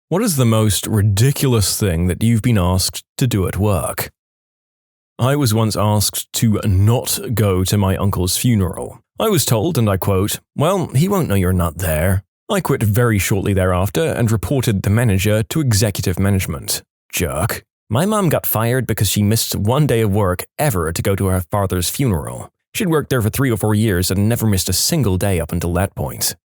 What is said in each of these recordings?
What is the most ridiculous thing that you've been asked to do at work? I was once asked to not go to my uncle's funeral. I was told, and I quote, "Well, he won't know you're not there." I quit very shortly thereafter and reported the manager to executive management. Jerk. My mom got fired because she missed one day of work ever to go to her father's funeral. She'd worked there for 3 or 4 years and never missed a single day up until that point.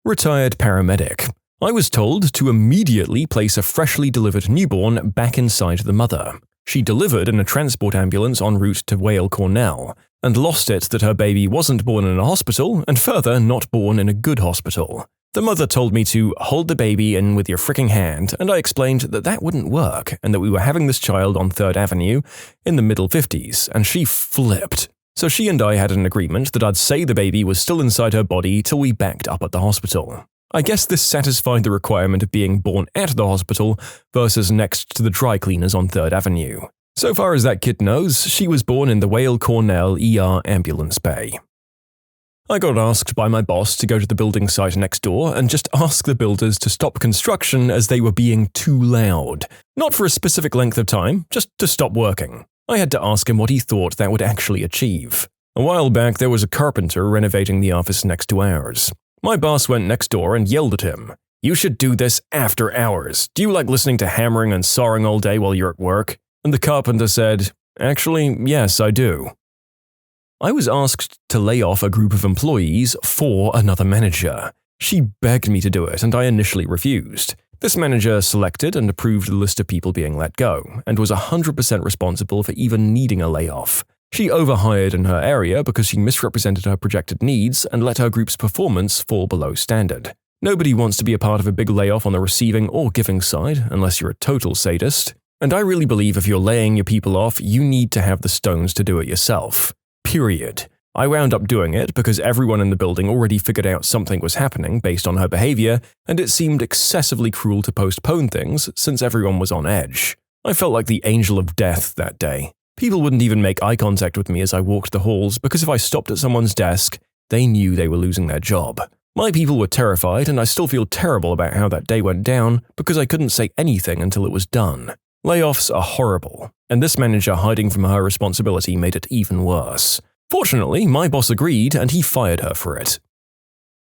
Retired paramedic. I was told to immediately place a freshly delivered newborn back inside the mother. She delivered in a transport ambulance en route to Weill Cornell, and lost it that her baby wasn't born in a hospital, and further, not born in a good hospital. The mother told me to hold the baby in with your fricking hand, and I explained that that wouldn't work, and that we were having this child on 3rd Avenue in the middle 50s, and she flipped. So she and I had an agreement that I'd say the baby was still inside her body till we backed up at the hospital. I guess this satisfied the requirement of being born at the hospital versus next to the dry cleaners on 3rd Avenue. So far as that kid knows, she was born in the Weill Cornell ER ambulance bay. I got asked by my boss to go to the building site next door and just ask the builders to stop construction as they were being too loud. Not for a specific length of time, just to stop working. I had to ask him what he thought that would actually achieve. A while back, there was a carpenter renovating the office next to ours. My boss went next door and yelled at him, "You should do this after hours. Do you like listening to hammering and sawing all day while you're at work?" And the carpenter said, "Actually, yes, I do." I was asked to lay off a group of employees for another manager. She begged me to do it, and I initially refused. This manager selected and approved the list of people being let go, and was 100% responsible for even needing a layoff. She overhired in her area because she misrepresented her projected needs and let her group's performance fall below standard. Nobody wants to be a part of a big layoff on the receiving or giving side, unless you're a total sadist. And I really believe if you're laying your people off, you need to have the stones to do it yourself. Period. I wound up doing it because everyone in the building already figured out something was happening based on her behavior, and it seemed excessively cruel to postpone things since everyone was on edge. I felt like the angel of death that day. People wouldn't even make eye contact with me as I walked the halls because if I stopped at someone's desk, they knew they were losing their job. My people were terrified, and I still feel terrible about how that day went down because I couldn't say anything until it was done. Layoffs are horrible, and this manager hiding from her responsibility made it even worse. Fortunately, my boss agreed and he fired her for it.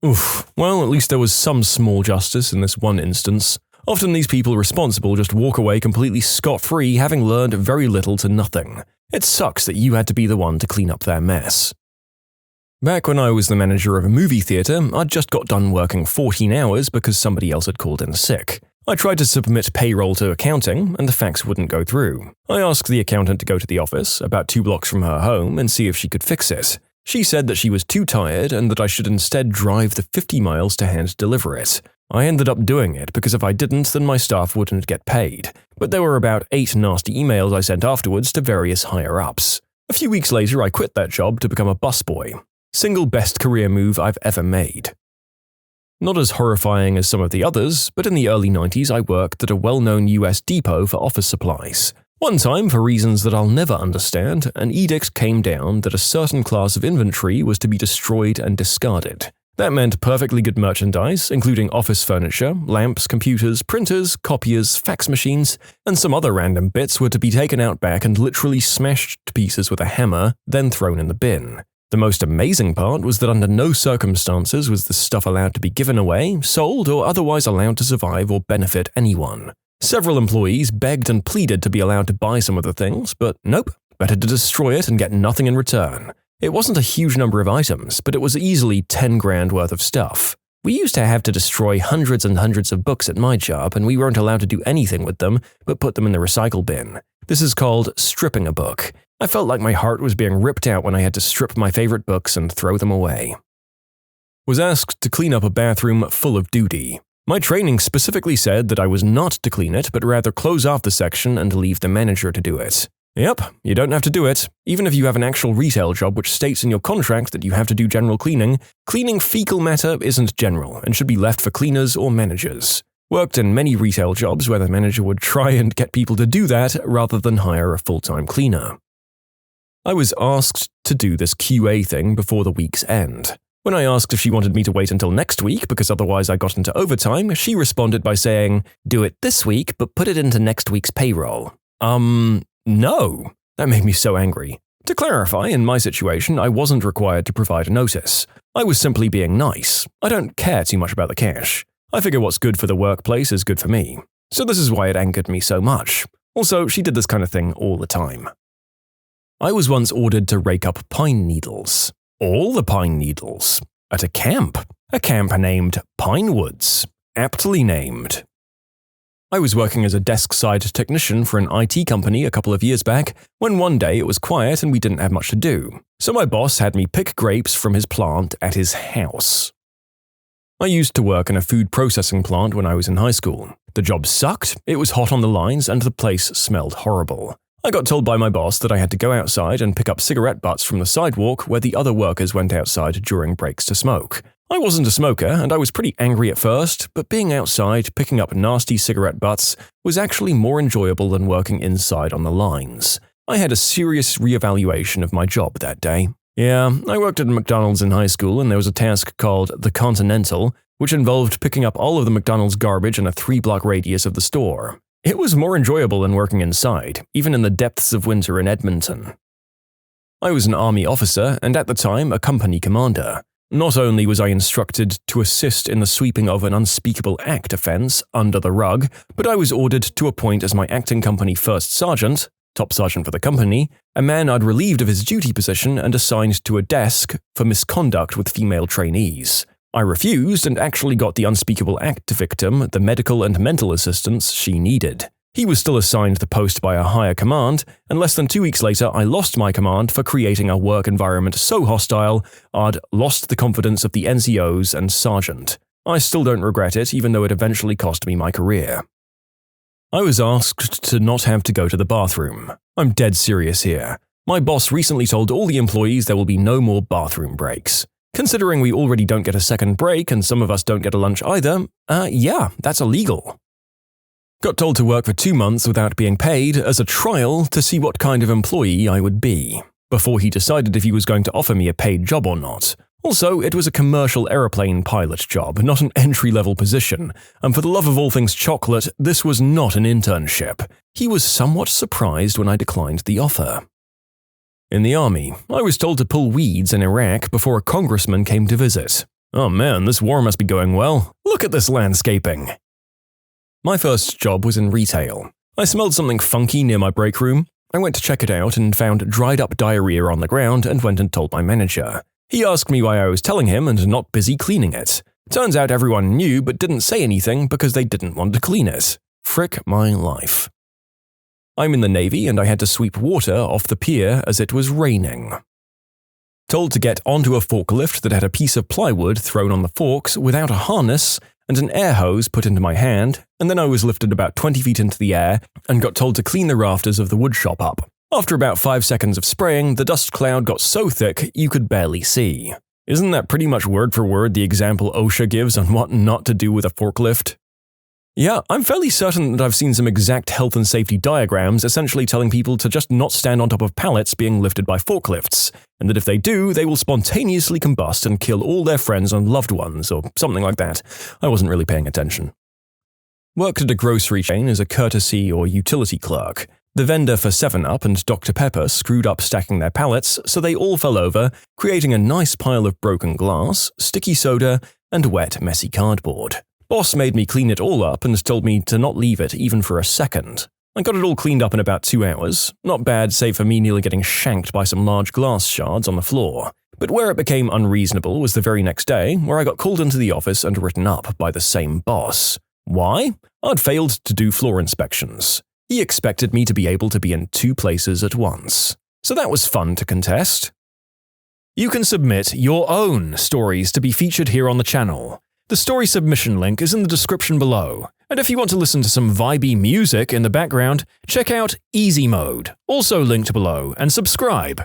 Oof, well, at least there was some small justice in this one instance. Often these people responsible just walk away completely scot-free, having learned very little to nothing. It sucks that you had to be the one to clean up their mess. Back when I was the manager of a movie theater, I'd just got done working 14 hours because somebody else had called in sick. I tried to submit payroll to accounting, and the fax wouldn't go through. I asked the accountant to go to the office, about 2 blocks from her home, and see if she could fix it. She said that she was too tired and that I should instead drive the 50 miles to hand deliver it. I ended up doing it because if I didn't, then my staff wouldn't get paid. But there were about 8 nasty emails I sent afterwards to various higher-ups. A few weeks later, I quit that job to become a busboy. Single best career move I've ever made. Not as horrifying as some of the others, but in the early 90s I worked at a well-known US depot for office supplies. One time, for reasons that I'll never understand, an edict came down that a certain class of inventory was to be destroyed and discarded. That meant perfectly good merchandise, including office furniture, lamps, computers, printers, copiers, fax machines, and some other random bits were to be taken out back and literally smashed to pieces with a hammer, then thrown in the bin. The most amazing part was that under no circumstances was this stuff allowed to be given away, sold, or otherwise allowed to survive or benefit anyone. Several employees begged and pleaded to be allowed to buy some of the things, but nope, better to destroy it and get nothing in return. It wasn't a huge number of items, but it was easily 10 grand worth of stuff. We used to have to destroy hundreds and hundreds of books at my job, and we weren't allowed to do anything with them but put them in the recycle bin. This is called stripping a book. I felt like my heart was being ripped out when I had to strip my favorite books and throw them away. Was asked to clean up a bathroom full of doo-dee. My training specifically said that I was not to clean it, but rather close off the section and leave the manager to do it. Yep, you don't have to do it. Even if you have an actual retail job which states in your contract that you have to do general cleaning, cleaning fecal matter isn't general and should be left for cleaners or managers. Worked in many retail jobs where the manager would try and get people to do that rather than hire a full-time cleaner. I was asked to do this QA thing before the week's end. When I asked if she wanted me to wait until next week because otherwise I got into overtime, she responded by saying, "Do it this week, but put it into next week's payroll." No. That made me so angry. To clarify, in my situation, I wasn't required to provide a notice. I was simply being nice. I don't care too much about the cash. I figure what's good for the workplace is good for me. So this is why it angered me so much. Also, she did this kind of thing all the time. I was once ordered to rake up pine needles. All the pine needles. At a camp named Pinewoods. Aptly named. I was working as a desk-side technician for an IT company a couple of years back, when one day it was quiet and we didn't have much to do. So my boss had me pick grapes from his plant at his house. I used to work in a food processing plant when I was in high school. The job sucked, it was hot on the lines, and the place smelled horrible. I got told by my boss that I had to go outside and pick up cigarette butts from the sidewalk where the other workers went outside during breaks to smoke. I wasn't a smoker, and I was pretty angry at first, but being outside picking up nasty cigarette butts was actually more enjoyable than working inside on the lines. I had a serious reevaluation of my job that day. Yeah, I worked at McDonald's in high school, and there was a task called the Continental, which involved picking up all of the McDonald's garbage in a 3-block radius of the store. It was more enjoyable than working inside, even in the depths of winter in Edmonton. I was an army officer and at the time a company commander. Not only was I instructed to assist in the sweeping of an unspeakable act offense under the rug, but I was ordered to appoint as my acting company first sergeant, top sergeant for the company, a man I'd relieved of his duty position and assigned to a desk for misconduct with female trainees. I refused and actually got the unspeakable act victim the medical and mental assistance she needed. He was still assigned the post by a higher command, and less than 2 weeks later I lost my command for creating a work environment so hostile I'd lost the confidence of the NCOs and sergeant. I still don't regret it, even though it eventually cost me my career. I was asked to not have to go to the bathroom. I'm dead serious here. My boss recently told all the employees there will be no more bathroom breaks. Considering we already don't get a second break and some of us don't get a lunch either, yeah, that's illegal. Got told to work for 2 months without being paid as a trial to see what kind of employee I would be, before he decided if he was going to offer me a paid job or not. Also, it was a commercial aeroplane pilot job, not an entry-level position, and for the love of all things chocolate, this was not an internship. He was somewhat surprised when I declined the offer. In the army, I was told to pull weeds in Iraq before a congressman came to visit. Oh man, this war must be going well. Look at this landscaping. My first job was in retail. I smelled something funky near my break room. I went to check it out and found dried-up diarrhea on the ground and went and told my manager. He asked me why I was telling him and not busy cleaning it. Turns out everyone knew but didn't say anything because they didn't want to clean it. Frick my life. I'm in the Navy and I had to sweep water off the pier as it was raining. Told to get onto a forklift that had a piece of plywood thrown on the forks without a harness and an air hose put into my hand, and then I was lifted about 20 feet into the air and got told to clean the rafters of the wood shop up. After about 5 seconds of spraying, the dust cloud got so thick you could barely see. Isn't that pretty much word for word the example OSHA gives on what not to do with a forklift? Yeah, I'm fairly certain that I've seen some exact health and safety diagrams essentially telling people to just not stand on top of pallets being lifted by forklifts, and that if they do, they will spontaneously combust and kill all their friends and loved ones, or something like that. I wasn't really paying attention. Worked at a grocery chain as a courtesy or utility clerk. The vendor for 7-Up and Dr. Pepper screwed up stacking their pallets, so they all fell over, creating a nice pile of broken glass, sticky soda, and wet, messy cardboard. Boss made me clean it all up and told me to not leave it even for a second. I got it all cleaned up in about 2 hours. Not bad, save for me nearly getting shanked by some large glass shards on the floor. But where it became unreasonable was the very next day, where I got called into the office and written up by the same boss. Why? I'd failed to do floor inspections. He expected me to be able to be in 2 places at once. So that was fun to contest. You can submit your own stories to be featured here on the channel. The story submission link is in the description below, and if you want to listen to some vibey music in the background, check out easymode, also linked below, and subscribe.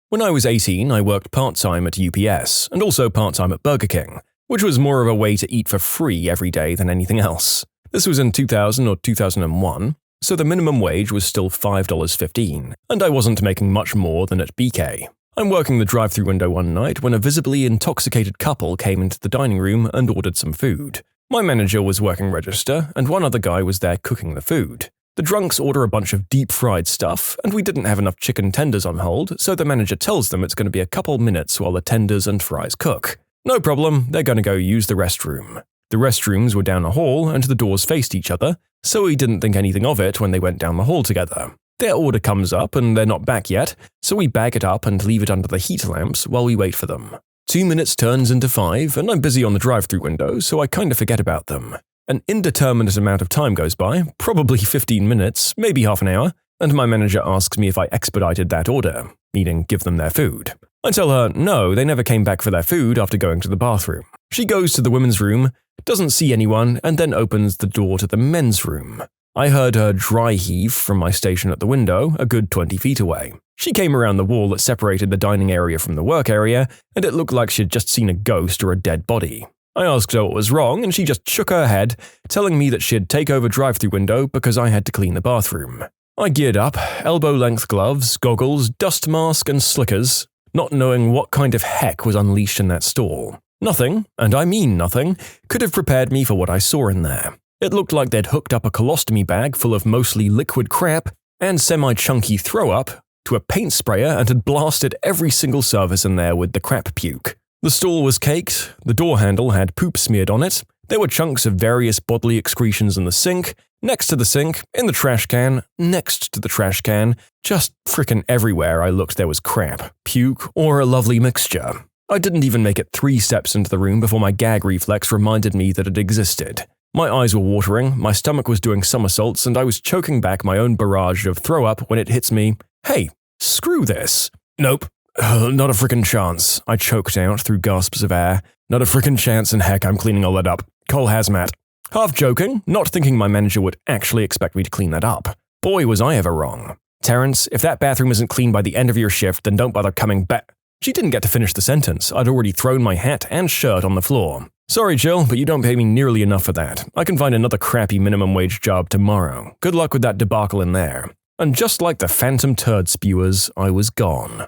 When I was 18, I worked part-time at UPS, and also part-time at Burger King, which was more of a way to eat for free every day than anything else. This was in 2000 or 2001, so the minimum wage was still $5.15, and I wasn't making much more than at BK. I'm working the drive-thru window one night when a visibly intoxicated couple came into the dining room and ordered some food. My manager was working register, and one other guy was there cooking the food. The drunks order a bunch of deep-fried stuff, and we didn't have enough chicken tenders on hold, so the manager tells them it's going to be a couple minutes while the tenders and fries cook. No problem, they're going to go use the restroom. The restrooms were down a hall and the doors faced each other, so we didn't think anything of it when they went down the hall together. Their order comes up and they're not back yet, so we bag it up and leave it under the heat lamps while we wait for them. 2 minutes turns into 5, and I'm busy on the drive-thru window, so I kind of forget about them. An indeterminate amount of time goes by, probably 15 minutes, maybe half an hour, and my manager asks me if I expedited that order, meaning give them their food. I tell her no, they never came back for their food after going to the bathroom. She goes to the women's room, doesn't see anyone, and then opens the door to the men's room. I heard her dry heave from my station at the window, a good 20 feet away. She came around the wall that separated the dining area from the work area, and it looked like she'd just seen a ghost or a dead body. I asked her what was wrong, and she just shook her head, telling me that she'd take over drive-thru window because I had to clean the bathroom. I geared up, elbow-length gloves, goggles, dust mask, and slickers, not knowing what kind of heck was unleashed in that stall. Nothing, and I mean nothing, could have prepared me for what I saw in there. It looked like they'd hooked up a colostomy bag full of mostly liquid crap and semi-chunky throw-up to a paint sprayer and had blasted every single surface in there with the crap puke. The stall was caked, the door handle had poop smeared on it, there were chunks of various bodily excretions in the sink, next to the sink, in the trash can, next to the trash can, just frickin' everywhere I looked there was crap, puke, or a lovely mixture. I didn't even make it 3 steps into the room before my gag reflex reminded me that it existed. My eyes were watering, my stomach was doing somersaults, and I was choking back my own barrage of throw-up when it hits me. Hey, screw this. Nope. Not a frickin' chance, I choked out through gasps of air. Not a frickin' chance, and heck, I'm cleaning all that up. Call hazmat. Half joking, not thinking my manager would actually expect me to clean that up. Boy, was I ever wrong. Terrence, if that bathroom isn't clean by the end of your shift, then don't bother coming back. She didn't get to finish the sentence. I'd already thrown my hat and shirt on the floor. Sorry, Jill, but you don't pay me nearly enough for that. I can find another crappy minimum wage job tomorrow. Good luck with that debacle in there. And just like the phantom turd spewers, I was gone.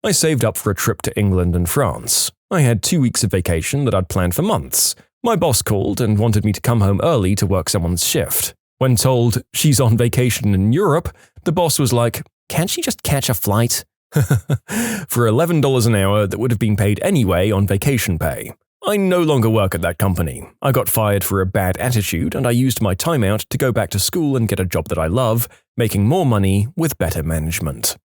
I saved up for a trip to England and France. I had 2 weeks of vacation that I'd planned for months. My boss called and wanted me to come home early to work someone's shift. When told she's on vacation in Europe, the boss was like, "Can't she just catch a flight?" For $11 an hour that would have been paid anyway on vacation pay. I no longer work at that company. I got fired for a bad attitude, and I used my time out to go back to school and get a job that I love, making more money with better management.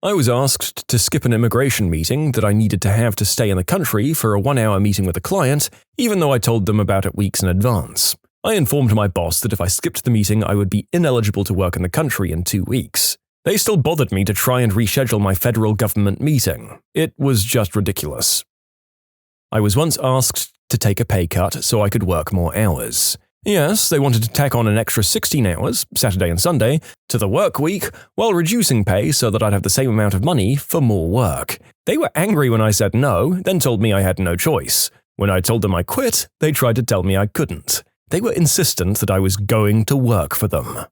I was asked to skip an immigration meeting that I needed to have to stay in the country for a 1-hour meeting with a client, even though I told them about it weeks in advance. I informed my boss that if I skipped the meeting, I would be ineligible to work in the country in 2 weeks. They still bothered me to try and reschedule my federal government meeting. It was just ridiculous. I was once asked to take a pay cut so I could work more hours. Yes, they wanted to tack on an extra 16 hours, Saturday and Sunday, to the work week while reducing pay so that I'd have the same amount of money for more work. They were angry when I said no, then told me I had no choice. When I told them I quit, they tried to tell me I couldn't. They were insistent that I was going to work for them.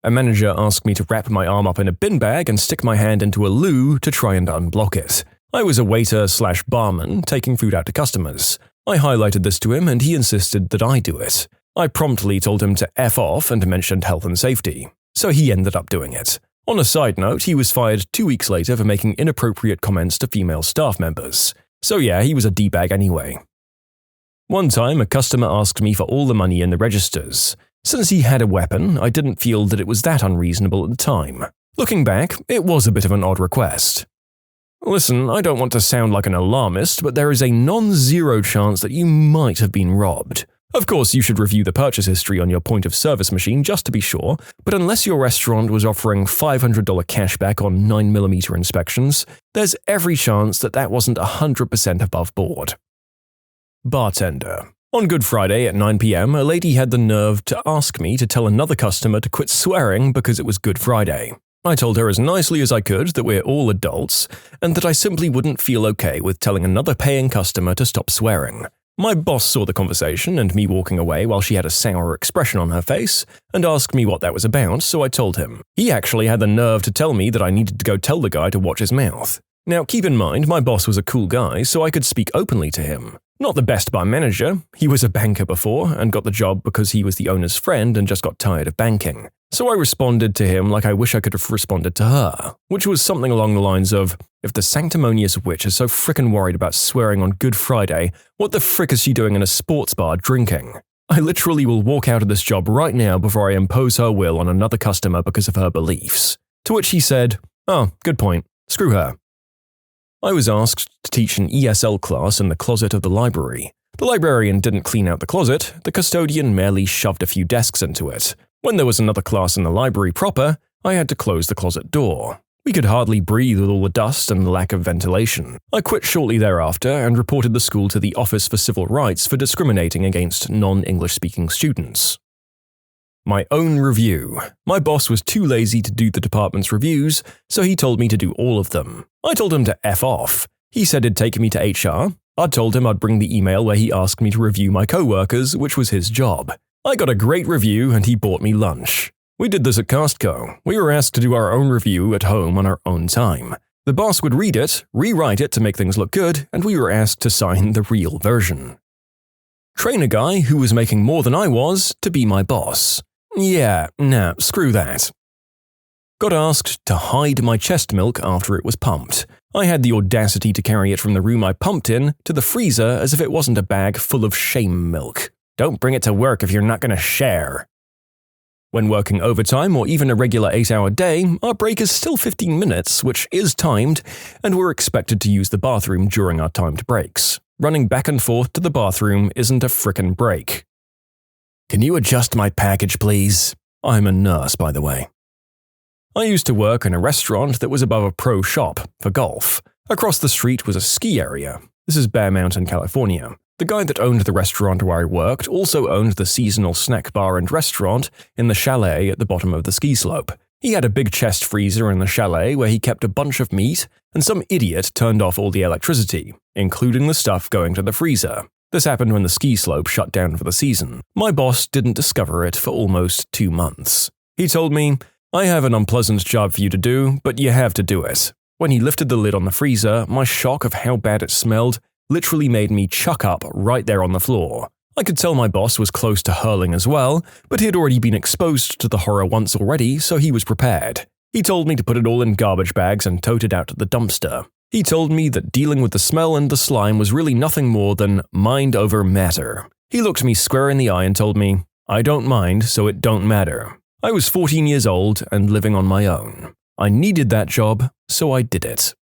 A manager asked me to wrap my arm up in a bin bag and stick my hand into a loo to try and unblock it. I was a waiter/barman taking food out to customers. I highlighted this to him and he insisted that I do it. I promptly told him to F off and mentioned health and safety. So he ended up doing it. On a side note, he was fired 2 weeks later for making inappropriate comments to female staff members. So yeah, he was a D-bag anyway. One time, a customer asked me for all the money in the registers. Since he had a weapon, I didn't feel that it was that unreasonable at the time. Looking back, it was a bit of an odd request. Listen, I don't want to sound like an alarmist, but there is a non-zero chance that you might have been robbed. Of course, you should review the purchase history on your point-of-service machine just to be sure, but unless your restaurant was offering $500 cashback on 9mm inspections, there's every chance that that wasn't 100% above board. Bartender. On Good Friday at 9 p.m., a lady had the nerve to ask me to tell another customer to quit swearing because it was Good Friday. I told her as nicely as I could that we're all adults, and that I simply wouldn't feel okay with telling another paying customer to stop swearing. My boss saw the conversation and me walking away while she had a sour expression on her face and asked me what that was about, so I told him. He actually had the nerve to tell me that I needed to go tell the guy to watch his mouth. Now, keep in mind, my boss was a cool guy, so I could speak openly to him. Not the best bar manager, he was a banker before and got the job because he was the owner's friend and just got tired of banking. So I responded to him like I wish I could have responded to her, which was something along the lines of, if the sanctimonious witch is so frickin' worried about swearing on Good Friday, what the frick is she doing in a sports bar drinking? I literally will walk out of this job right now before I impose her will on another customer because of her beliefs. To which he said, "Oh, good point. Screw her." I was asked to teach an ESL class in the closet of the library. The librarian didn't clean out the closet, the custodian merely shoved a few desks into it. When there was another class in the library proper, I had to close the closet door. We could hardly breathe with all the dust and the lack of ventilation. I quit shortly thereafter and reported the school to the Office for Civil Rights for discriminating against non-English speaking students. My own review. My boss was too lazy to do the department's reviews, so he told me to do all of them. I told him to F off. He said it'd take me to HR. I told him I'd bring the email where he asked me to review my co-workers, which was his job. I got a great review and he bought me lunch. We did this at Costco. We were asked to do our own review at home on our own time. The boss would read it, rewrite it to make things look good, and we were asked to sign the real version. Train a guy who was making more than I was to be my boss. Yeah, nah, screw that. Got asked to hide my chest milk after it was pumped. I had the audacity to carry it from the room I pumped in to the freezer as if it wasn't a bag full of shame milk. Don't bring it to work if you're not going to share. When working overtime or even a regular 8-hour day, our break is still 15 minutes, which is timed, and we're expected to use the bathroom during our timed breaks. Running back and forth to the bathroom isn't a frickin' break. Can you adjust my package, please? I'm a nurse, by the way. I used to work in a restaurant that was above a pro shop for golf. Across the street was a ski area. This is Bear Mountain, California. The guy that owned the restaurant where I worked also owned the seasonal snack bar and restaurant in the chalet at the bottom of the ski slope. He had a big chest freezer in the chalet where he kept a bunch of meat, and some idiot turned off all the electricity, including the stuff going to the freezer. This happened when the ski slope shut down for the season. My boss didn't discover it for almost 2 months. He told me, "I have an unpleasant job for you to do, but you have to do it." When he lifted the lid on the freezer, my shock of how bad it smelled literally made me chuck up right there on the floor. I could tell my boss was close to hurling as well, but he had already been exposed to the horror once already, so he was prepared. He told me to put it all in garbage bags and tote it out to the dumpster. He told me that dealing with the smell and the slime was really nothing more than mind over matter. He looked me square in the eye and told me, "I don't mind, so it don't matter." I was 14 years old and living on my own. I needed that job, so I did it.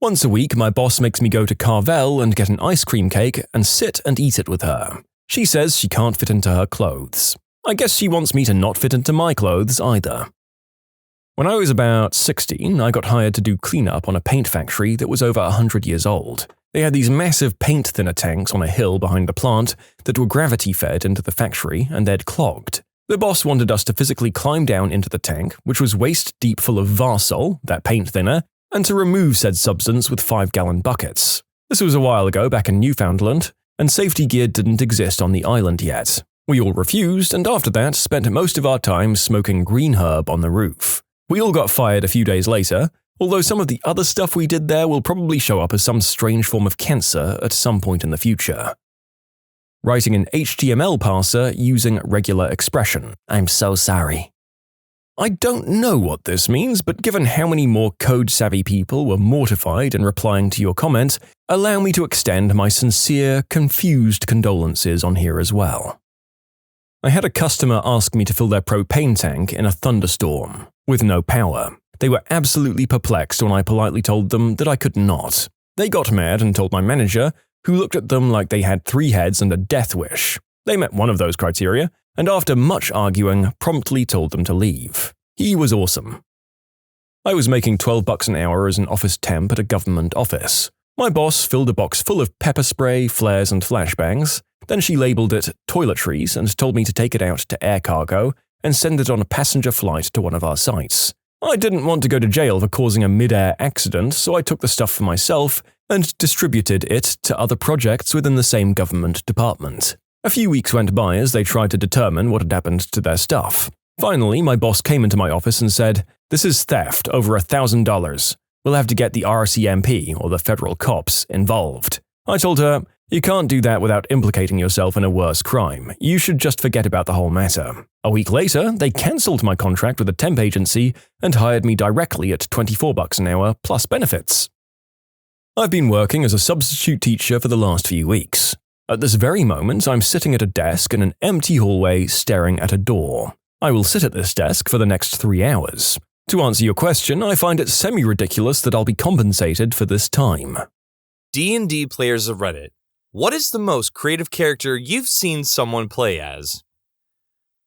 Once a week, my boss makes me go to Carvel and get an ice cream cake and sit and eat it with her. She says she can't fit into her clothes. I guess she wants me to not fit into my clothes either. When I was about 16, I got hired to do cleanup on a paint factory that was over 100 years old. They had these massive paint thinner tanks on a hill behind the plant that were gravity-fed into the factory and they'd clogged. The boss wanted us to physically climb down into the tank, which was waist-deep full of Varsol, that paint thinner, and to remove said substance with 5-gallon buckets. This was a while ago back in Newfoundland, and safety gear didn't exist on the island yet. We all refused, and after that spent most of our time smoking green herb on the roof. We all got fired a few days later, although some of the other stuff we did there will probably show up as some strange form of cancer at some point in the future. Writing an HTML parser using regular expression. I'm so sorry. I don't know what this means, but given how many more code-savvy people were mortified in replying to your comment, allow me to extend my sincere, confused condolences on here as well. I had a customer ask me to fill their propane tank in a thunderstorm, with no power. They were absolutely perplexed when I politely told them that I could not. They got mad and told my manager, who looked at them like they had 3 heads and a death wish. They met one of those criteria, and after much arguing, promptly told them to leave. He was awesome. I was making $12 an hour as an office temp at a government office. My boss filled a box full of pepper spray, flares, and flashbangs. Then she labeled it toiletries and told me to take it out to air cargo and send it on a passenger flight to one of our sites. I didn't want to go to jail for causing a mid-air accident, so I took the stuff for myself and distributed it to other projects within the same government department. A few weeks went by as they tried to determine what had happened to their stuff. Finally, my boss came into my office and said, "This is theft over $1,000. We'll have to get the RCMP, or the federal cops, involved." I told her, "You can't do that without implicating yourself in a worse crime. You should just forget about the whole matter." A week later, they cancelled my contract with a temp agency and hired me directly at $24 an hour plus benefits. I've been working as a substitute teacher for the last few weeks. At this very moment, I'm sitting at a desk in an empty hallway staring at a door. I will sit at this desk for the next 3 hours. To answer your question, I find it semi-ridiculous that I'll be compensated for this time. D&D players of Reddit, what is the most creative character you've seen someone play as?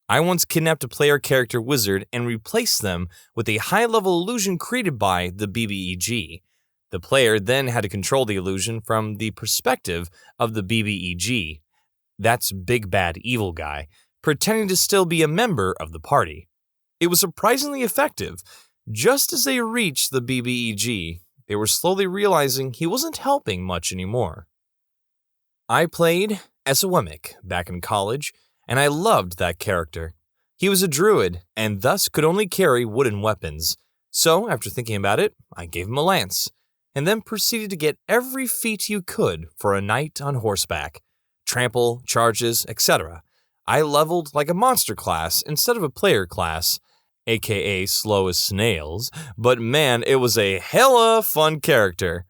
I once kidnapped a player character wizard and replaced them with a high-level illusion created by the BBEG. The player then had to control the illusion from the perspective of the BBEG. That's Big Bad Evil Guy, pretending to still be a member of the party. It was surprisingly effective. Just as they reached the BBEG, they were slowly realizing he wasn't helping much anymore. I played as a Wemmick back in college, and I loved that character. He was a druid, and thus could only carry wooden weapons. So, after thinking about it, I gave him a lance, and then proceeded to get every feat you could for a knight on horseback. Trample, charges, etc. I leveled like a monster class instead of a player class, aka slow as snails, but man, it was a hella fun character.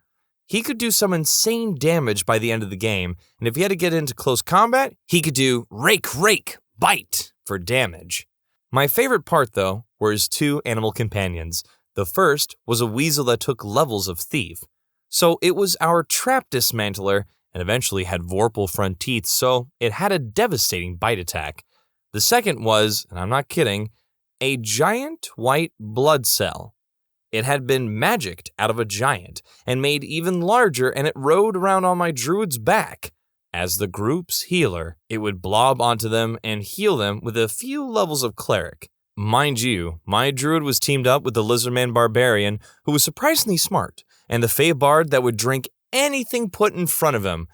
He could do some insane damage by the end of the game, and if he had to get into close combat, he could do rake, bite for damage. My favorite part, though, were his 2 animal companions. The first was a weasel that took levels of thief. So it was our trap dismantler and eventually had vorpal front teeth, so it had a devastating bite attack. The second was, and I'm not kidding, a giant white blood cell. It had been magicked out of a giant and made even larger, and it rode around on my druid's back. As the group's healer, it would blob onto them and heal them with a few levels of cleric. Mind you, my druid was teamed up with the lizardman barbarian, who was surprisingly smart, and the fey bard that would drink anything put in front of him,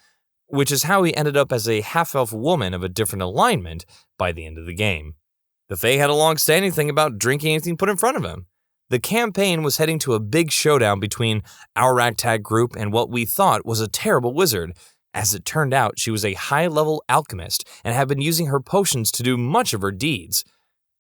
which is how he ended up as a half-elf woman of a different alignment by the end of the game. The fey had a long-standing thing about drinking anything put in front of him. The campaign was heading to a big showdown between our ragtag group and what we thought was a terrible wizard. As it turned out, she was a high-level alchemist and had been using her potions to do much of her deeds.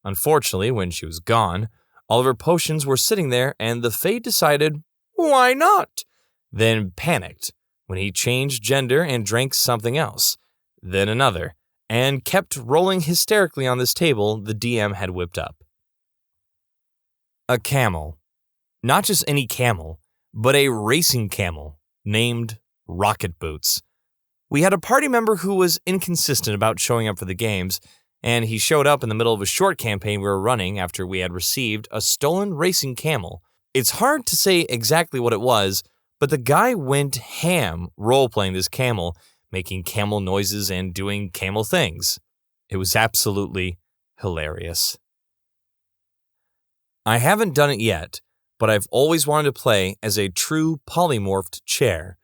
Unfortunately, when she was gone, all of her potions were sitting there, and the Fae decided, why not? Then panicked when he changed gender and drank something else, then another, and kept rolling hysterically on this table the DM had whipped up. A camel. Not just any camel, but a racing camel named Rocket Boots. We had a party member who was inconsistent about showing up for the games, and he showed up in the middle of a short campaign we were running after we had received a stolen racing camel. It's hard to say exactly what it was, but the guy went ham role-playing this camel, making camel noises and doing camel things. It was absolutely hilarious. I haven't done it yet, but I've always wanted to play as a true polymorphed chair.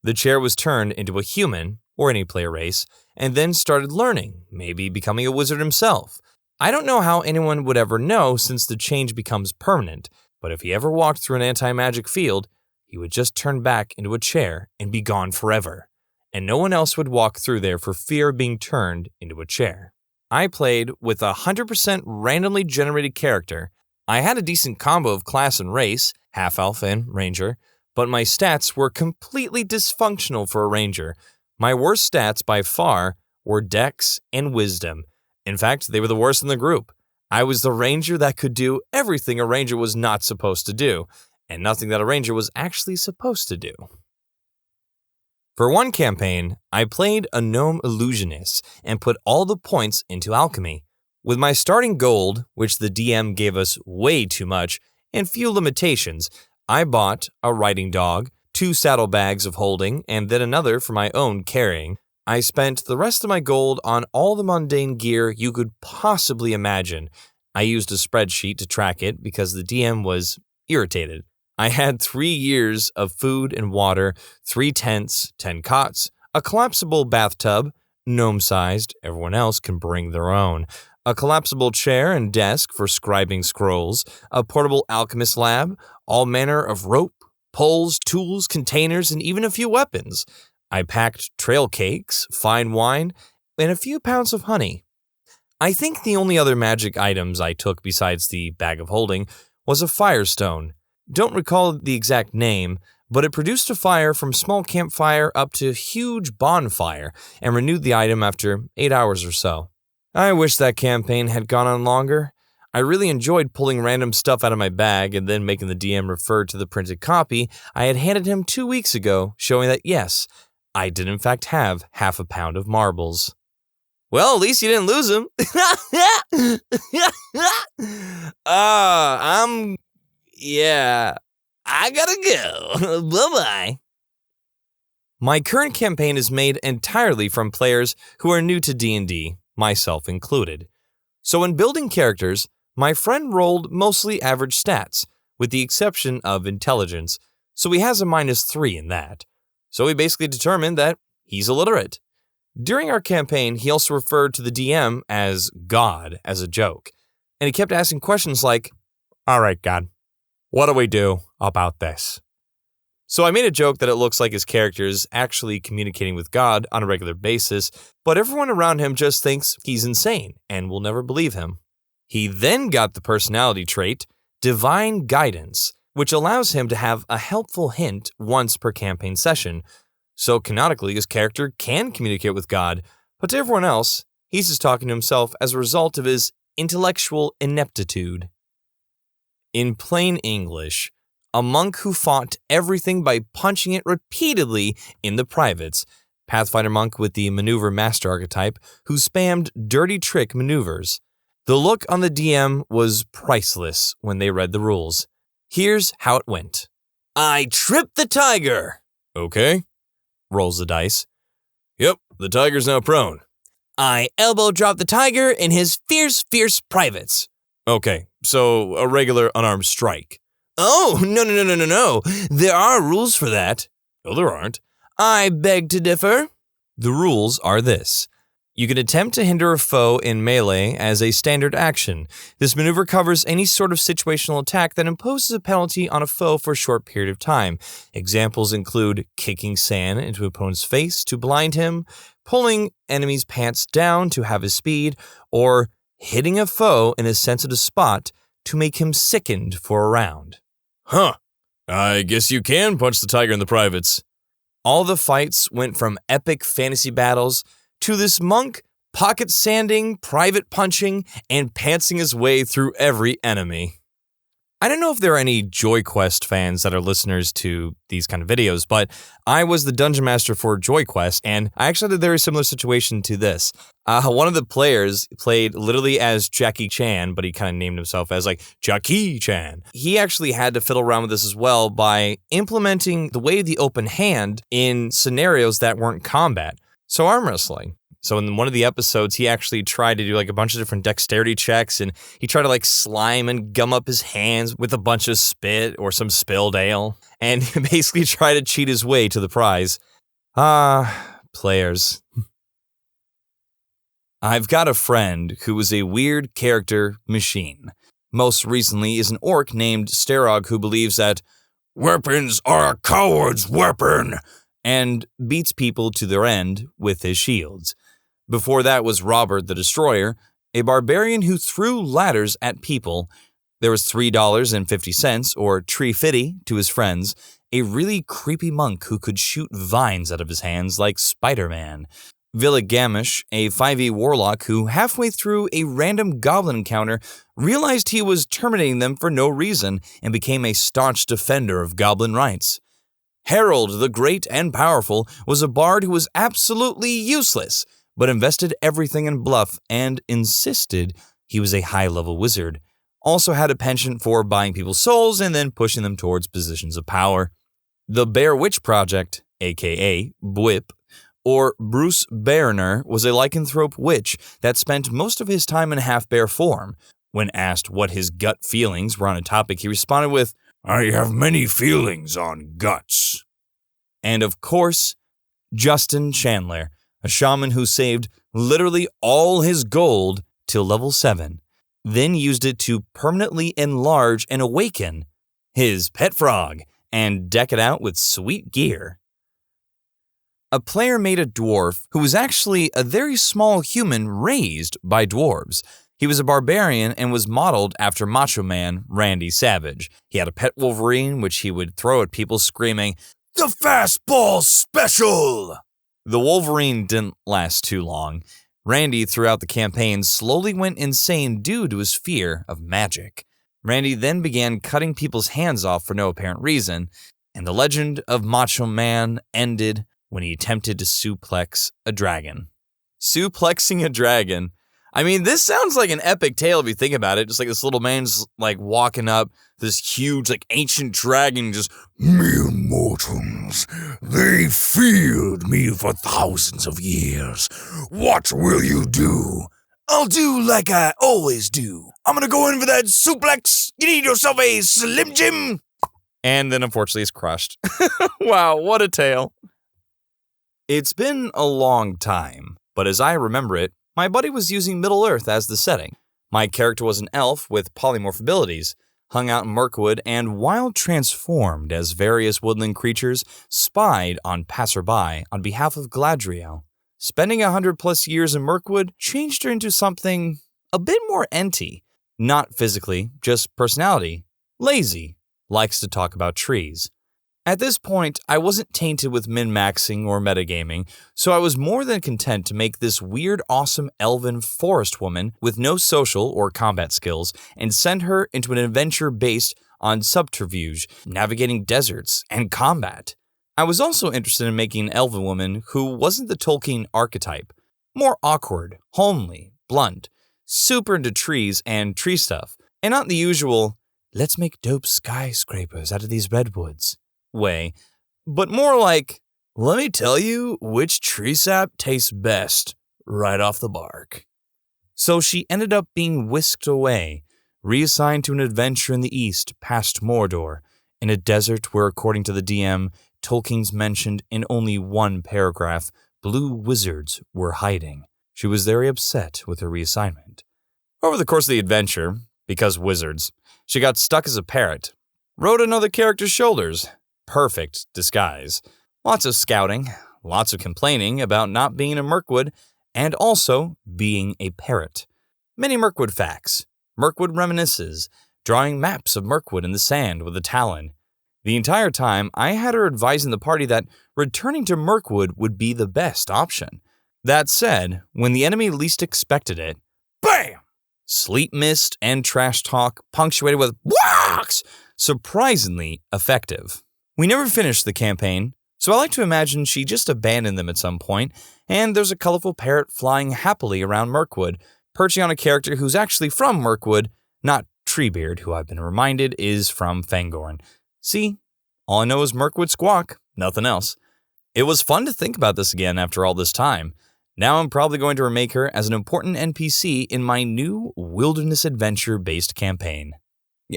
The chair was turned into a human, or any player race, and then started learning, maybe becoming a wizard himself. I don't know how anyone would ever know since the change becomes permanent, but if he ever walked through an anti-magic field, he would just turn back into a chair and be gone forever, and no one else would walk through there for fear of being turned into a chair. I played with a 100% randomly generated character. I had a decent combo of class and race, half-elf and ranger, but my stats were completely dysfunctional for a ranger. My worst stats by far were dex and wisdom. In fact, they were the worst in the group. I was the ranger that could do everything a ranger was not supposed to do, and nothing that a ranger was actually supposed to do. For one campaign, I played a gnome illusionist and put all the points into alchemy. With my starting gold, which the DM gave us way too much, and few limitations, I bought a riding dog, 2 saddlebags of holding, and then another for my own carrying. I spent the rest of my gold on all the mundane gear you could possibly imagine. I used a spreadsheet to track it because the DM was irritated. I had 3 years of food and water, 3 tents, 10 cots, a collapsible bathtub, gnome-sized, everyone else can bring their own, a collapsible chair and desk for scribing scrolls, a portable alchemist lab, all manner of rope, poles, tools, containers, and even a few weapons. I packed trail cakes, fine wine, and a few pounds of honey. I think the only other magic items I took besides the bag of holding was a firestone. Don't recall the exact name, but it produced a fire from small campfire up to huge bonfire and renewed the item after 8 hours or so. I wish that campaign had gone on longer. I really enjoyed pulling random stuff out of my bag and then making the DM refer to the printed copy I had handed him 2 weeks ago, showing that yes, I did in fact have half a pound of marbles. Well, at least you didn't lose them. I gotta go. Bye-bye. My current campaign is made entirely from players who are new to D&D, myself included. So when building characters, my friend rolled mostly average stats, with the exception of intelligence, so he has a -3 in that. So we basically determined that he's illiterate. During our campaign, he also referred to the DM as God as a joke, and he kept asking questions like, "All right, God, what do we do about this?" So I made a joke that it looks like his character is actually communicating with God on a regular basis, but everyone around him just thinks he's insane and will never believe him. He then got the personality trait, Divine Guidance, which allows him to have a helpful hint once per campaign session. So canonically, his character can communicate with God, but to everyone else, he's just talking to himself as a result of his intellectual ineptitude. In plain English, a monk who fought everything by punching it repeatedly in the privates, Pathfinder monk with the maneuver master archetype who spammed dirty trick maneuvers. The look on the DM was priceless when they read the rules. Here's how it went. I tripped the tiger. Okay. Rolls the dice. Yep, the tiger's now prone. I elbow dropped the tiger in his fierce privates. Okay, so a regular unarmed strike. Oh, no. There are rules for that. No, there aren't. I beg to differ. The rules are this. You can attempt to hinder a foe in melee as a standard action. This maneuver covers any sort of situational attack that imposes a penalty on a foe for a short period of time. Examples include kicking sand into an opponent's face to blind him, pulling enemy's pants down to have his speed, or hitting a foe in a sensitive spot to make him sickened for a round. Huh. I guess you can punch the tiger in the privates. All the fights went from epic fantasy battles to this monk pocket sanding, private punching, and pantsing his way through every enemy. I don't know if there are any Joy Quest fans that are listeners to these kind of videos, but I was the dungeon master for Joy Quest, and I actually had a very similar situation to this. One of the players played literally as Jackie Chan, but he kind of named himself as Jackie Chan. He actually had to fiddle around with this as well by implementing the way of the open hand in scenarios that weren't combat. So arm wrestling. So in one of the episodes, he actually tried to do a bunch of different dexterity checks, and he tried to slime and gum up his hands with a bunch of spit or some spilled ale, and basically try to cheat his way to the prize. Players. I've got a friend who is a weird character machine. Most recently is an orc named Sterog who believes that weapons are a coward's weapon, and beats people to their end with his shields. Before that was Robert the Destroyer, a barbarian who threw ladders at people. There was $3.50, or $3.50, to his friends, a really creepy monk who could shoot vines out of his hands like Spider-Man. Villigamish, a 5e warlock who halfway through a random goblin encounter realized he was terminating them for no reason and became a staunch defender of goblin rights. Harold the Great and Powerful was a bard who was absolutely useless, but invested everything in bluff and insisted he was a high-level wizard. Also had a penchant for buying people's souls and then pushing them towards positions of power. The Bear Witch Project, aka BWIP, or Bruce Berner, was a lycanthrope witch that spent most of his time in half-bear form. When asked what his gut feelings were on a topic, he responded with, I have many feelings on guts. And of course, Justin Chandler, a shaman who saved literally all his gold till level 7, then used it to permanently enlarge and awaken his pet frog and deck it out with sweet gear. A player made a dwarf who was actually a very small human raised by dwarves. He was a barbarian and was modeled after Macho Man Randy Savage. He had a pet Wolverine, which he would throw at people screaming, "The fastball special!" The Wolverine didn't last too long. Randy, throughout the campaign, slowly went insane due to his fear of magic. Randy then began cutting people's hands off for no apparent reason, and the legend of Macho Man ended when he attempted to suplex a dragon. Suplexing a dragon. I mean, this sounds like an epic tale if you think about it. Just like this little man's like walking up this huge, like ancient dragon just, "Mere mortals, they feared me for thousands of years. What will you do?" "I'll do like I always do. I'm gonna go in for that suplex. You need yourself a Slim Jim." And then unfortunately is crushed. Wow, what a tale. It's been a long time, but as I remember it, my buddy was using Middle-earth as the setting. My character was an elf with polymorph abilities, hung out in Mirkwood, and while transformed as various woodland creatures, spied on passerby on behalf of Galadriel. Spending 100+ years in Mirkwood changed her into something a bit more enty. Not physically, just personality. Lazy. Likes to talk about trees. At this point, I wasn't tainted with min-maxing or metagaming, so I was more than content to make this weird, awesome elven forest woman with no social or combat skills and send her into an adventure based on subterfuge, navigating deserts, and combat. I was also interested in making an elven woman who wasn't the Tolkien archetype. More awkward, homely, blunt, super into trees and tree stuff, and not the usual, "let's make dope skyscrapers out of these redwoods" way, but more like, "let me tell you which tree sap tastes best right off the bark." So she ended up being whisked away, reassigned to an adventure in the east past Mordor, in a desert where, according to the DM, Tolkien's mentioned in only one paragraph, blue wizards were hiding. She was very upset with her reassignment. Over the course of the adventure, because wizards, she got stuck as a parrot, rode another character's shoulders. Perfect disguise. Lots of scouting, lots of complaining about not being in Mirkwood, and also being a parrot. Many Mirkwood facts, Mirkwood reminiscences, drawing maps of Mirkwood in the sand with a talon. The entire time, I had her advising the party that returning to Mirkwood would be the best option. That said, when the enemy least expected it, BAM! Sleep mist and trash talk punctuated with WALKS! Surprisingly effective. We never finished the campaign, so I like to imagine she just abandoned them at some point, and there's a colorful parrot flying happily around Mirkwood, perching on a character who's actually from Mirkwood, not Treebeard, who I've been reminded is from Fangorn. See, all I know is Mirkwood squawk, nothing else. It was fun to think about this again after all this time. Now I'm probably going to remake her as an important NPC in my new wilderness adventure-based campaign.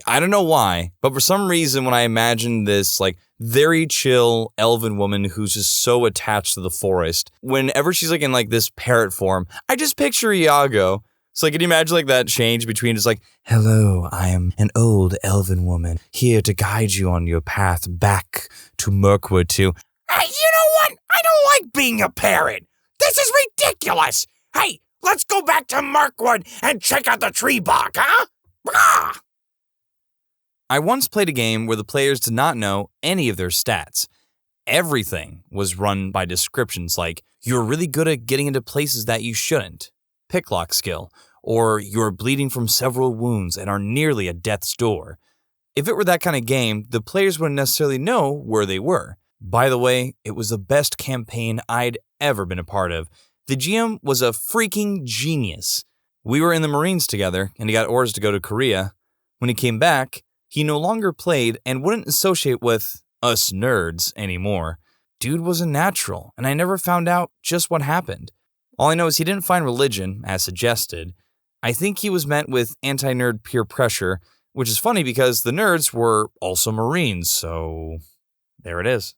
I don't know why, but for some reason when I imagine this like very chill elven woman who's just so attached to the forest, whenever she's like in like this parrot form, I just picture Iago. So like, can you imagine like that change between just like, "Hello, I am an old elven woman here to guide you on your path back to Mirkwood to, Hey, you know what? I don't like being a parrot. This is ridiculous. Hey, let's go back to Mirkwood and check out the tree bark, huh? Brah! I once played a game where the players did not know any of their stats. Everything was run by descriptions like, "you're really good at getting into places that you shouldn't," picklock skill, or "you're bleeding from several wounds and are nearly at death's door." If it were that kind of game, the players wouldn't necessarily know where they were. By the way, it was the best campaign I'd ever been a part of. The GM was a freaking genius. We were in the Marines together, and he got orders to go to Korea. When he came back, he no longer played and wouldn't associate with us nerds anymore. Dude was a natural, and I never found out just what happened. All I know is he didn't find religion, as suggested. I think he was met with anti-nerd peer pressure, Which is funny because the nerds were also Marines, so there it is.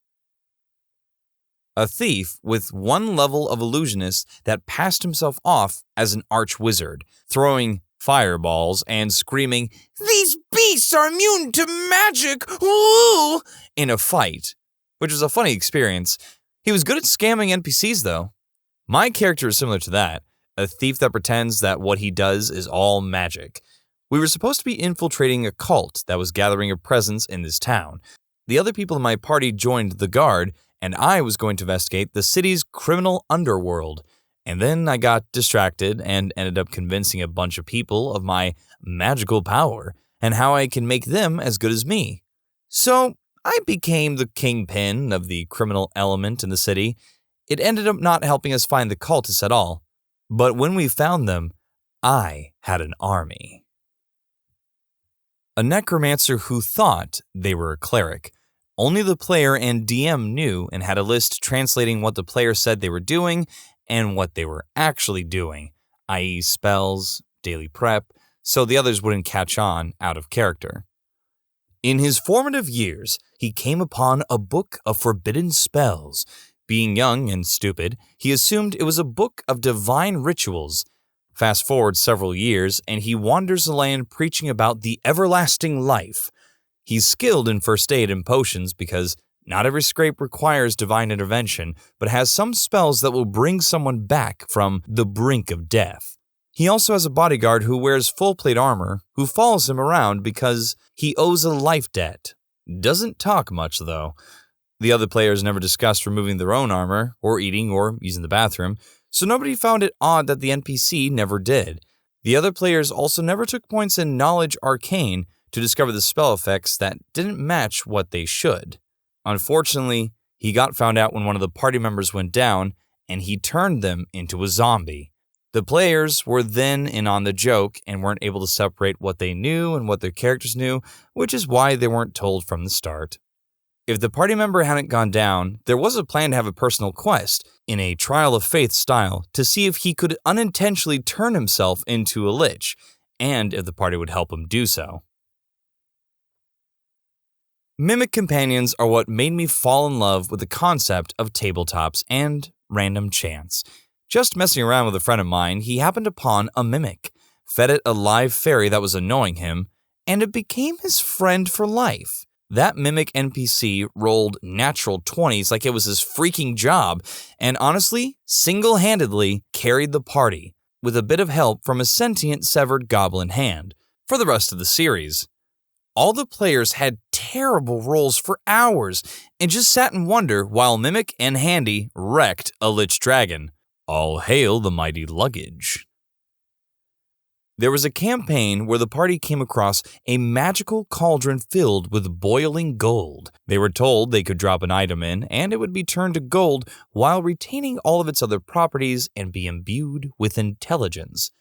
A thief with one level of illusionist that passed himself off as an arch-wizard, throwing fireballs and screaming, "These beasts are immune to magic, woo!" in a fight, which was a funny experience. He was good at scamming NPCs, though. My character is similar to that, a thief that pretends that what he does is all magic. We were supposed to be infiltrating a cult that was gathering a presence in this town. The other people in my party joined the guard, and I was going to investigate the city's criminal underworld. And then I got distracted and ended up convincing a bunch of people of my magical power and how I can make them as good as me. So I became the kingpin of the criminal element in the city. It ended up not helping us find the cultists at all. But when we found them, I had an army. A necromancer who thought they were a cleric. Only the player and DM knew and had a list translating what the player said they were doing and what they were actually doing, i.e. spells, daily prep, so the others wouldn't catch on out of character. In his formative years, he came upon a book of forbidden spells. Being young and stupid, he assumed it was a book of divine rituals. Fast forward several years, and he wanders the land preaching about the everlasting life. He's skilled in first aid and potions because not every scrape requires divine intervention, but has some spells that will bring someone back from the brink of death. He also has a bodyguard who wears full plate armor, who follows him around because he owes a life debt. Doesn't talk much, though. The other players never discussed removing their own armor, or eating, or using the bathroom, so nobody found it odd that the NPC never did. The other players also never took points in Knowledge Arcane to discover the spell effects that didn't match what they should. Unfortunately, he got found out when one of the party members went down, and he turned them into a zombie. The players were then in on the joke and weren't able to separate what they knew and what their characters knew, which is why they weren't told from the start. If the party member hadn't gone down, there was a plan to have a personal quest, in a trial of faith style, to see if he could unintentionally turn himself into a lich, and if the party would help him do so. Mimic companions are what made me fall in love with the concept of tabletops and random chance. Just messing around with a friend of mine, he happened upon a mimic, fed it a live fairy that was annoying him, and it became his friend for life. That mimic NPC rolled natural 20s like it was his freaking job, and honestly, single-handedly carried the party, with a bit of help from a sentient severed goblin hand, for the rest of the series. All the players had terrible rolls for hours, and just sat in wonder while Mimic and Handy wrecked a Lich Dragon. All hail the mighty luggage. There was a campaign where the party came across a magical cauldron filled with boiling gold. They were told they could drop an item in, and it would be turned to gold while retaining all of its other properties and be imbued with intelligence.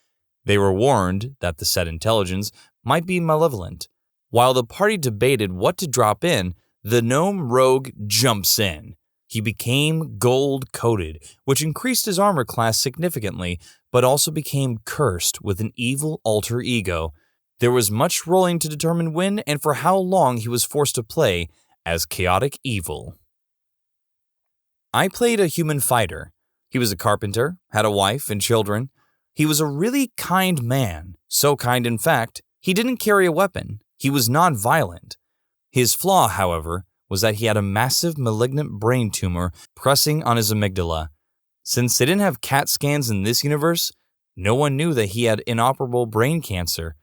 They were warned that the said intelligence might be malevolent. While the party debated what to drop in, the gnome rogue jumps in. He became gold-coated, which increased his armor class significantly, but also became cursed with an evil alter ego. There was much rolling to determine when and for how long he was forced to play as chaotic evil. I played a human fighter. He was a carpenter, had a wife and children. He was a really kind man, so kind in fact, he didn't carry a weapon. He was non-violent. His flaw, however, was that he had a massive malignant brain tumor pressing on his amygdala. Since they didn't have CAT scans in this universe, no one knew that he had inoperable brain cancer.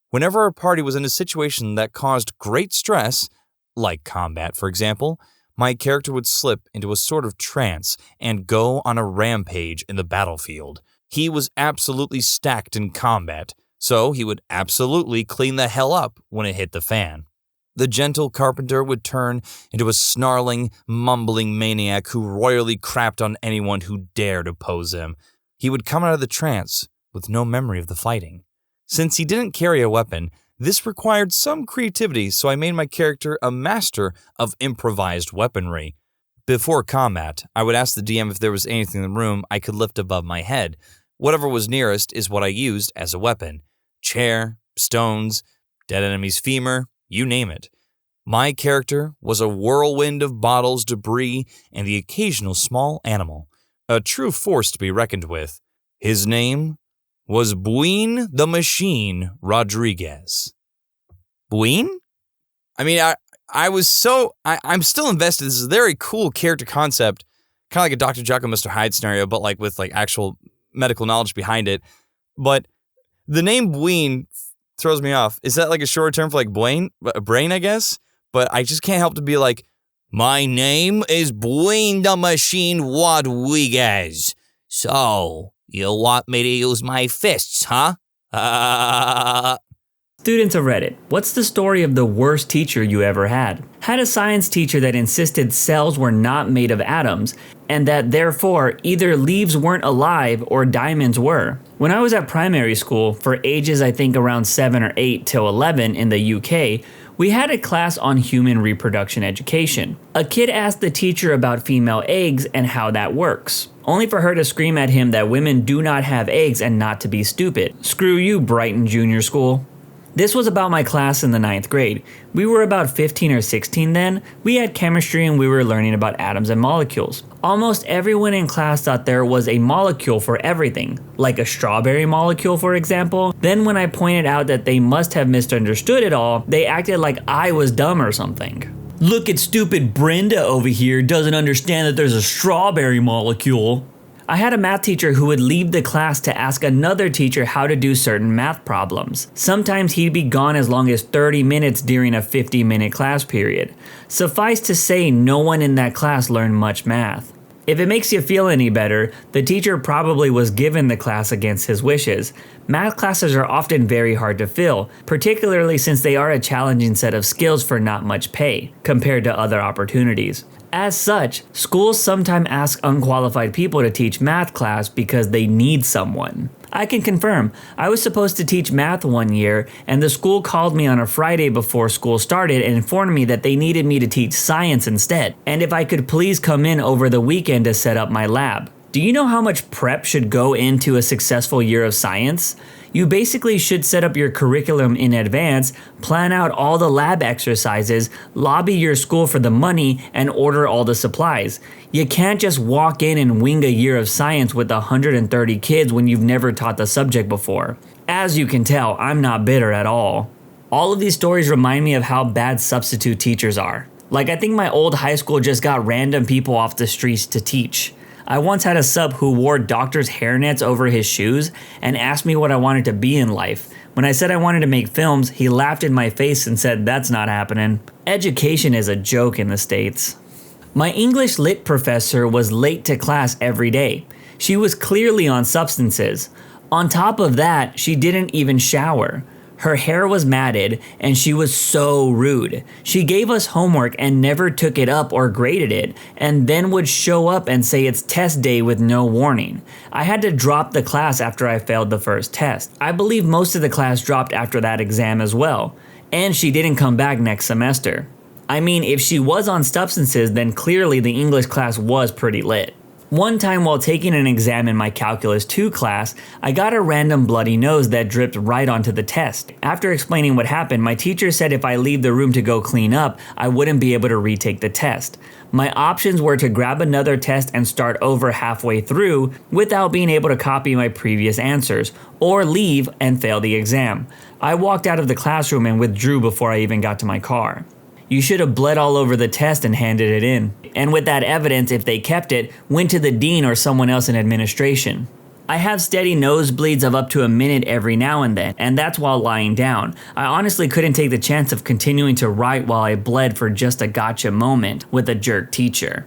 Whenever our party was in a situation that caused great stress, like combat for example, my character would slip into a sort of trance and go on a rampage in the battlefield. He was absolutely stacked in combat, so he would absolutely clean the hell up when it hit the fan. The gentle carpenter would turn into a snarling, mumbling maniac who royally crapped on anyone who dared oppose him. He would come out of the trance with no memory of the fighting. Since he didn't carry a weapon, this required some creativity, so I made my character a master of improvised weaponry. Before combat, I would ask the DM if there was anything in the room I could lift above my head. Whatever was nearest is what I used as a weapon. Chair, stones, dead enemy's femur, you name it. My character was a whirlwind of bottles, debris, and the occasional small animal, a true force to be reckoned with. His name was Buin the Machine Rodriguez. Buin? I mean, I'm still invested. This is a very cool character concept, kind of like a Dr. Jekyll, Mr. Hyde scenario, but like with like actual medical knowledge behind it. But the name Buin throws me off. Is that like a short term for like brain, I guess? But I just can't help to be like, my name is Buin the Machine Rodriguez. So, you want me to use my fists, huh? Students of Reddit, what's the story of the worst teacher you ever had? Had a science teacher that insisted cells were not made of atoms, and that therefore either leaves weren't alive or diamonds were. When I was at primary school, for ages I think around 7 or 8 till 11 in the UK, we had a class on human reproduction education. A kid asked the teacher about female eggs and how that works, only for her to scream at him that women do not have eggs and not to be stupid. Screw you, Brighton Junior School. This was about my class in the 9th grade. We were about 15 or 16 then. We had chemistry and we were learning about atoms and molecules. Almost everyone in class thought there was a molecule for everything, like a strawberry molecule for example. Then when I pointed out that they must have misunderstood it all, they acted like I was dumb or something. Look at stupid Brenda over here doesn't understand that there's a strawberry molecule. I had a math teacher who would leave the class to ask another teacher how to do certain math problems. Sometimes he'd be gone as long as 30 minutes during a 50-minute class period. Suffice to say, no one in that class learned much math. If it makes you feel any better, the teacher probably was given the class against his wishes. Math classes are often very hard to fill, particularly since they are a challenging set of skills for not much pay, compared to other opportunities. As such, schools sometimes ask unqualified people to teach math class because they need someone. I can confirm, I was supposed to teach math one year, and the school called me on a Friday before school started and informed me that they needed me to teach science instead, and if I could please come in over the weekend to set up my lab. Do you know how much prep should go into a successful year of science? You basically should set up your curriculum in advance, plan out all the lab exercises, lobby your school for the money, and order all the supplies. You can't just walk in and wing a year of science with 130 kids when you've never taught the subject before. As you can tell, I'm not bitter at all. All of these stories remind me of how bad substitute teachers are. Like, I think my old high school just got random people off the streets to teach. I once had a sub who wore doctor's hairnets over his shoes and asked me what I wanted to be in life. When I said I wanted to make films, he laughed in my face and said that's not happening. Education is a joke in the States. My English lit professor was late to class every day. She was clearly on substances. On top of that, she didn't even shower. Her hair was matted, and she was so rude. She gave us homework and never took it up or graded it, and then would show up and say it's test day with no warning. I had to drop the class after I failed the first test. I believe most of the class dropped after that exam as well, and she didn't come back next semester. I mean, if she was on substances, then clearly the English class was pretty lit. One time while taking an exam in my Calculus 2 class, I got a random bloody nose that dripped right onto the test. After explaining what happened, my teacher said if I leave the room to go clean up, I wouldn't be able to retake the test. My options were to grab another test and start over halfway through without being able to copy my previous answers, or leave and fail the exam. I walked out of the classroom and withdrew before I even got to my car. You should have bled all over the test and handed it in. And with that evidence, if they kept it, went to the dean or someone else in administration. I have steady nosebleeds of up to a minute every now and then, and that's while lying down. I honestly couldn't take the chance of continuing to write while I bled for just a gotcha moment with a jerk teacher.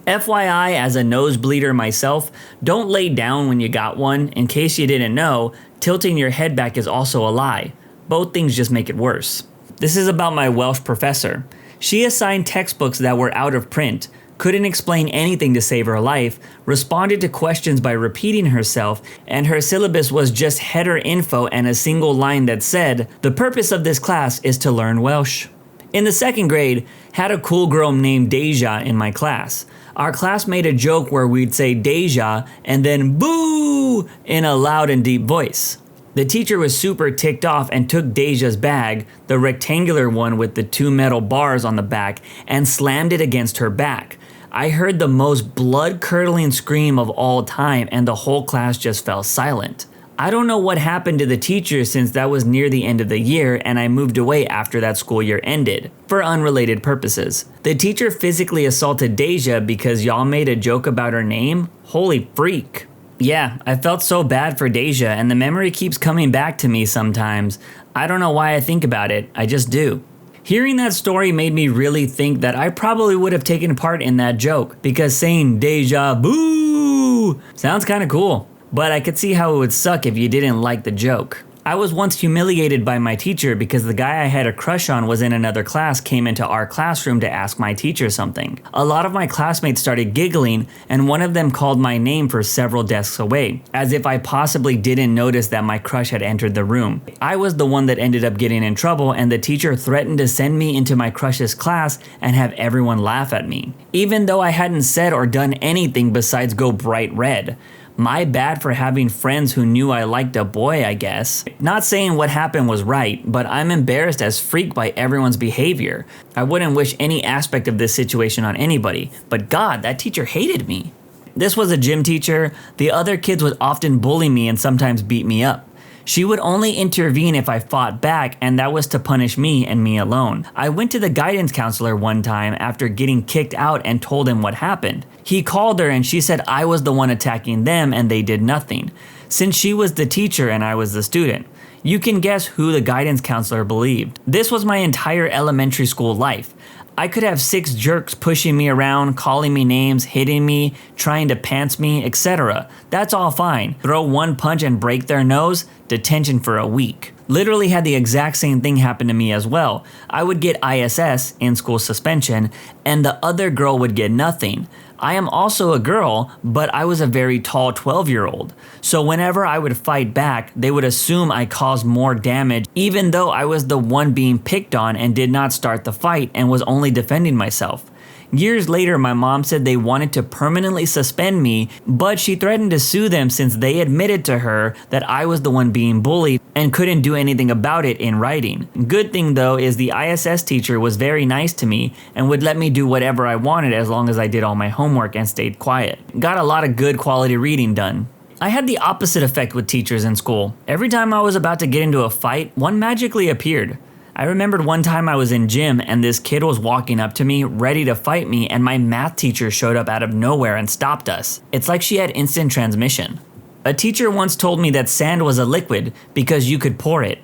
FYI, as a nosebleeder myself, don't lay down when you got one. In case you didn't know, tilting your head back is also a lie. Both things just make it worse. This is about my Welsh professor. She assigned textbooks that were out of print, couldn't explain anything to save her life, responded to questions by repeating herself, and her syllabus was just header info and a single line that said, "The purpose of this class is to learn Welsh." In the 2nd grade, had a cool girl named Deja in my class. Our class made a joke where we'd say Deja and then boo in a loud and deep voice. The teacher was super ticked off and took Deja's bag, the rectangular one with the 2 metal bars on the back, and slammed it against her back. I heard the most blood-curdling scream of all time, and the whole class just fell silent. I don't know what happened to the teacher since that was near the end of the year and I moved away after that school year ended, for unrelated purposes. The teacher physically assaulted Deja because y'all made a joke about her name? Holy freak. Yeah, I felt so bad for Deja and the memory keeps coming back to me sometimes. I don't know why I think about it, I just do. Hearing that story made me really think that I probably would have taken part in that joke because saying Deja boo sounds kinda cool. But I could see how it would suck if you didn't like the joke. I was once humiliated by my teacher because the guy I had a crush on was in another class came into our classroom to ask my teacher something. A lot of my classmates started giggling and one of them called my name for several desks away, as if I possibly didn't notice that my crush had entered the room. I was the one that ended up getting in trouble and the teacher threatened to send me into my crush's class and have everyone laugh at me, even though I hadn't said or done anything besides go bright red. My bad for having friends who knew I liked a boy, I guess. Not saying what happened was right, but I'm embarrassed as freak by everyone's behavior. I wouldn't wish any aspect of this situation on anybody, but God, that teacher hated me. This was a gym teacher. The other kids would often bully me and sometimes beat me up. She would only intervene if I fought back, and that was to punish me and me alone. I went to the guidance counselor one time after getting kicked out and told him what happened. He called her and she said I was the one attacking them and they did nothing, since she was the teacher and I was the student. You can guess who the guidance counselor believed. This was my entire elementary school life. I could have 6 jerks pushing me around, calling me names, hitting me, trying to pants me, etc. That's all fine. Throw one punch and break their nose, detention for a week. Literally had the exact same thing happen to me as well. I would get ISS, in-school suspension, and the other girl would get nothing. I am also a girl, but I was a very tall 12-year-old. So whenever I would fight back, they would assume I caused more damage, even though I was the one being picked on and did not start the fight and was only defending myself. Years later, my mom said they wanted to permanently suspend me, but she threatened to sue them since they admitted to her that I was the one being bullied and couldn't do anything about it in writing. Good thing though is the ISS teacher was very nice to me and would let me do whatever I wanted as long as I did all my homework and stayed quiet. Got a lot of good quality reading done. I had the opposite effect with teachers in school. Every time I was about to get into a fight, one magically appeared. I remembered one time I was in gym and this kid was walking up to me, ready to fight me, and my math teacher showed up out of nowhere and stopped us. It's like she had instant transmission. A teacher once told me that sand was a liquid because you could pour it.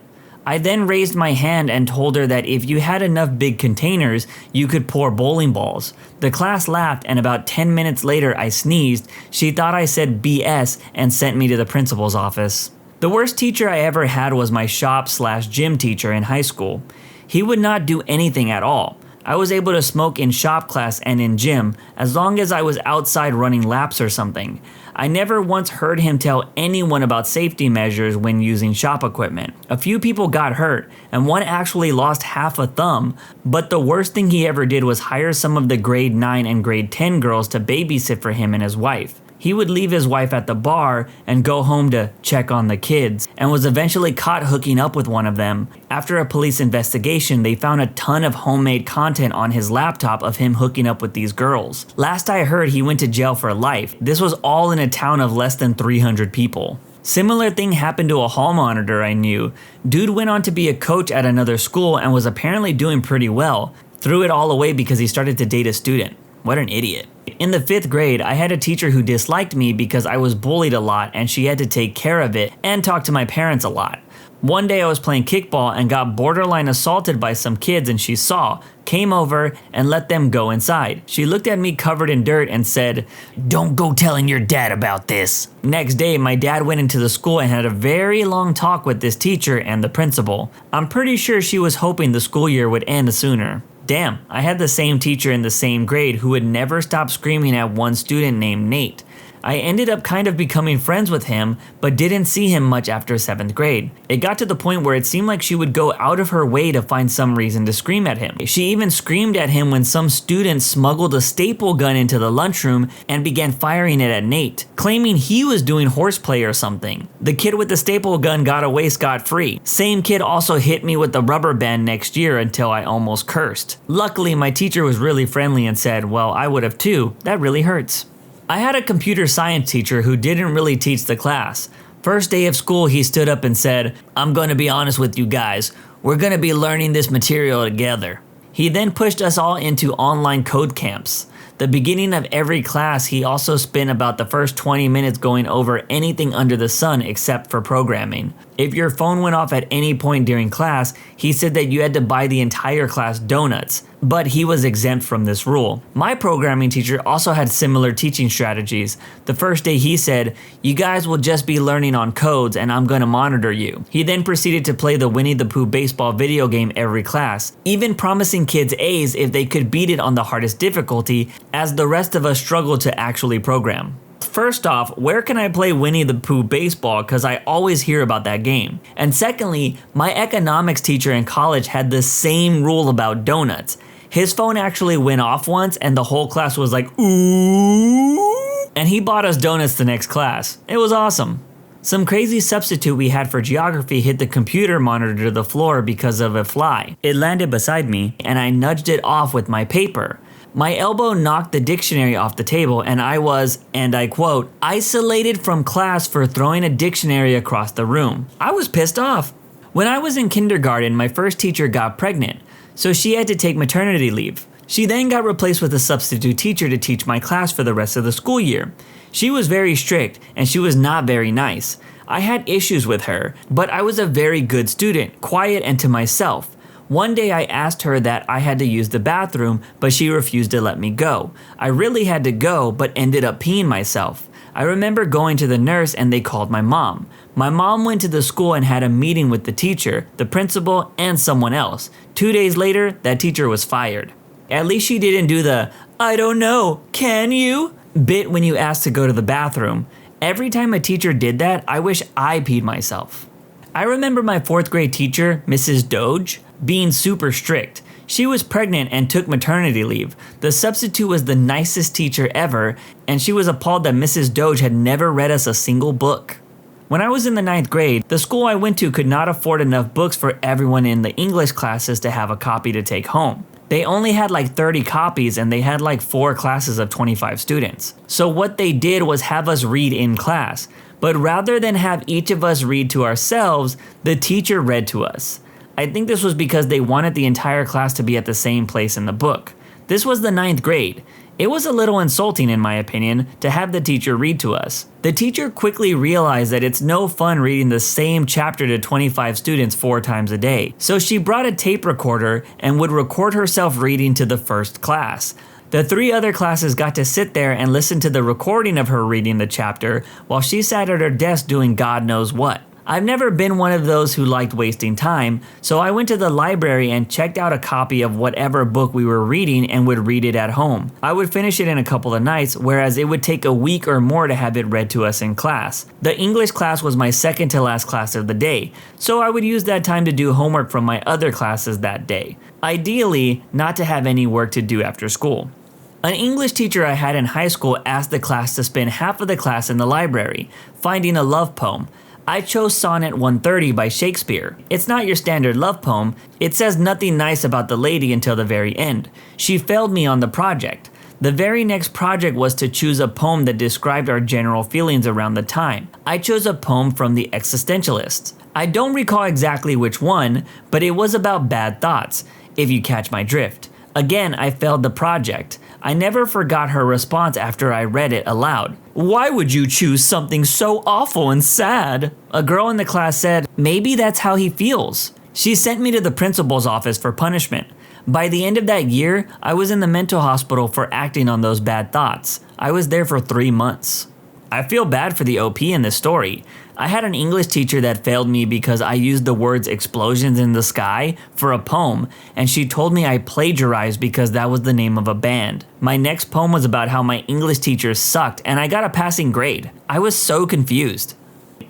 I then raised my hand and told her that if you had enough big containers, you could pour bowling balls. The class laughed and about 10 minutes later I sneezed. She thought I said BS and sent me to the principal's office. The worst teacher I ever had was my shop/gym teacher in high school. He would not do anything at all. I was able to smoke in shop class and in gym as long as I was outside running laps or something. I never once heard him tell anyone about safety measures when using shop equipment. A few people got hurt and one actually lost half a thumb, but the worst thing he ever did was hire some of the grade 9 and grade 10 girls to babysit for him and his wife. He would leave his wife at the bar and go home to check on the kids, and was eventually caught hooking up with one of them. After a police investigation, they found a ton of homemade content on his laptop of him hooking up with these girls. Last I heard, he went to jail for life. This was all in a town of less than 300 people. Similar thing happened to a hall monitor I knew. Dude went on to be a coach at another school and was apparently doing pretty well. Threw it all away because he started to date a student. What an idiot. In the 5th grade, I had a teacher who disliked me because I was bullied a lot and she had to take care of it and talk to my parents a lot. One day I was playing kickball and got borderline assaulted by some kids and she saw, came over, and let them go inside. She looked at me covered in dirt and said, "Don't go telling your dad about this." Next day, my dad went into the school and had a very long talk with this teacher and the principal. I'm pretty sure she was hoping the school year would end sooner. Damn, I had the same teacher in the same grade who would never stop screaming at one student named Nate. I ended up kind of becoming friends with him, but didn't see him much after 7th grade. It got to the point where it seemed like she would go out of her way to find some reason to scream at him. She even screamed at him when some student smuggled a staple gun into the lunchroom and began firing it at Nate, claiming he was doing horseplay or something. The kid with the staple gun got away scot-free. Same kid also hit me with the rubber band next year until I almost cursed. Luckily, my teacher was really friendly and said, well, I would have too. That really hurts. I had a computer science teacher who didn't really teach the class. First day of school, he stood up and said, I'm going to be honest with you guys. We're going to be learning this material together. He then pushed us all into online code camps. The beginning of every class, he also spent about the first 20 minutes going over anything under the sun except for programming. If your phone went off at any point during class, he said that you had to buy the entire class donuts, but he was exempt from this rule. My programming teacher also had similar teaching strategies. The first day he said, you guys will just be learning on codes and I'm gonna monitor you. He then proceeded to play the Winnie the Pooh baseball video game every class, even promising kids A's if they could beat it on the hardest difficulty, as the rest of us struggled to actually program. First off, where can I play Winnie the Pooh baseball, because I always hear about that game? And secondly, my economics teacher in college had the same rule about donuts. His phone actually went off once and the whole class was like, ooh, and he bought us donuts the next class. It was awesome. Some crazy substitute we had for geography hit the computer monitor to the floor because of a fly. It landed beside me and I nudged it off with my paper. My elbow knocked the dictionary off the table and I was, and I quote, isolated from class for throwing a dictionary across the room. I was pissed off. When I was in kindergarten, my first teacher got pregnant, so she had to take maternity leave. She then got replaced with a substitute teacher to teach my class for the rest of the school year. She was very strict and she was not very nice. I had issues with her, but I was a very good student, quiet and to myself. One day I asked her that I had to use the bathroom, but she refused to let me go. I really had to go, but ended up peeing myself. I remember going to the nurse and they called my mom. My mom went to the school and had a meeting with the teacher, the principal, and someone else. 2 days later, that teacher was fired. At least she didn't do the, I don't know, can you? Bit when you asked to go to the bathroom. Every time a teacher did that, I wish I peed myself. I remember my 4th grade teacher, Mrs. Doge, being super strict. She was pregnant and took maternity leave. The substitute was the nicest teacher ever, and she was appalled that Mrs. Doge had never read us a single book. When I was in the 9th grade, the school I went to could not afford enough books for everyone in the English classes to have a copy to take home. They only had like 30 copies and they had like 4 classes of 25 students. So what they did was have us read in class, but rather than have each of us read to ourselves, the teacher read to us. I think this was because they wanted the entire class to be at the same place in the book. This was the 9th grade. It was a little insulting, in my opinion, to have the teacher read to us. The teacher quickly realized that it's no fun reading the same chapter to 25 students 4 times a day. So she brought a tape recorder and would record herself reading to the first class. The 3 other classes got to sit there and listen to the recording of her reading the chapter while she sat at her desk doing God knows what. I've never been one of those who liked wasting time, so I went to the library and checked out a copy of whatever book we were reading and would read it at home. I would finish it in a couple of nights, whereas it would take a week or more to have it read to us in class. The English class was my second to last class of the day, so I would use that time to do homework from my other classes that day. Ideally, not to have any work to do after school. An English teacher I had in high school asked the class to spend half of the class in the library, finding a love poem. I chose Sonnet 130 by Shakespeare. It's not your standard love poem. It says nothing nice about the lady until the very end. She failed me on the project. The very next project was to choose a poem that described our general feelings around the time. I chose a poem from the Existentialists. I don't recall exactly which one, but it was about bad thoughts, if you catch my drift. Again, I failed the project. I never forgot her response after I read it aloud. Why would you choose something so awful and sad? A girl in the class said, maybe that's how he feels. She sent me to the principal's office for punishment. By the end of that year, I was in the mental hospital for acting on those bad thoughts. I was there for 3 months. I feel bad for the OP in this story. I had an English teacher that failed me because I used the words explosions in the sky for a poem, and she told me I plagiarized because that was the name of a band. My next poem was about how my English teacher sucked, and I got a passing grade. I was so confused.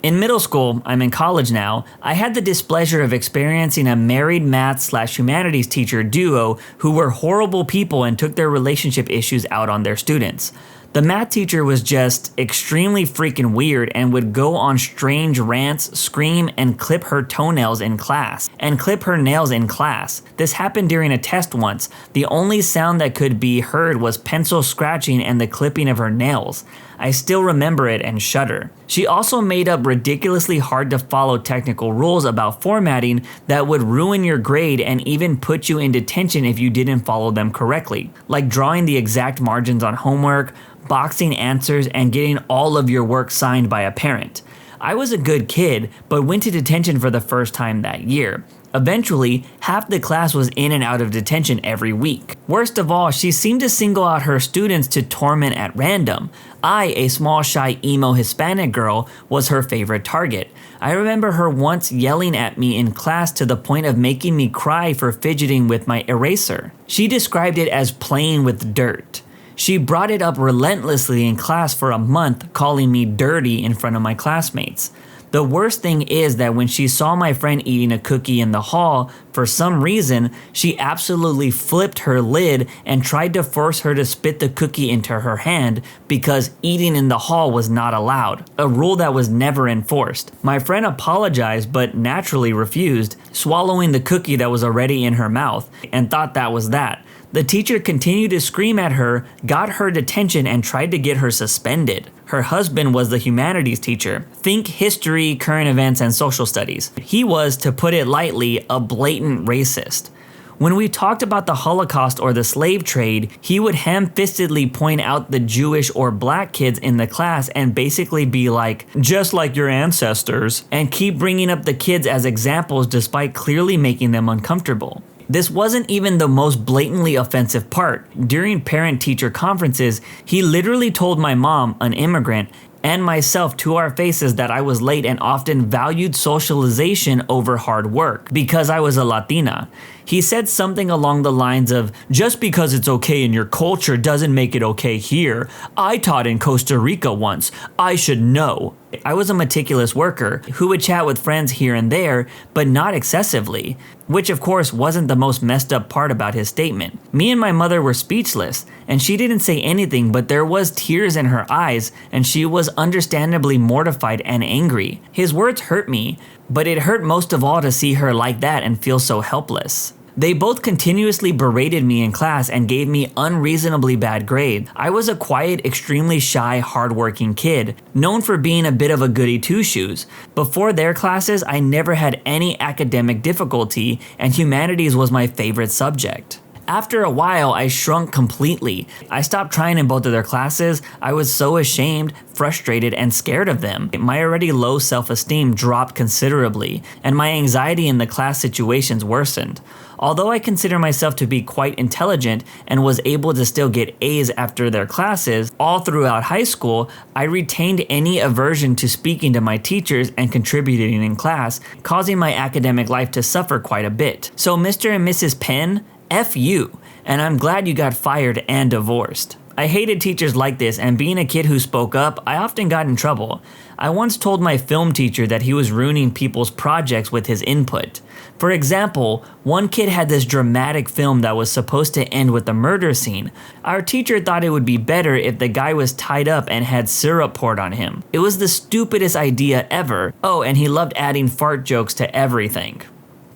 In middle school, I'm in college now, I had the displeasure of experiencing a married math/humanities teacher duo who were horrible people and took their relationship issues out on their students. The math teacher was just extremely freaking weird and would go on strange rants, scream, and clip her toenails in class, and clip her nails in class. This happened during a test once. The only sound that could be heard was pencil scratching and the clipping of her nails. I still remember it and shudder. She also made up ridiculously hard to follow technical rules about formatting that would ruin your grade and even put you in detention if you didn't follow them correctly, like drawing the exact margins on homework, boxing answers, and getting all of your work signed by a parent. I was a good kid, but went to detention for the first time that year. Eventually, half the class was in and out of detention every week. Worst of all, she seemed to single out her students to torment at random. I, a small, shy, emo Hispanic girl, was her favorite target. I remember her once yelling at me in class to the point of making me cry for fidgeting with my eraser. She described it as playing with dirt. She brought it up relentlessly in class for a month, calling me dirty in front of my classmates. The worst thing is that when she saw my friend eating a cookie in the hall, for some reason, she absolutely flipped her lid and tried to force her to spit the cookie into her hand because eating in the hall was not allowed, a rule that was never enforced. My friend apologized but naturally refused, swallowing the cookie that was already in her mouth, and thought that was that. The teacher continued to scream at her, got her detention, and tried to get her suspended. Her husband was the humanities teacher. Think history, current events, and social studies. He was, to put it lightly, a blatant racist. When we talked about the Holocaust or the slave trade, he would ham-fistedly point out the Jewish or black kids in the class and basically be like, just like your ancestors, and keep bringing up the kids as examples despite clearly making them uncomfortable. This wasn't even the most blatantly offensive part. During parent-teacher conferences, he literally told my mom, an immigrant, and myself to our faces that I was late and often valued socialization over hard work because I was a Latina. He said something along the lines of, just because it's okay in your culture doesn't make it okay here. I taught in Costa Rica once. I should know. I was a meticulous worker who would chat with friends here and there, but not excessively, which of course wasn't the most messed up part about his statement. Me and my mother were speechless, and she didn't say anything, but there was tears in her eyes, and she was understandably mortified and angry. His words hurt me, but it hurt most of all to see her like that and feel so helpless. They both continuously berated me in class and gave me unreasonably bad grades. I was a quiet, extremely shy, hardworking kid, known for being a bit of a goody two-shoes. Before their classes, I never had any academic difficulty, and humanities was my favorite subject. After a while, I shrunk completely. I stopped trying in both of their classes. I was so ashamed, frustrated, and scared of them. My already low self-esteem dropped considerably, and my anxiety in the class situations worsened. Although I consider myself to be quite intelligent and was able to still get A's after their classes, all throughout high school, I retained any aversion to speaking to my teachers and contributing in class, causing my academic life to suffer quite a bit. So Mr. and Mrs. Penn, F you, and I'm glad you got fired and divorced. I hated teachers like this, and being a kid who spoke up, I often got in trouble. I once told my film teacher that he was ruining people's projects with his input. For example, one kid had this dramatic film that was supposed to end with a murder scene. Our teacher thought it would be better if the guy was tied up and had syrup poured on him. It was the stupidest idea ever. Oh, and he loved adding fart jokes to everything.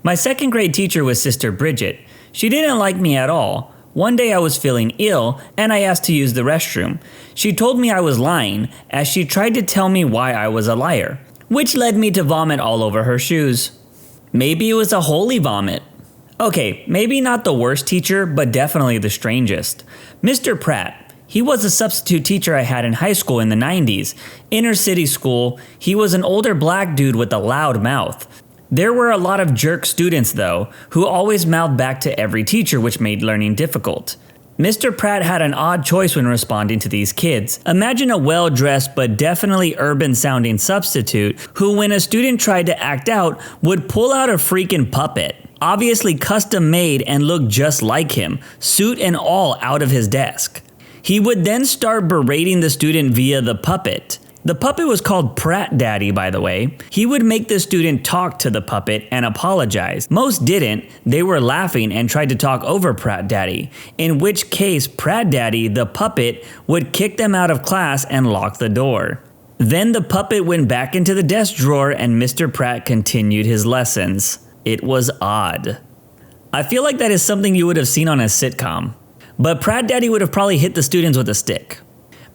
My second grade teacher was Sister Bridget. She didn't like me at all. One day I was feeling ill, and I asked to use the restroom. She told me I was lying, as she tried to tell me why I was a liar, which led me to vomit all over her shoes. Maybe it was a holy vomit. Okay, maybe not the worst teacher, but definitely the strangest. Mr. Pratt. He was a substitute teacher I had in high school in the 90s. Inner city school, he was an older black dude with a loud mouth. There were a lot of jerk students though, who always mouthed back to every teacher, which made learning difficult. Mr. Pratt had an odd choice when responding to these kids. Imagine a well-dressed but definitely urban-sounding substitute who, when a student tried to act out, would pull out a freaking puppet, obviously custom-made and looked just like him, suit and all, out of his desk. He would then start berating the student via the puppet. The puppet was called Pratt Daddy, by the way. He would make the student talk to the puppet and apologize. Most didn't. They were laughing and tried to talk over Pratt Daddy, in which case Pratt Daddy, the puppet, would kick them out of class and lock the door. Then the puppet went back into the desk drawer and Mr. Pratt continued his lessons. It was odd. I feel like that is something you would have seen on a sitcom. But Pratt Daddy would have probably hit the students with a stick.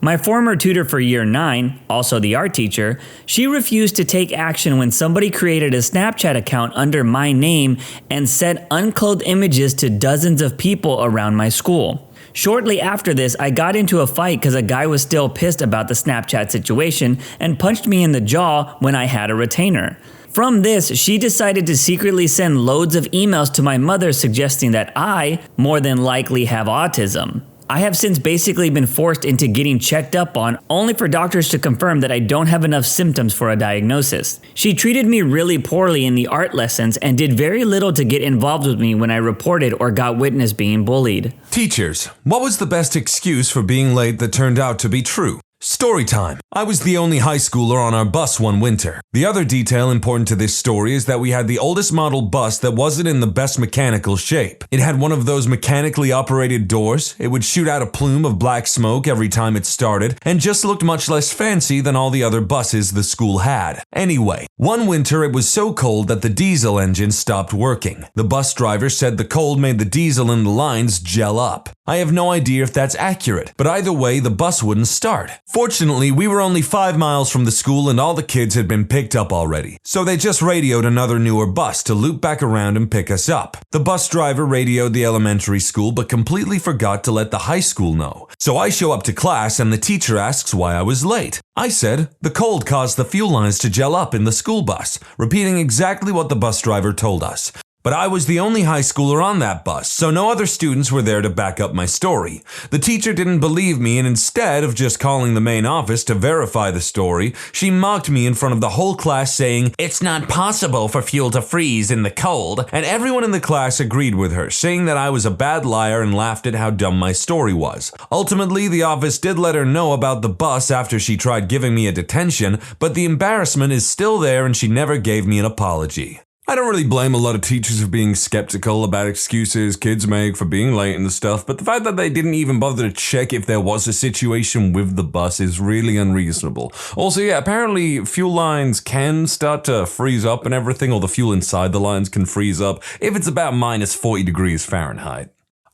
My former tutor for year 9, also the art teacher, she refused to take action when somebody created a Snapchat account under my name and sent unclothed images to dozens of people around my school. Shortly after this, I got into a fight because a guy was still pissed about the Snapchat situation and punched me in the jaw when I had a retainer. From this, she decided to secretly send loads of emails to my mother suggesting that I, more than likely, have autism. I have since basically been forced into getting checked up on, only for doctors to confirm that I don't have enough symptoms for a diagnosis. She treated me really poorly in the art lessons and did very little to get involved with me when I reported or got witness being bullied. Teachers, what was the best excuse for being late that turned out to be true? Story time. I was the only high schooler on our bus one winter. The other detail important to this story is that we had the oldest model bus that wasn't in the best mechanical shape. It had one of those mechanically operated doors, it would shoot out a plume of black smoke every time it started, and just looked much less fancy than all the other buses the school had. Anyway, one winter it was so cold that the diesel engine stopped working. The bus driver said the cold made the diesel in the lines gel up. I have no idea if that's accurate, but either way the bus wouldn't start. Fortunately, we were only 5 miles from the school and all the kids had been picked up already, so they just radioed another newer bus to loop back around and pick us up. The bus driver radioed the elementary school but completely forgot to let the high school know. So I show up to class and the teacher asks why I was late. I said, the cold caused the fuel lines to gel up in the school bus, repeating exactly what the bus driver told us. But I was the only high schooler on that bus, so no other students were there to back up my story. The teacher didn't believe me, and instead of just calling the main office to verify the story, she mocked me in front of the whole class saying, "It's not possible for fuel to freeze in the cold," and everyone in the class agreed with her, saying that I was a bad liar and laughed at how dumb my story was. Ultimately, the office did let her know about the bus after she tried giving me a detention, but the embarrassment is still there and she never gave me an apology. I don't really blame a lot of teachers for being skeptical about excuses kids make for being late and stuff, but the fact that they didn't even bother to check if there was a situation with the bus is really unreasonable. Also, yeah, apparently fuel lines can start to freeze up and everything, or the fuel inside the lines can freeze up if it's about minus 40 degrees Fahrenheit.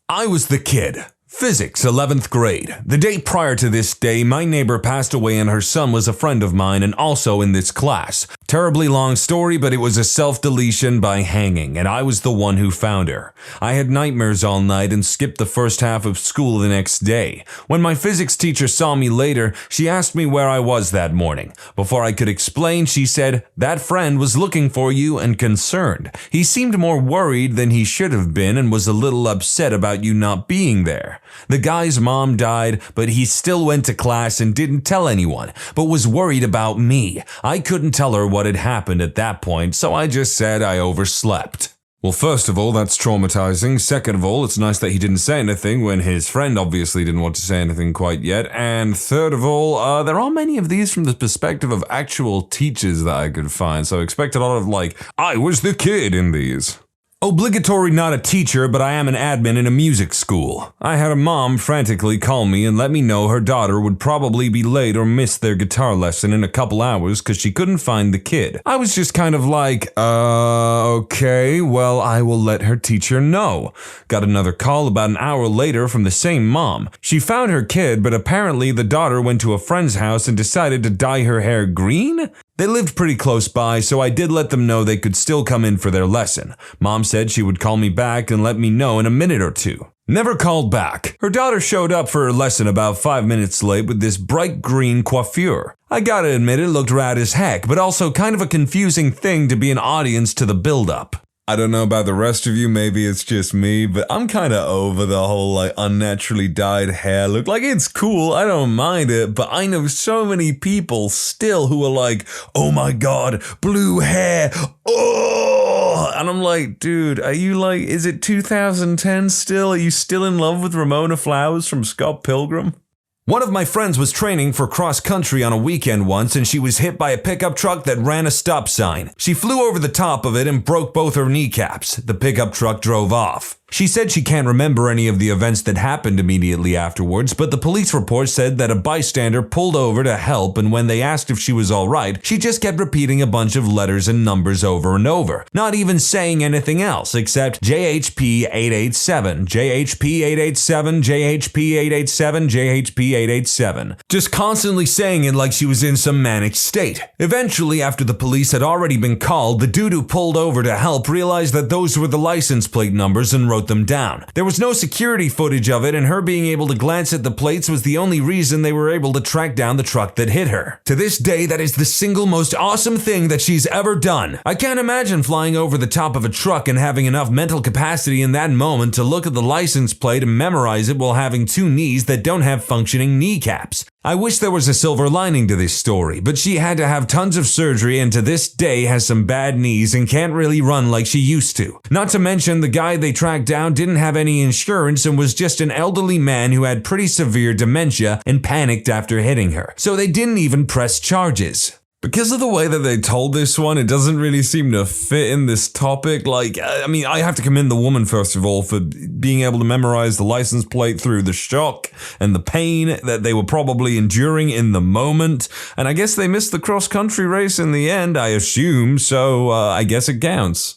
I was the kid. Physics, 11th grade. The day prior to this day, my neighbor passed away and her son was a friend of mine and also in this class. Terribly long story, but it was a self-deletion by hanging, and I was the one who found her. I had nightmares all night and skipped the first half of school the next day. When my physics teacher saw me later, she asked me where I was that morning. Before I could explain, she said, "That friend was looking for you and concerned. He seemed more worried than he should have been and was a little upset about you not being there. The guy's mom died, but he still went to class and didn't tell anyone, but was worried about me. I couldn't tell her what had happened at that point, so I just said I overslept." Well, first of all, that's traumatizing. Second of all, it's nice that he didn't say anything when his friend obviously didn't want to say anything quite yet. And third of all, there aren't many of these from the perspective of actual teachers that I could find, so I expect a lot of I was the kid in these. Obligatory not a teacher, but I am an admin in a music school. I had a mom frantically call me and let me know her daughter would probably be late or miss their guitar lesson in a couple hours because she couldn't find the kid. I was just kind of okay, well, I will let her teacher know. Got another call about an hour later from the same mom. She found her kid, but apparently the daughter went to a friend's house and decided to dye her hair green? They lived pretty close by, so I did let them know they could still come in for their lesson. Mom said she would call me back and let me know in a minute or two. Never called back. Her daughter showed up for her lesson about 5 minutes late with this bright green coiffure. I gotta admit it looked rad as heck, but also kind of a confusing thing to be an audience to the build-up. I don't know about the rest of you, maybe it's just me, but I'm kind of over the whole like unnaturally dyed hair look. Like, it's cool, I don't mind it, but I know so many people still who are like, oh my god, blue hair, oh! And I'm like, dude, are you like, is it 2010 still? Are you still in love with Ramona Flowers from Scott Pilgrim? One of my friends was training for cross country on a weekend once, and she was hit by a pickup truck that ran a stop sign. She flew over the top of it and broke both her kneecaps. The pickup truck drove off. She said she can't remember any of the events that happened immediately afterwards, but the police report said that a bystander pulled over to help, and when they asked if she was alright, she just kept repeating a bunch of letters and numbers over and over, not even saying anything else except JHP 887, JHP 887, JHP 887, JHP 887. Just constantly saying it like she was in some manic state. Eventually, after the police had already been called, the dude who pulled over to help realized that those were the license plate numbers and wrote them down. There was no security footage of it, and her being able to glance at the plates was the only reason they were able to track down the truck that hit her. To this day, that is the single most awesome thing that she's ever done. I can't imagine flying over the top of a truck and having enough mental capacity in that moment to look at the license plate and memorize it while having two knees that don't have functioning kneecaps. I wish there was a silver lining to this story, but she had to have tons of surgery and to this day has some bad knees and can't really run like she used to. Not to mention the guy they tracked down didn't have any insurance and was just an elderly man who had pretty severe dementia and panicked after hitting her. So they didn't even press charges. Because of the way that they told this one, it doesn't really seem to fit in this topic. Like, I mean, I have to commend the woman, first of all, for being able to memorize the license plate through the shock and the pain that they were probably enduring in the moment. And I guess they missed the cross-country race in the end, I assume, so I guess it counts.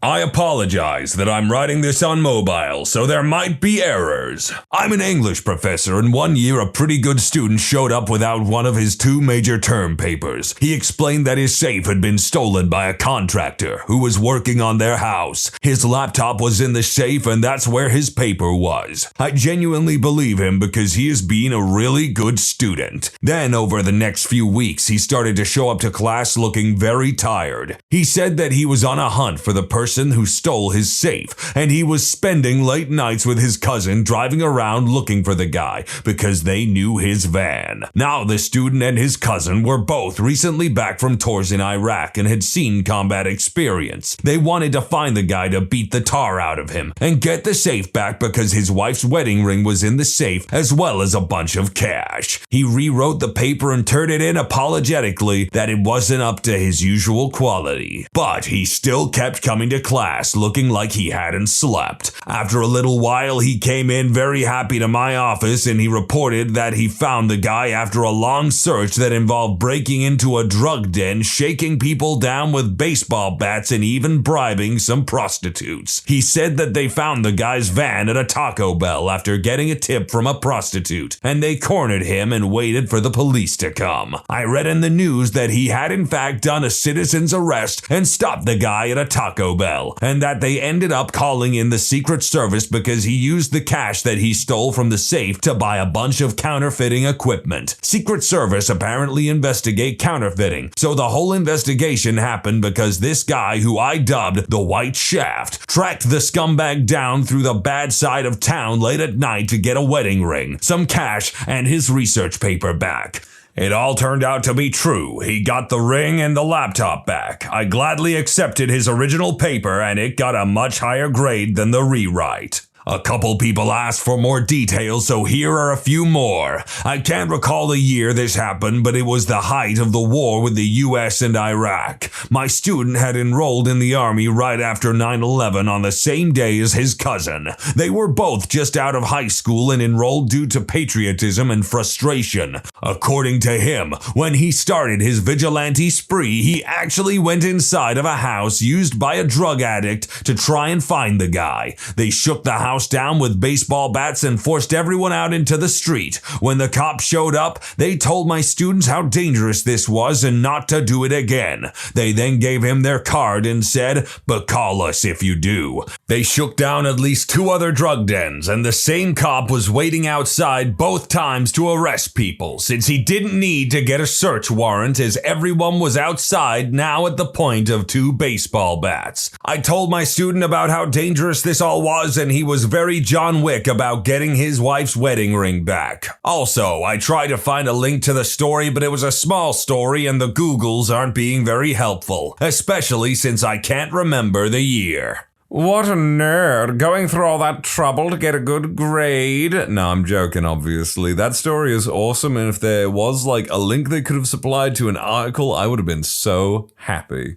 I apologize that I'm writing this on mobile, so there might be errors. I'm an English professor, and one year a pretty good student showed up without one of his two major term papers. He explained that his safe had been stolen by a contractor who was working on their house. His laptop was in the safe, and that's where his paper was. I genuinely believe him because he is being a really good student. Then, over the next few weeks, he started to show up to class looking very tired. He said that he was on a hunt for the person who stole his safe, and he was spending late nights with his cousin driving around looking for the guy because they knew his van. Now the student and his cousin were both recently back from tours in Iraq and had seen combat experience. They wanted to find the guy to beat the tar out of him and get the safe back because his wife's wedding ring was in the safe as well as a bunch of cash. He rewrote the paper and turned it in apologetically that it wasn't up to his usual quality, but he still kept coming to class looking like he hadn't slept. After a little while, he came in very happy to my office and he reported that he found the guy after a long search that involved breaking into a drug den, shaking people down with baseball bats, and even bribing some prostitutes. He said that they found the guy's van at a Taco Bell after getting a tip from a prostitute, and they cornered him and waited for the police to come. I read in the news that he had in fact done a citizen's arrest and stopped the guy at a Taco Bell, and that they ended up calling in the Secret Service because he used the cash that he stole from the safe to buy a bunch of counterfeiting equipment. Secret Service apparently investigate counterfeiting, so the whole investigation happened because this guy, who I dubbed the White Shaft, tracked the scumbag down through the bad side of town late at night to get a wedding ring, some cash, and his research paper back. It all turned out to be true. He got the ring and the laptop back. I gladly accepted his original paper, and it got a much higher grade than the rewrite. A couple people asked for more details, so here are a few more. I can't recall the year this happened, but it was the height of the war with the US and Iraq. My student had enrolled in the army right after 9/11 on the same day as his cousin. They were both just out of high school and enrolled due to patriotism and frustration. According to him, when he started his vigilante spree, he actually went inside of a house used by a drug addict to try and find the guy. They shook the house house down with baseball bats and forced everyone out into the street. When the cops showed up, they told my students how dangerous this was and not to do it again. They then gave him their card and said, "But call us if you do." They shook down at least 2 other drug dens, and the same cop was waiting outside both times to arrest people, since he didn't need to get a search warrant as everyone was outside now at the point of 2 baseball bats. I told my student about how dangerous this all was, and he was very John Wick about getting his wife's wedding ring back. Also, I tried to find a link to the story, but it was a small story and the Googles aren't being very helpful, especially since I can't remember the year. What a nerd, going through all that trouble to get a good grade. No, I'm joking, obviously. That story is awesome, and if there was like a link they could have supplied to an article, I would have been so happy.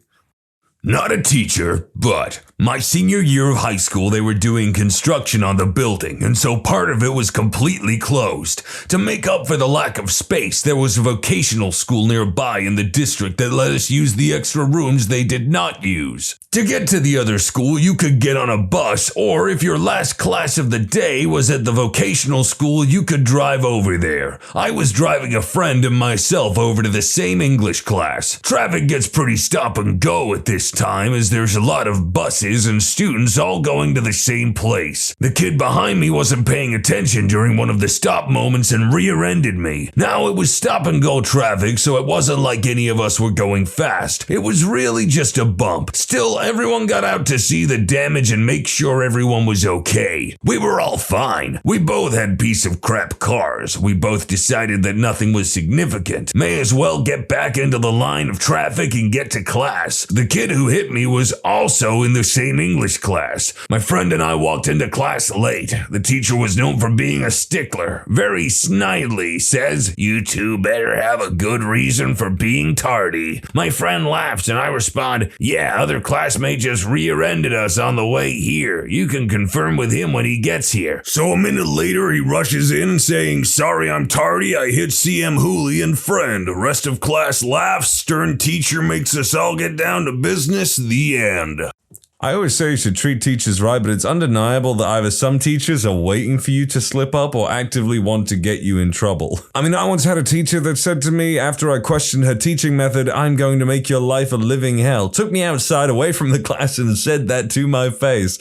Not a teacher, but my senior year of high school, they were doing construction on the building, and so part of it was completely closed. To make up for the lack of space, there was a vocational school nearby in the district that let us use the extra rooms they did not use. To get to the other school, you could get on a bus, or if your last class of the day was at the vocational school, you could drive over there. I was driving a friend and myself over to the same English class. Traffic gets pretty stop and go at this time, as there's a lot of buses and students all going to the same place. The kid behind me wasn't paying attention during one of the stop moments and rear-ended me. Now it was stop and go traffic, so it wasn't like any of us were going fast. It was really just a bump. Still, everyone got out to see the damage and make sure everyone was okay. We were all fine. We both had piece of crap cars. We both decided that nothing was significant. May as well get back into the line of traffic and get to class. The kid who hit me was also in the same English class. My friend and I walked into class late. The teacher was known for being a stickler. Very snidely says, "You two better have a good reason for being tardy." My friend laughs and I respond, "Yeah, other classmate just rear-ended us on the way here. You can confirm with him when he gets here." So a minute later he rushes in saying, "Sorry I'm tardy, I hit CM Hooley and friend." Rest of class laughs, stern teacher makes us all get down to business. The end. I always say you should treat teachers right, but it's undeniable that either some teachers are waiting for you to slip up or actively want to get you in trouble. I mean, I once had a teacher that said to me after I questioned her teaching method, "I'm going to make your life a living hell." Took me outside away from the class and said that to my face.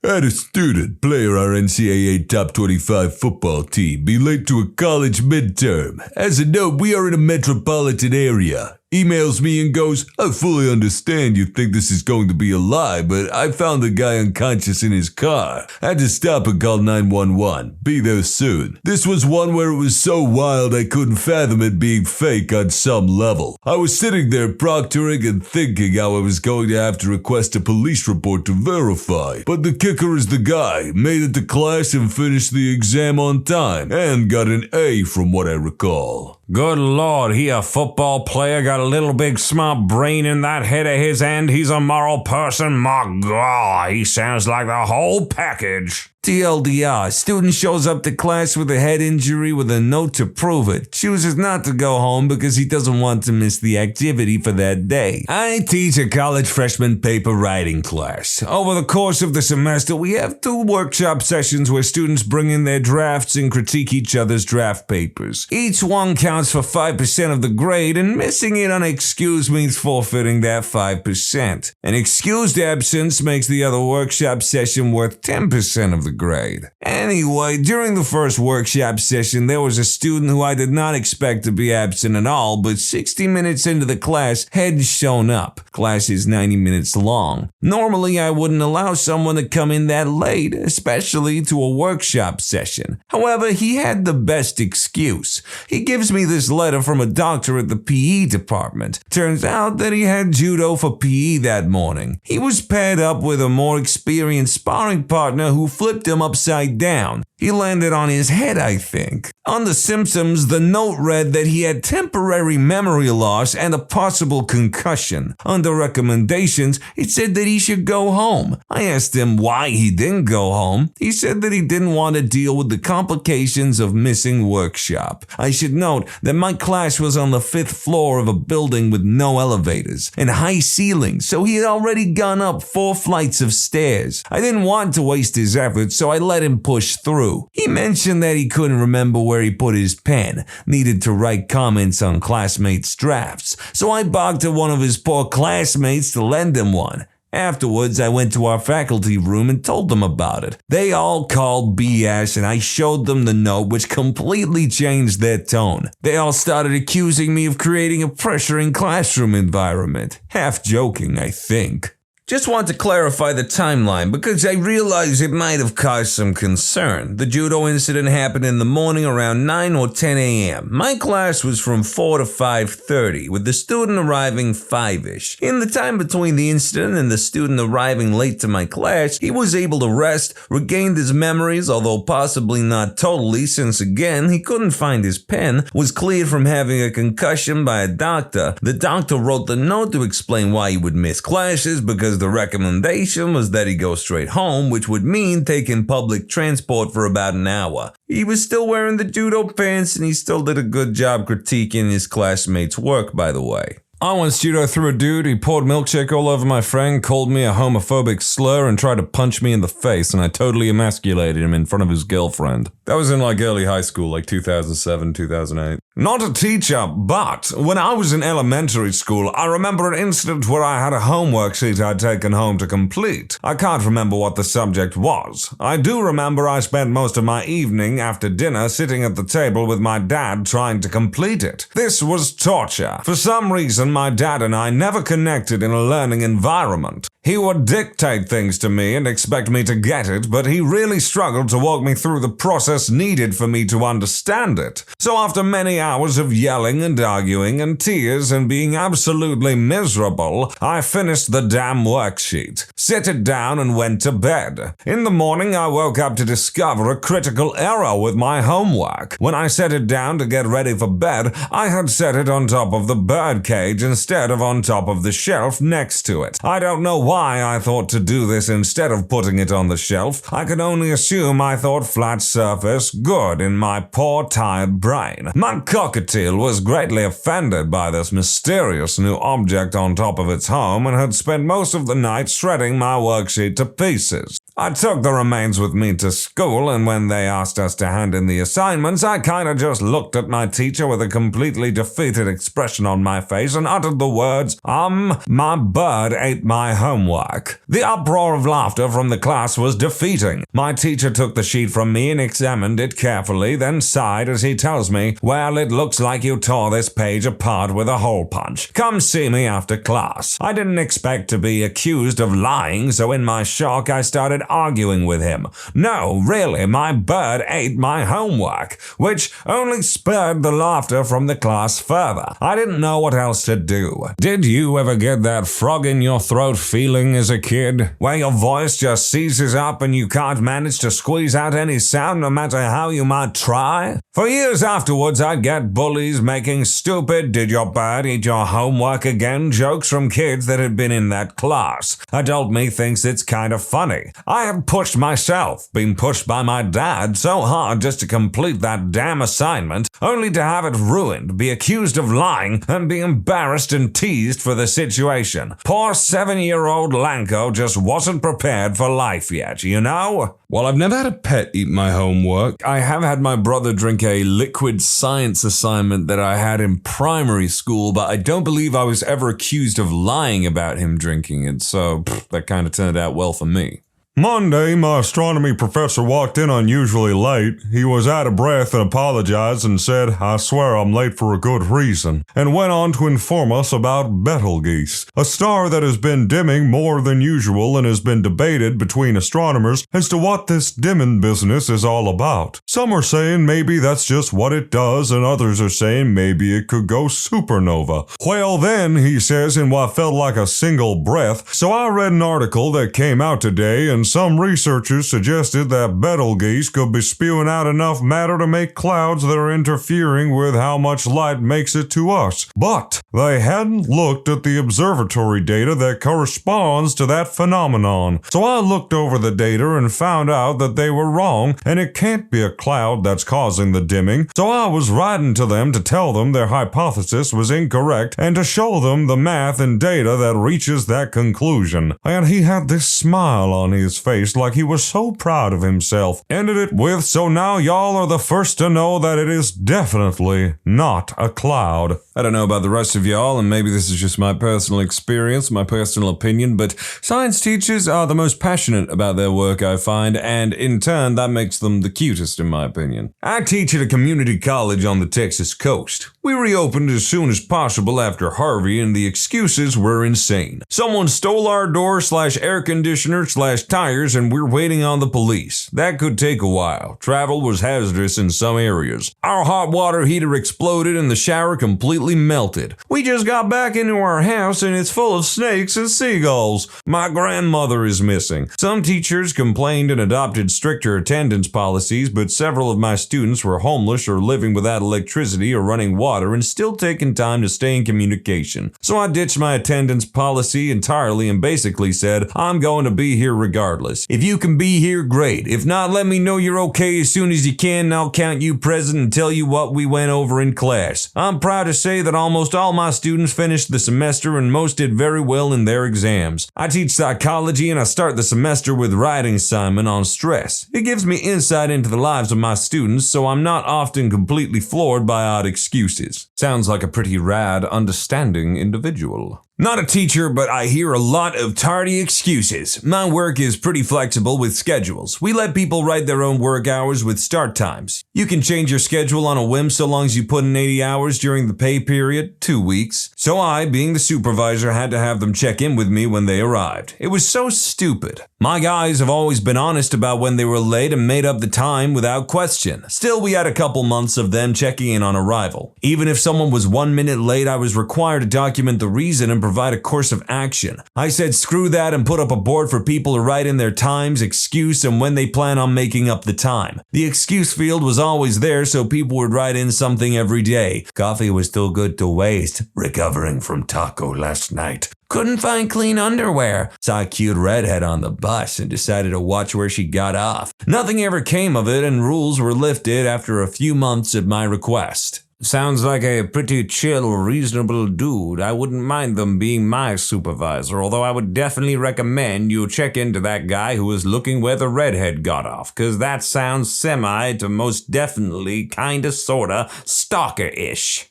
I had a student, player our NCAA Top 25 football team, be late to a college midterm. As a note, we are in a metropolitan area. Emails me and goes, "I fully understand you think this is going to be a lie, but I found the guy unconscious in his car. Had to stop and call 911. Be there soon." This was one where it was so wild I couldn't fathom it being fake on some level. I was sitting there proctoring and thinking how I was going to have to request a police report to verify. But the kicker is the guy made it to class and finished the exam on time, and got an A from what I recall. Good lord, he a football player, got a little big smart brain in that head of his, and he's a moral person. My god, he sounds like the whole package. TLDR, student shows up to class with a head injury with a note to prove it. Chooses not to go home because he doesn't want to miss the activity for that day. I teach a college freshman paper writing class. Over the course of the semester, we have 2 workshop sessions where students bring in their drafts and critique each other's draft papers. Each one counts for 5% of the grade, and missing it unexcused means forfeiting that 5%. An excused absence makes the other workshop session worth 10% of the grade. Anyway, during the first workshop session, there was a student who I did not expect to be absent at all, but 60 minutes into the class, hadn't shown up. Class is 90 minutes long. Normally, I wouldn't allow someone to come in that late, especially to a workshop session. However, he had the best excuse. He gives me this letter from a doctor at the PE department. Turns out that he had judo for PE that morning. He was paired up with a more experienced sparring partner who flipped him upside down. He landed on his head, I think. On The Simpsons, the note read that he had temporary memory loss and a possible concussion. Under recommendations, it said that he should go home. I asked him why he didn't go home. He said that he didn't want to deal with the complications of missing workshop. I should note that my class was on the 5th floor of a building with no elevators and high ceilings, so he had already gone up 4 flights of stairs. I didn't want to waste his efforts, so I let him push through. He mentioned that he couldn't remember where he put his pen, needed to write comments on classmates' drafts, so I begged to one of his poor classmates to lend him one. Afterwards, I went to our faculty room and told them about it. They all called BS and I showed them the note, which completely changed their tone. They all started accusing me of creating a pressuring classroom environment. Half joking, I think. Just want to clarify the timeline because I realize it might have caused some concern. The judo incident happened in the morning around 9 or 10 a.m. My class was from 4 to 5:30, with the student arriving 5-ish. In the time between the incident and the student arriving late to my class, he was able to rest, regained his memories, although possibly not totally since again he couldn't find his pen, was cleared from having a concussion by a doctor. The doctor wrote the note to explain why he would miss classes because the recommendation was that he go straight home, which would mean taking public transport for about an hour. He was still wearing the judo pants and he still did a good job critiquing his classmates' work, by the way. I once judo through a dude, he poured milkshake all over my friend, called me a homophobic slur, and tried to punch me in the face, and I totally emasculated him in front of his girlfriend. That was in early high school, 2007, 2008. Not a teacher, but when I was in elementary school, I remember an incident where I had a homework sheet I'd taken home to complete. I can't remember what the subject was. I do remember I spent most of my evening after dinner sitting at the table with my dad trying to complete it. This was torture. For some reason, my dad and I never connected in a learning environment. He would dictate things to me and expect me to get it, but he really struggled to walk me through the process needed for me to understand it. So after many hours of yelling and arguing and tears and being absolutely miserable, I finished the damn worksheet, set it down and went to bed. In the morning, I woke up to discover a critical error with my homework. When I set it down to get ready for bed, I had set it on top of the bird cage instead of on top of the shelf next to it. I don't know why I thought to do this instead of putting it on the shelf. I can only assume I thought flat surface good in my poor tired brain. My cockatiel was greatly offended by this mysterious new object on top of its home and had spent most of the night shredding my worksheet to pieces. I took the remains with me to school, and when they asked us to hand in the assignments, I kinda just looked at my teacher with a completely defeated expression on my face and uttered the words, my bird ate my homework. The uproar of laughter from the class was defeating. My teacher took the sheet from me and examined it carefully, then sighed as he tells me, "Well, it looks like you tore this page apart with a hole punch. Come see me after class." I didn't expect to be accused of lying, so in my shock I started arguing with him. No, really, my bird ate my homework, which only spurred the laughter from the class further. I didn't know what else to do. Did you ever get that frog in your throat feeling as a kid, where your voice just seizes up and you can't manage to squeeze out any sound no matter how you might try? For years afterwards, I'd get bullies making stupid "did your bird eat your homework again" jokes from kids that had been in that class. Adult me thinks it's kind of funny. I had pushed myself, been pushed by my dad so hard just to complete that damn assignment, only to have it ruined, be accused of lying, and be embarrassed and teased for the situation. Poor 7-year-old Lanko just wasn't prepared for life yet, you know? While I've never had a pet eat my homework, I have had my brother drink a liquid science assignment that I had in primary school, but I don't believe I was ever accused of lying about him drinking it, so that kind of turned out well for me. Monday, my astronomy professor walked in unusually late. He was out of breath and apologized and said, "I swear I'm late for a good reason," and went on to inform us about Betelgeuse, a star that has been dimming more than usual and has been debated between astronomers as to what this dimming business is all about. Some are saying maybe that's just what it does, and others are saying maybe it could go supernova. Well then, he says in what felt like a single breath, so I read an article that came out today and and some researchers suggested that Betelgeuse could be spewing out enough matter to make clouds that are interfering with how much light makes it to us. But they hadn't looked at the observatory data that corresponds to that phenomenon. So I looked over the data and found out that they were wrong, and it can't be a cloud that's causing the dimming. So I was writing to them to tell them their hypothesis was incorrect and to show them the math and data that reaches that conclusion. And he had this smile on his face like he was so proud of himself. Ended it with, so now y'all are the first to know that it is definitely not a cloud. I don't know about the rest of y'all, and maybe this is just my personal experience, my personal opinion, but science teachers are the most passionate about their work, I find, and in turn, that makes them the cutest, in my opinion. I teach at a community college on the Texas coast. We reopened as soon as possible after Harvey, and the excuses were insane. Someone stole our door/air conditioner/tires, and we're waiting on the police. That could take a while. Travel was hazardous in some areas. Our hot water heater exploded and the shower completely melted. We just got back into our house and it's full of snakes and seagulls. My grandmother is missing. Some teachers complained and adopted stricter attendance policies, but several of my students were homeless or living without electricity or running water and still taking time to stay in communication. So I ditched my attendance policy entirely and basically said, I'm going to be here regardless. If you can be here, great. If not, let me know you're okay as soon as you can and I'll count you present and tell you what we went over in class. I'm proud to say that almost all my students finished the semester and most did very well in their exams. I teach psychology and I start the semester with writing assignment on stress. It gives me insight into the lives of my students, so I'm not often completely floored by odd excuses. Sounds like a pretty rad, understanding individual. Not a teacher, but I hear a lot of tardy excuses. My work is pretty flexible with schedules. We let people write their own work hours with start times. You can change your schedule on a whim so long as you put in 80 hours during the pay period, 2 weeks. So I, being the supervisor, had to have them check in with me when they arrived. It was so stupid. My guys have always been honest about when they were late and made up the time without question. Still, we had a couple months of them checking in on arrival. Even if someone was 1 minute late, I was required to document the reason and provide a course of action. I said screw that and put up a board for people to write in their times, excuse, and when they plan on making up the time. The excuse field was always there, so people would write in something every day. Coffee was still good to waste. Recovering from taco last night. Couldn't find clean underwear. Saw a cute redhead on the bus and decided to watch where she got off. Nothing ever came of it and rules were lifted after a few months at my request. Sounds like a pretty chill, reasonable dude. I wouldn't mind them being my supervisor, although I would definitely recommend you check into that guy who was looking where the redhead got off, cause that sounds semi to most definitely kinda sorta stalker-ish.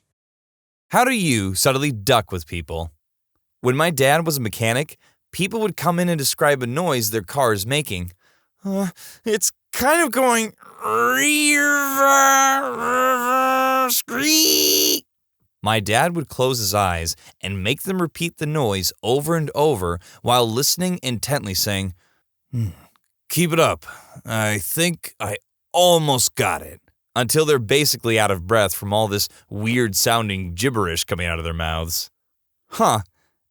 How do you subtly duck with people? When my dad was a mechanic, people would come in and describe a noise their car is making. It's kind of going screech. My dad would close his eyes and make them repeat the noise over and over while listening intently, saying, keep it up. I think I almost got it. Until they're basically out of breath from all this weird-sounding gibberish coming out of their mouths.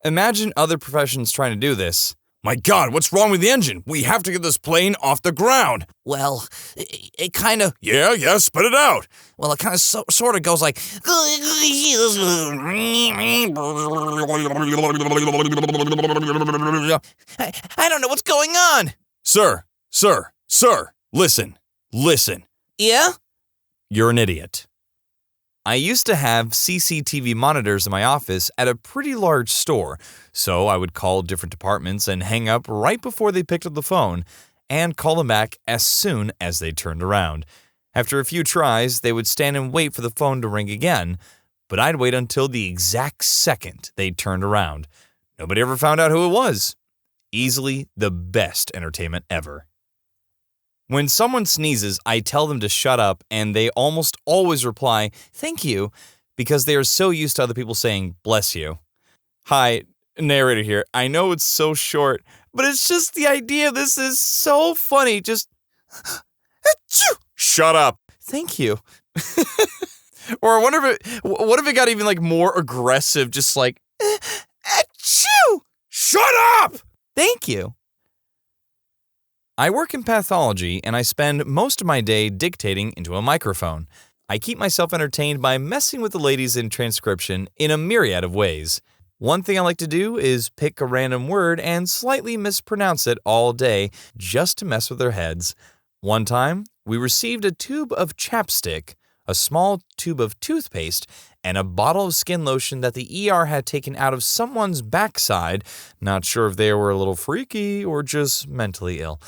Imagine other professions trying to do this. My God, what's wrong with the engine? We have to get this plane off the ground. Well, it kind of... Yeah, spit it out. Well, it kind of sort of goes like... I don't know what's going on. Sir, listen. Yeah? You're an idiot. I used to have CCTV monitors in my office at a pretty large store, so I would call different departments and hang up right before they picked up the phone and call them back as soon as they turned around. After a few tries, they would stand and wait for the phone to ring again, but I'd wait until the exact second they turned around. Nobody ever found out who it was. Easily the best entertainment ever. When someone sneezes, I tell them to shut up, and they almost always reply, thank you, because they are so used to other people saying, bless you. Hi, narrator here. I know it's so short, but it's just the idea. This is so funny. Just, shut up. Thank you. Or I wonder what if it got even like more aggressive, just like, achoo! Shut up! Thank you. I work in pathology and I spend most of my day dictating into a microphone. I keep myself entertained by messing with the ladies in transcription in a myriad of ways. One thing I like to do is pick a random word and slightly mispronounce it all day just to mess with their heads. One time, we received a tube of chapstick, a small tube of toothpaste, and a bottle of skin lotion that the ER had taken out of someone's backside. Not sure if they were a little freaky or just mentally ill.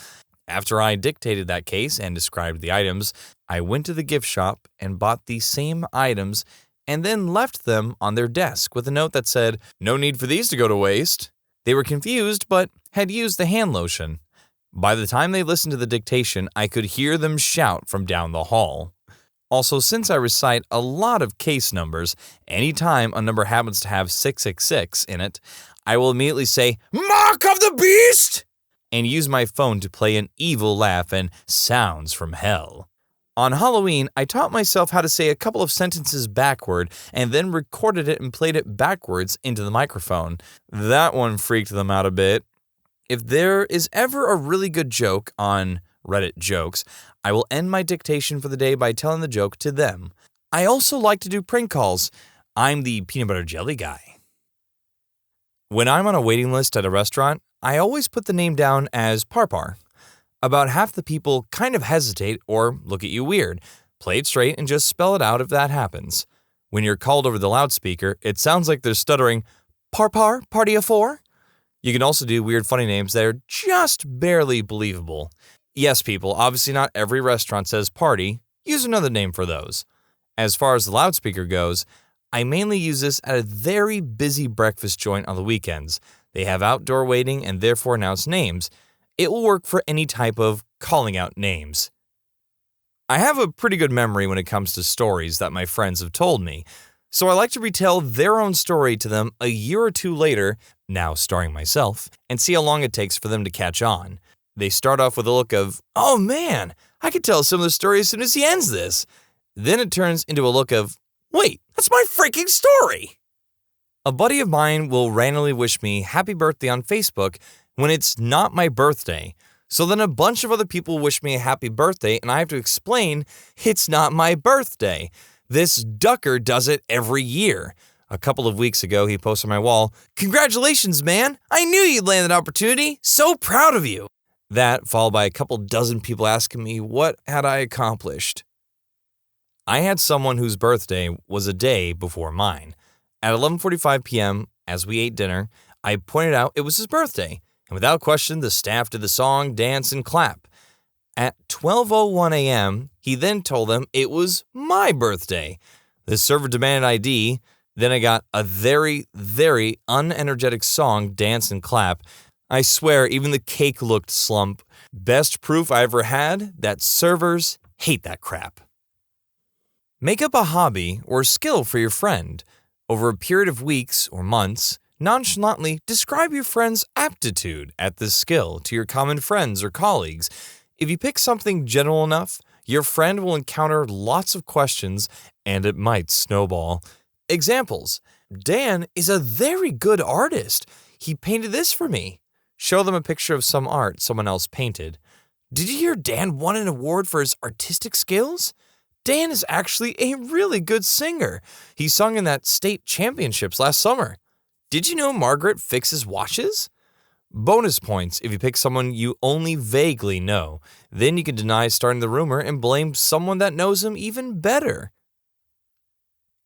After I dictated that case and described the items, I went to the gift shop and bought the same items and then left them on their desk with a note that said, "No need for these to go to waste." They were confused but had used the hand lotion. By the time they listened to the dictation, I could hear them shout from down the hall. Also, since I recite a lot of case numbers, anytime a number happens to have 666 in it, I will immediately say, "Mark of the Beast!" and use my phone to play an evil laugh and sounds from hell. On Halloween, I taught myself how to say a couple of sentences backward and then recorded it and played it backwards into the microphone. That one freaked them out a bit. If there is ever a really good joke on Reddit jokes, I will end my dictation for the day by telling the joke to them. I also like to do prank calls. I'm the peanut butter jelly guy. When I'm on a waiting list at a restaurant, I always put the name down as Parpar. About half the people kind of hesitate or look at you weird. Play it straight and just spell it out if that happens. When you're called over the loudspeaker, it sounds like they're stuttering, "Parpar, party of four?" You can also do weird funny names that are just barely believable. Yes, people, obviously not every restaurant says party. Use another name for those. As far as the loudspeaker goes, I mainly use this at a very busy breakfast joint on the weekends. They have outdoor waiting and therefore announce names. It will work for any type of calling out names. I have a pretty good memory when it comes to stories that my friends have told me, so I like to retell their own story to them a year or two later, now starring myself, and see how long it takes for them to catch on. They start off with a look of, "Oh man, I could tell some of the story as soon as he ends this." Then it turns into a look of, "Wait, that's my freaking story!" A buddy of mine will randomly wish me happy birthday on Facebook when it's not my birthday. So then a bunch of other people wish me a happy birthday and I have to explain it's not my birthday. This ducker does it every year. A couple of weeks ago, he posted on my wall, "Congratulations, man! I knew you'd land that opportunity! So proud of you!" That, followed by a couple dozen people asking me what had I accomplished. I had someone whose birthday was a day before mine. At 11:45 p.m., as we ate dinner, I pointed out it was his birthday, and without question, the staff did the song, dance, and clap. At 12:01 a.m., he then told them it was my birthday. The server demanded ID. Then I got a very, very unenergetic song, dance, and clap. I swear, even the cake looked slump. Best proof I ever had that servers hate that crap. Make up a hobby or skill for your friend. Over a period of weeks or months, nonchalantly describe your friend's aptitude at this skill to your common friends or colleagues. If you pick something general enough, your friend will encounter lots of questions and it might snowball. Examples: Dan is a very good artist. He painted this for me. Show them a picture of some art someone else painted. Did you hear Dan won an award for his artistic skills? Dan is actually a really good singer. He sung in that state championships last summer. Did you know Margaret fixes watches? Bonus points if you pick someone you only vaguely know. Then you can deny starting the rumor and blame someone that knows him even better.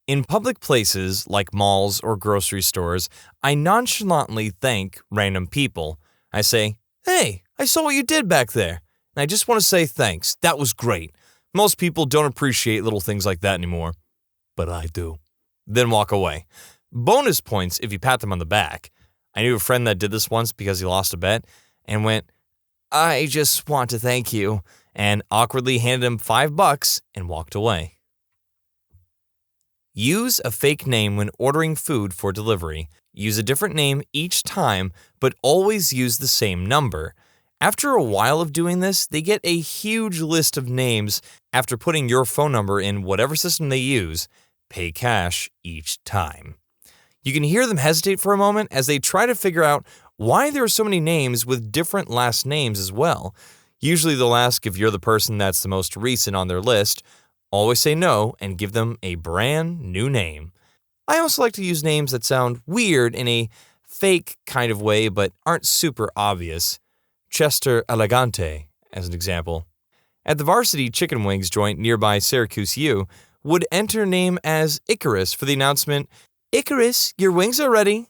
In public places like malls or grocery stores, I nonchalantly thank random people. I say, "Hey, I saw what you did back there, and I just want to say thanks. That was great." Most people don't appreciate little things like that anymore, but I do. Then walk away. Bonus points if you pat them on the back. I knew a friend that did this once because he lost a bet and went, "I just want to thank you," and awkwardly handed him $5 and walked away. Use a fake name when ordering food for delivery. Use a different name each time, but always use the same number. After a while of doing this, they get a huge list of names. After putting your phone number in whatever system they use, pay cash each time. You can hear them hesitate for a moment as they try to figure out why there are so many names with different last names as well. Usually they'll ask if you're the person that's the most recent on their list. Always say no and give them a brand new name. I also like to use names that sound weird in a fake kind of way but aren't super obvious. Chester Elegante, as an example. At the Varsity Chicken Wings joint nearby Syracuse U, would enter name as Icarus for the announcement, "Icarus, your wings are ready."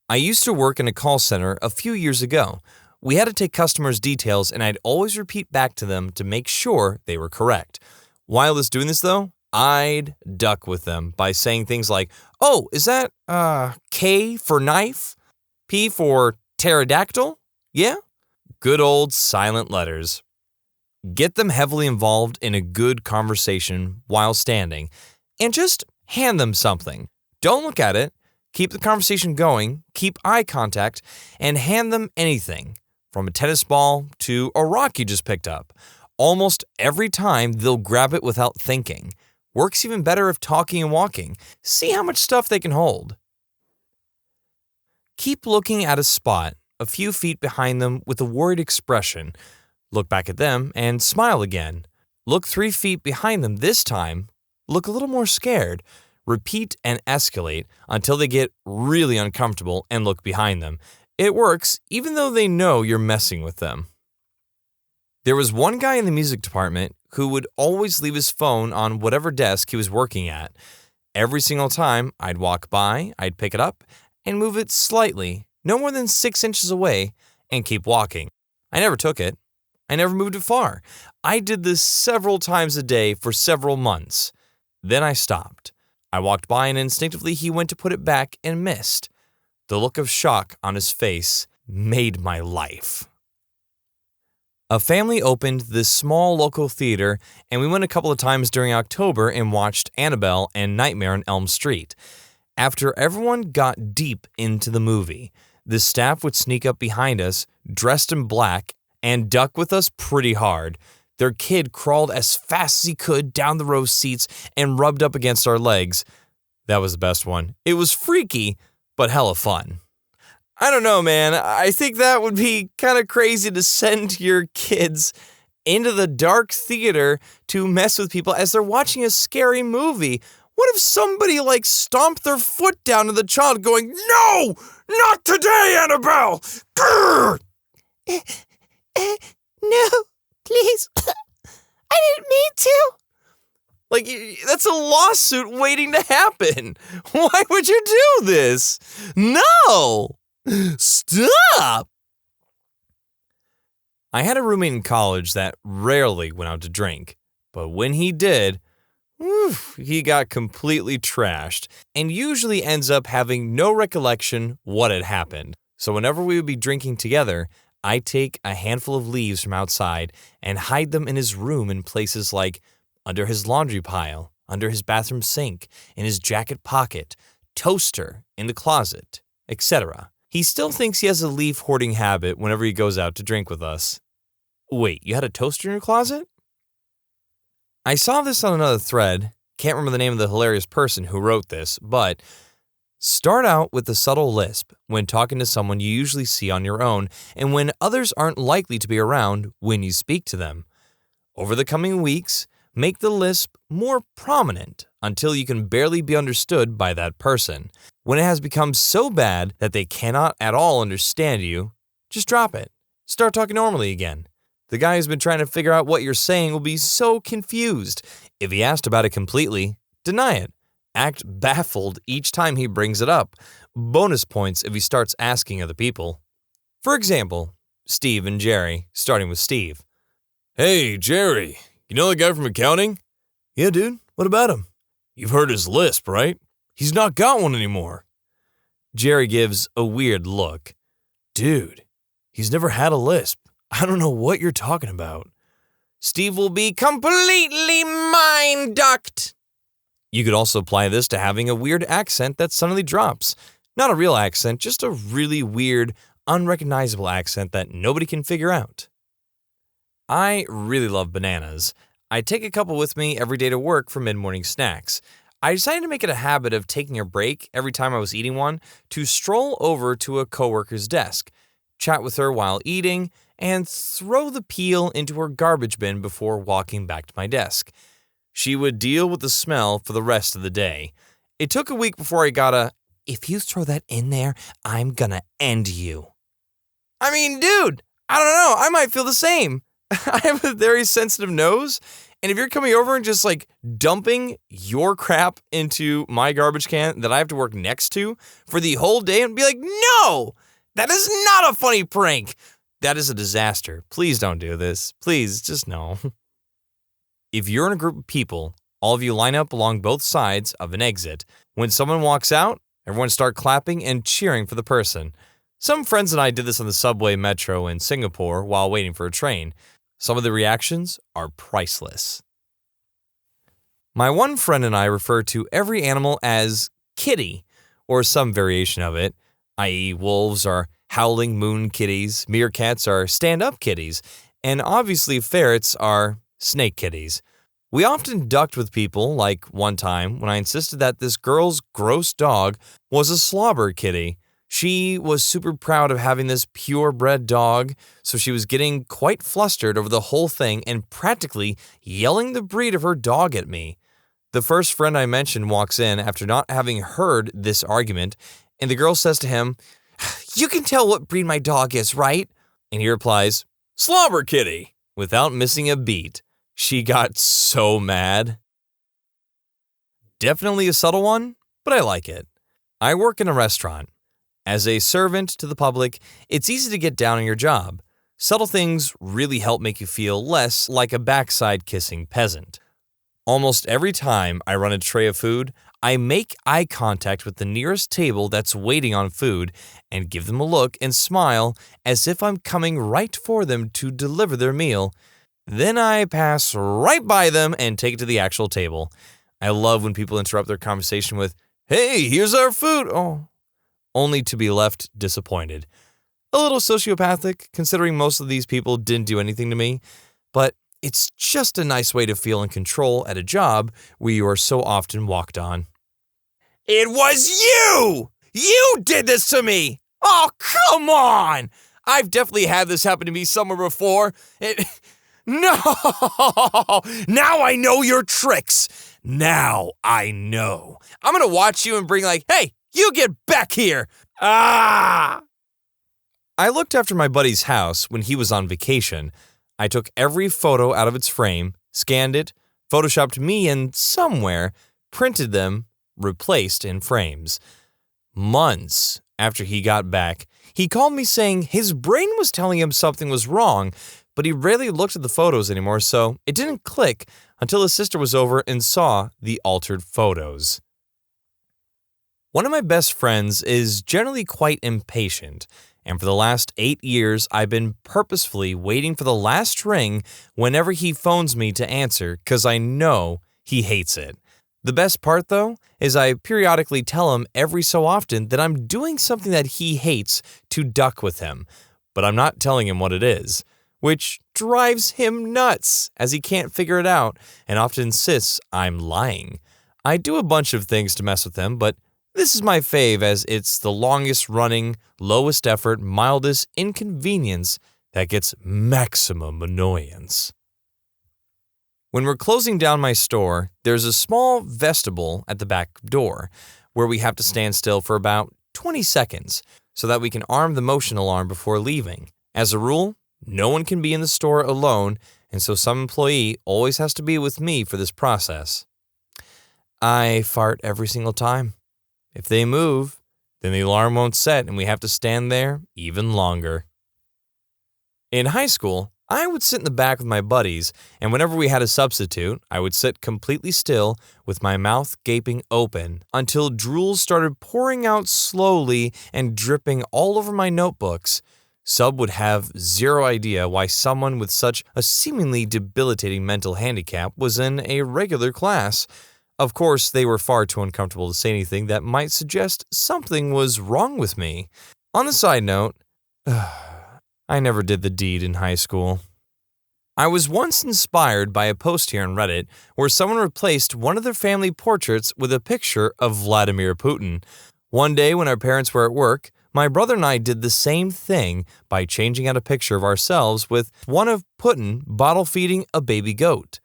I used to work in a call center a few years ago. We had to take customers' details and I'd always repeat back to them to make sure they were correct. While I was doing this though, I'd duck with them by saying things like, "Oh, is that K for knife? P for pterodactyl? Yeah?" Good old silent letters. Get them heavily involved in a good conversation while standing, and just hand them something. Don't look at it. Keep the conversation going, keep eye contact, and hand them anything, from a tennis ball to a rock you just picked up. Almost every time, they'll grab it without thinking. Works even better if talking and walking. See how much stuff they can hold. Keep looking at a spot a few feet behind them with a worried expression. Look back at them and smile again. Look 3 feet behind them this time. Look a little more scared. Repeat and escalate until they get really uncomfortable and look behind them. It works even though they know you're messing with them. There was one guy in the music department who would always leave his phone on whatever desk he was working at. Every single time I'd walk by, I'd pick it up and move it slightly, no more than 6 inches away, and keep walking. I never took it. I never moved it far. I did this several times a day for several months. Then I stopped. I walked by and instinctively he went to put it back and missed. The look of shock on his face made my life. A family opened this small local theater and we went a couple of times during October and watched Annabelle and Nightmare on Elm Street. After everyone got deep into the movie, the staff would sneak up behind us, dressed in black, and duck with us pretty hard. Their kid crawled as fast as he could down the row seats and rubbed up against our legs. That was the best one. It was freaky, but hella fun. I don't know, man. I think that would be kind of crazy to send your kids into the dark theater to mess with people as they're watching a scary movie. What if somebody stomped their foot down to the child going, "No, not today, Annabelle! Grr!" No, please. I didn't mean to. That's a lawsuit waiting to happen. Why would you do this? No! Stop! I had a roommate in college that rarely went out to drink, but when he did, he got completely trashed and usually ends up having no recollection what had happened. So whenever we would be drinking together, I take a handful of leaves from outside and hide them in his room in places like under his laundry pile, under his bathroom sink, in his jacket pocket, toaster, in the closet, etc. He still thinks he has a leaf hoarding habit whenever he goes out to drink with us. Wait, you had a toaster in your closet? I saw this on another thread. Can't remember the name of the hilarious person who wrote this, but start out with a subtle lisp when talking to someone you usually see on your own and when others aren't likely to be around when you speak to them. Over the coming weeks, make the lisp more prominent until you can barely be understood by that person. When it has become so bad that they cannot at all understand you, just drop it. Start talking normally again. The guy who's been trying to figure out what you're saying will be so confused. If he asked about it completely, deny it. Act baffled each time he brings it up. Bonus points if he starts asking other people. For example, Steve and Jerry, starting with Steve. "Hey, Jerry, you know the guy from accounting?" "Yeah, dude, what about him?" "You've heard his lisp, right? He's not got one anymore." Jerry gives a weird look. "Dude, he's never had a lisp. I don't know what you're talking about." Steve will be completely mind-ducked. You could also apply this to having a weird accent that suddenly drops. Not a real accent, just a really weird, unrecognizable accent that nobody can figure out. I really love bananas. I take a couple with me every day to work for mid-morning snacks. I decided to make it a habit of taking a break every time I was eating one to stroll over to a coworker's desk, chat with her while eating, and throw the peel into her garbage bin before walking back to my desk. She would deal with the smell for the rest of the day. It took a week before I got a, "If you throw that in there, I'm gonna end you." I mean, dude, I don't know. I might feel the same. I have a very sensitive nose, and if you're coming over and just like dumping your crap into my garbage can that I have to work next to for the whole day and be like, "No, that is not a funny prank. That is a disaster. Please don't do this. Please, just no." If you're in a group of people, all of you line up along both sides of an exit. When someone walks out, everyone start clapping and cheering for the person. Some friends and I did this on the subway metro in Singapore while waiting for a train. Some of the reactions are priceless. My one friend and I refer to every animal as kitty, or some variation of it, i.e. wolves are howling moon kitties, meerkats are stand-up kitties, and obviously ferrets are snake kitties. We often ducked with people, like one time when I insisted that this girl's gross dog was a slobber kitty. She was super proud of having this purebred dog, so she was getting quite flustered over the whole thing and practically yelling the breed of her dog at me. The first friend I mentioned walks in after not having heard this argument, and the girl says to him, "You can tell what breed my dog is, right?" And he replies, "Slobber kitty," without missing a beat. She got so mad. Definitely a subtle one, but I like it. I work in a restaurant. As a servant to the public, it's easy to get down on your job. Subtle things really help make you feel less like a backside-kissing peasant. Almost every time I run a tray of food, I make eye contact with the nearest table that's waiting on food and give them a look and smile as if I'm coming right for them to deliver their meal. Then I pass right by them and take it to the actual table. I love when people interrupt their conversation with, "Hey, here's our food," only to be left disappointed. A little sociopathic, considering most of these people didn't do anything to me, but it's just a nice way to feel in control at a job where you are so often walked on. It was you! You did this to me! Oh, come on! I've definitely had this happen to me somewhere before. No! Now I know your tricks. Now I know. I'm gonna watch you and bring like, "Hey, you get back here!" Ah! I looked after my buddy's house when he was on vacation. I took every photo out of its frame, scanned it, photoshopped me in somewhere, printed them, replaced in frames. Months after he got back, he called me saying his brain was telling him something was wrong, but he rarely looked at the photos anymore, so it didn't click until his sister was over and saw the altered photos. One of my best friends is generally quite impatient, and for the last 8 years, I've been purposefully waiting for the last ring whenever he phones me to answer because I know he hates it. The best part, though, is I periodically tell him every so often that I'm doing something that he hates to duck with him, but I'm not telling him what it is, which drives him nuts as he can't figure it out and often insists I'm lying. I do a bunch of things to mess with him, but this is my fave as it's the longest running, lowest effort, mildest inconvenience that gets maximum annoyance. When we're closing down my store, there's a small vestibule at the back door where we have to stand still for about 20 seconds so that we can arm the motion alarm before leaving. As a rule, no one can be in the store alone, and so some employee always has to be with me for this process. I fart every single time. If they move, then the alarm won't set and we have to stand there even longer. In high school, I would sit in the back with my buddies, and whenever we had a substitute, I would sit completely still with my mouth gaping open until drool started pouring out slowly and dripping all over my notebooks. Sub would have zero idea why someone with such a seemingly debilitating mental handicap was in a regular class. Of course, they were far too uncomfortable to say anything that might suggest something was wrong with me. On the side note, I never did the deed in high school. I was once inspired by a post here on Reddit where someone replaced one of their family portraits with a picture of Vladimir Putin. One day when our parents were at work, My brother and I did the same thing by changing out a picture of ourselves with one of Putin bottle feeding a baby goat.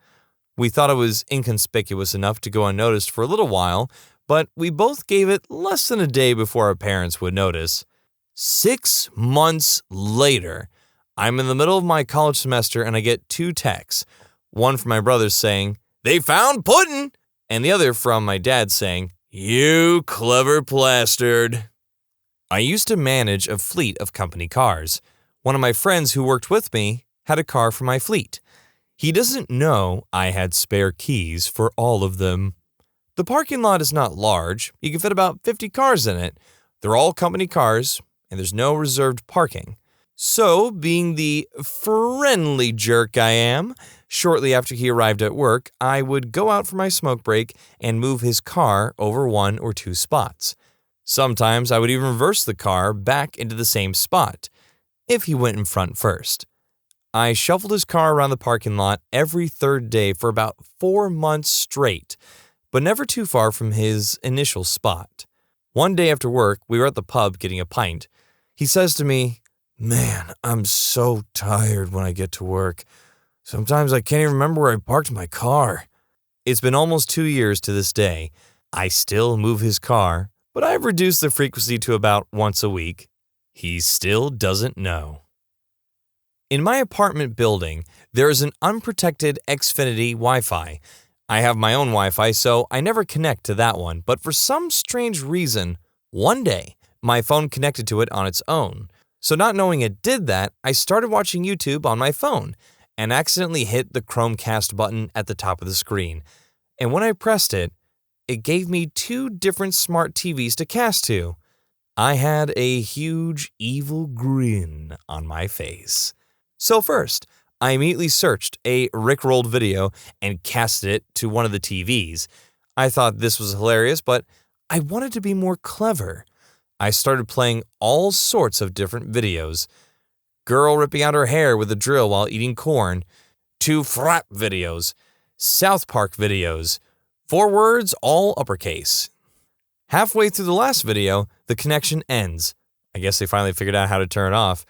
We thought it was inconspicuous enough to go unnoticed for a little while, but we both gave it less than a day before our parents would notice. 6 months later, I'm in the middle of my college semester and I get 2 texts. One from my brother saying, "They found Putin," and the other from my dad saying, "You clever plastard." I used to manage a fleet of company cars. One of my friends who worked with me had a car for my fleet. He doesn't know I had spare keys for all of them. The parking lot is not large. You can fit about 50 cars in it. They're all company cars, and there's no reserved parking. So, being the friendly jerk I am, shortly after he arrived at work, I would go out for my smoke break and move his car over 1 or 2 spots. Sometimes I would even reverse the car back into the same spot, if he went in front first. I shuffled his car around the parking lot every 3rd day for about 4 months straight, but never too far from his initial spot. One day after work, we were at the pub getting a pint. He says to me, "Man, I'm so tired when I get to work. Sometimes I can't even remember where I parked my car." It's been almost 2 years to this day. I still move his car, but I've reduced the frequency to about once a week. He still doesn't know. In my apartment building, there is an unprotected Xfinity Wi-Fi. I have my own Wi-Fi, so I never connect to that one, but for some strange reason, one day, my phone connected to it on its own. So not knowing it did that, I started watching YouTube on my phone and accidentally hit the Chromecast button at the top of the screen. And when I pressed it, it gave me 2 different smart TVs to cast to. I had a huge evil grin on my face. So first, I immediately searched a Rickrolled video and casted it to one of the TVs. I thought this was hilarious, but I wanted to be more clever. I started playing all sorts of different videos. Girl ripping out her hair with a drill while eating corn, 2 frap videos, South Park videos, 4 words, all uppercase. Halfway through the last video, the connection ends. I guess they finally figured out how to turn it off.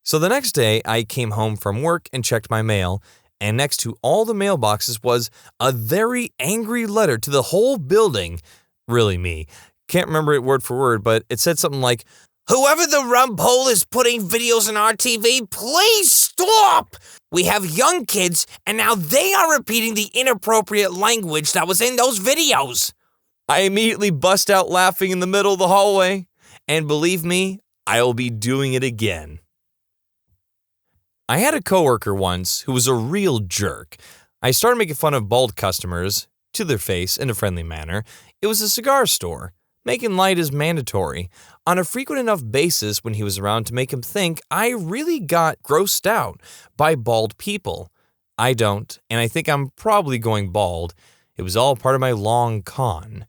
So the next day, I came home from work and checked my mail, and next to all the mailboxes was a very angry letter to the whole building. Really me. Can't remember it word for word, but it said something like, "Whoever the rumpole is putting videos on our TV, please stop! We have young kids, and now they are repeating the inappropriate language that was in those videos." I immediately bust out laughing in the middle of the hallway, and believe me, I will be doing it again. I had a coworker once who was a real jerk. I started making fun of bald customers, to their face in a friendly manner. It was a cigar store. Making light is mandatory, on a frequent enough basis when he was around to make him think I really got grossed out by bald people. I don't, and I think I'm probably going bald. It was all part of my long con.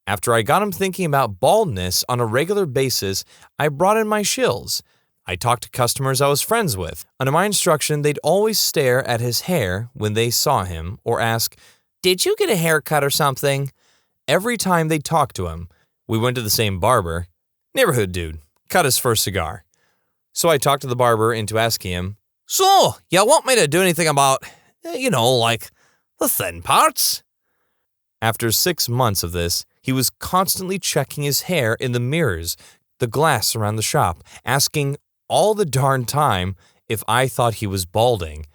After I got him thinking about baldness on a regular basis, I brought in my shills. I talked to customers I was friends with. Under my instruction, they'd always stare at his hair when they saw him or ask, "Did you get a haircut or something?" Every time they talked to him, we went to the same barber. Neighborhood dude. Cut his first cigar. So I talked to the barber into asking him, "So, you want me to do anything about, like the thin parts?" After 6 months of this, he was constantly checking his hair in the mirrors, the glass around the shop, asking all the darn time if I thought he was balding.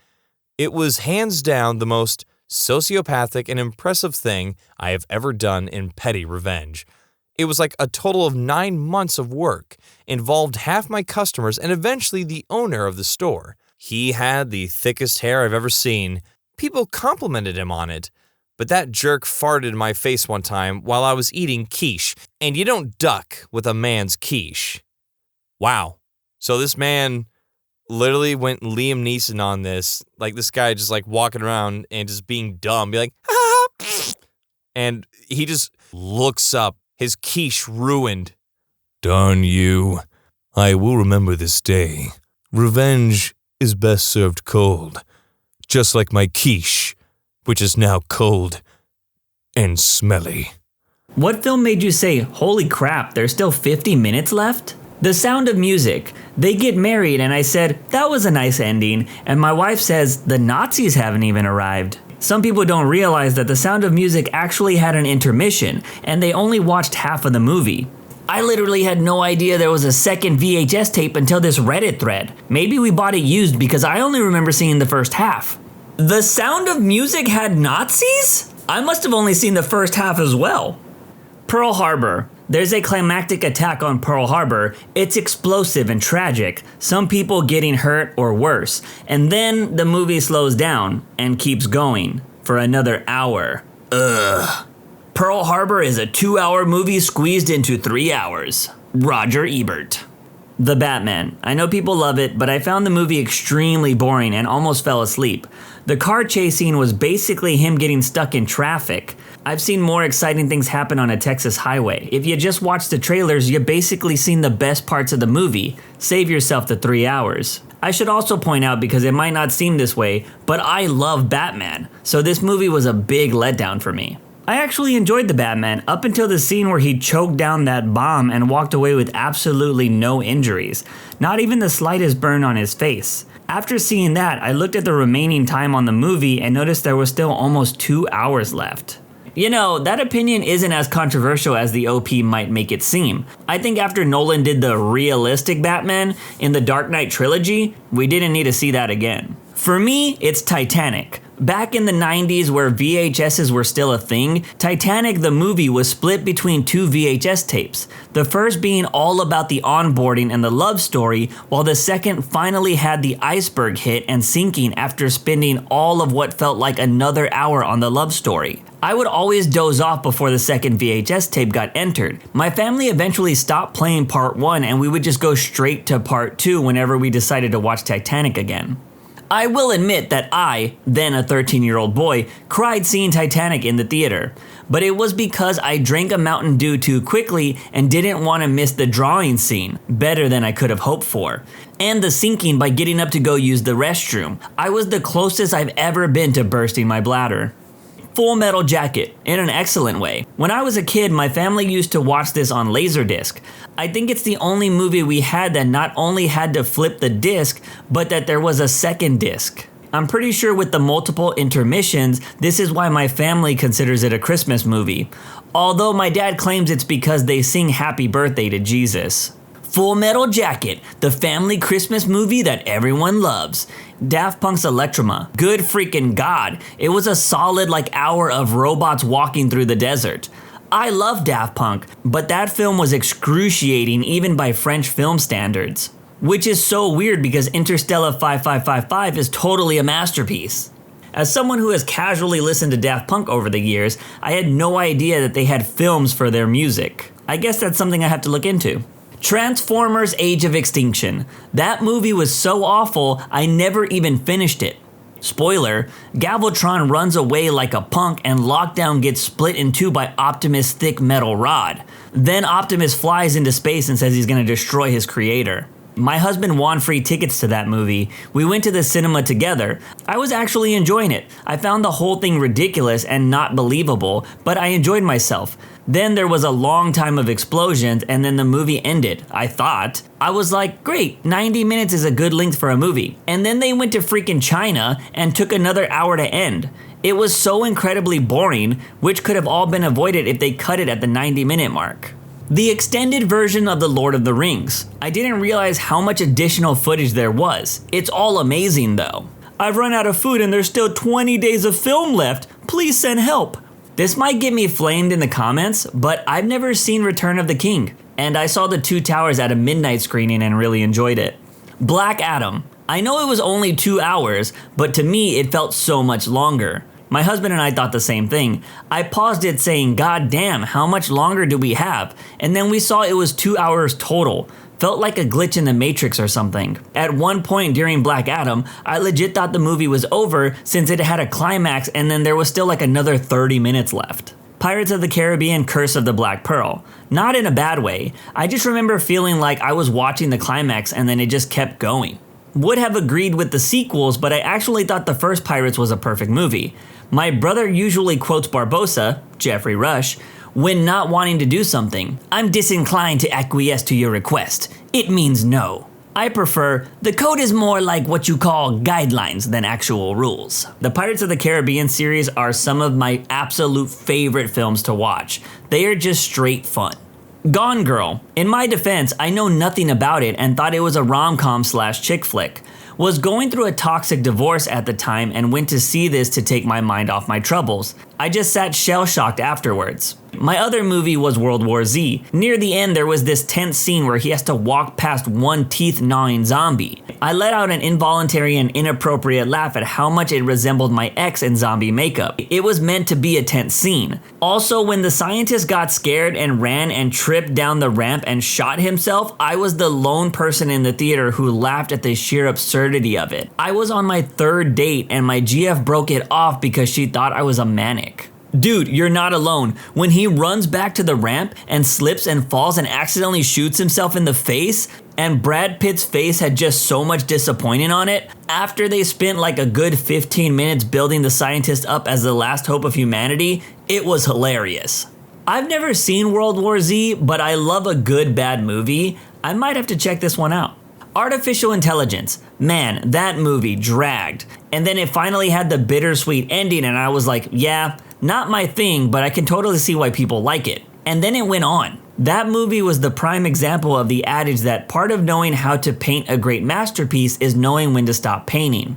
It was hands down the most sociopathic and impressive thing I have ever done in petty revenge. It was like a total of 9 months of work, involved half my customers and eventually the owner of the store. He had the thickest hair I've ever seen. People complimented him on it. But that jerk farted in my face one time while I was eating quiche, and you don't duck with a man's quiche. Wow. So this man literally went Liam Neeson on this. Like this guy just like walking around and just being dumb. Be like, "Ah!" And he just looks up, his quiche ruined. "Darn you. I will remember this day. Revenge is best served cold. Just like my quiche, which is now cold and smelly." What film made you say, "Holy crap, there's still 50 minutes left"? The Sound of Music. They get married and I said, that was a nice ending, and my wife says, the Nazis haven't even arrived. Some people don't realize that The Sound of Music actually had an intermission, and they only watched half of the movie. I literally had no idea there was a second VHS tape until this Reddit thread. Maybe we bought it used because I only remember seeing the first half. The Sound of Music had Nazis? I must have only seen the first half as well. Pearl Harbor. There's a climactic attack on Pearl Harbor. It's explosive and tragic, some people getting hurt or worse, and then the movie slows down and keeps going for another hour. Ugh. Pearl Harbor is a 2-hour movie squeezed into 3 hours. Roger Ebert. The Batman. I know people love it, but I found the movie extremely boring and almost fell asleep. The car chase scene was basically him getting stuck in traffic. I've seen more exciting things happen on a Texas highway. If you just watch the trailers, you've basically seen the best parts of the movie. Save yourself the 3 hours. I should also point out, because it might not seem this way, but I love Batman, so this movie was a big letdown for me. I actually enjoyed the Batman up until the scene where he choked down that bomb and walked away with absolutely no injuries, not even the slightest burn on his face. After seeing that, I looked at the remaining time on the movie and noticed there was still almost 2 hours left. You know, that opinion isn't as controversial as the OP might make it seem. I think after Nolan did the realistic Batman in the Dark Knight trilogy, we didn't need to see that again. For me, it's Titanic. Back in the 90s where VHSs were still a thing, Titanic the movie was split between 2 VHS tapes. The first being all about the onboarding and the love story, while the second finally had the iceberg hit and sinking after spending all of what felt like another hour on the love story. I would always doze off before the second VHS tape got entered. My family eventually stopped playing part 1 and we would just go straight to part 2 whenever we decided to watch Titanic again. I will admit that I, then a 13-year-old boy, cried seeing Titanic in the theater. But it was because I drank a Mountain Dew too quickly and didn't want to miss the drawing scene, better than I could have hoped for. And the sinking by getting up to go use the restroom. I was the closest I've ever been to bursting my bladder. Full Metal Jacket, in an excellent way. When I was a kid, my family used to watch this on Laserdisc. I think it's the only movie we had that not only had to flip the disc, but that there was a second disc. I'm pretty sure with the multiple intermissions, this is why my family considers it a Christmas movie. Although my dad claims it's because they sing Happy Birthday to Jesus. Full Metal Jacket, the family Christmas movie that everyone loves. Daft Punk's Electroma. Good freaking God. It was a solid hour of robots walking through the desert. I love Daft Punk, but that film was excruciating even by French film standards. Which is so weird because Interstellar 5555 is totally a masterpiece. As someone who has casually listened to Daft Punk over the years, I had no idea that they had films for their music. I guess that's something I have to look into. Transformers Age of Extinction. That movie was so awful, I never even finished it. Spoiler, Galvatron runs away like a punk and Lockdown gets split in two by Optimus' thick metal rod. Then Optimus flies into space and says he's gonna destroy his creator. My husband won free tickets to that movie. We went to the cinema together. I was actually enjoying it. I found the whole thing ridiculous and not believable, but I enjoyed myself. Then there was a long time of explosions and then the movie ended, I thought. I was like, great, 90 minutes is a good length for a movie. And then they went to freaking China and took another hour to end. It was so incredibly boring, which could have all been avoided if they cut it at the 90-minute mark. The extended version of The Lord of the Rings. I didn't realize how much additional footage there was. It's all amazing though. I've run out of food and there's still 20 days of film left. Please send help. This might get me flamed in the comments, but I've never seen Return of the King, and I saw The Two Towers at a midnight screening and really enjoyed it. Black Adam. I know it was only 2 hours, but to me it felt so much longer. My husband and I thought the same thing. I paused it saying, God damn, how much longer do we have? And then we saw it was 2 hours total. Felt like a glitch in the Matrix or something. At one point during Black Adam, I legit thought the movie was over since it had a climax and then there was still like another 30 minutes left. Pirates of the Caribbean: Curse of the Black Pearl. Not in a bad way. I just remember feeling like I was watching the climax and then it just kept going. Would have agreed with the sequels, but I actually thought the first Pirates was a perfect movie. My brother usually quotes Barbossa, Jeffrey Rush, When not wanting to do something, I'm disinclined to acquiesce to your request. It means no. I prefer, the code is more like what you call guidelines than actual rules. The Pirates of the Caribbean series are some of my absolute favorite films to watch. They are just straight fun. Gone Girl. In my defense, I know nothing about it and thought it was a rom-com/chick flick. Was going through a toxic divorce at the time and went to see this to take my mind off my troubles. I just sat shell-shocked afterwards. My other movie was World War Z. Near the end, there was this tense scene where he has to walk past one teeth-gnawing zombie. I let out an involuntary and inappropriate laugh at how much it resembled my ex in zombie makeup. It was meant to be a tense scene. Also, when the scientist got scared and ran and tripped down the ramp and shot himself, I was the lone person in the theater who laughed at the sheer absurdity of it. I was on my third date and my GF broke it off because she thought I was a manic. Dude, you're not alone. When he runs back to the ramp and slips and falls and accidentally shoots himself in the face, and Brad Pitt's face had just so much disappointment on it, after they spent like a good 15 minutes building the scientist up as the last hope of humanity, it was hilarious. I've never seen World War Z, but I love a good bad movie. I might have to check this one out. Artificial Intelligence. Man, that movie dragged. And then it finally had the bittersweet ending and I was like, yeah, not my thing, but I can totally see why people like it. And then it went on. That movie was the prime example of the adage that part of knowing how to paint a great masterpiece is knowing when to stop painting.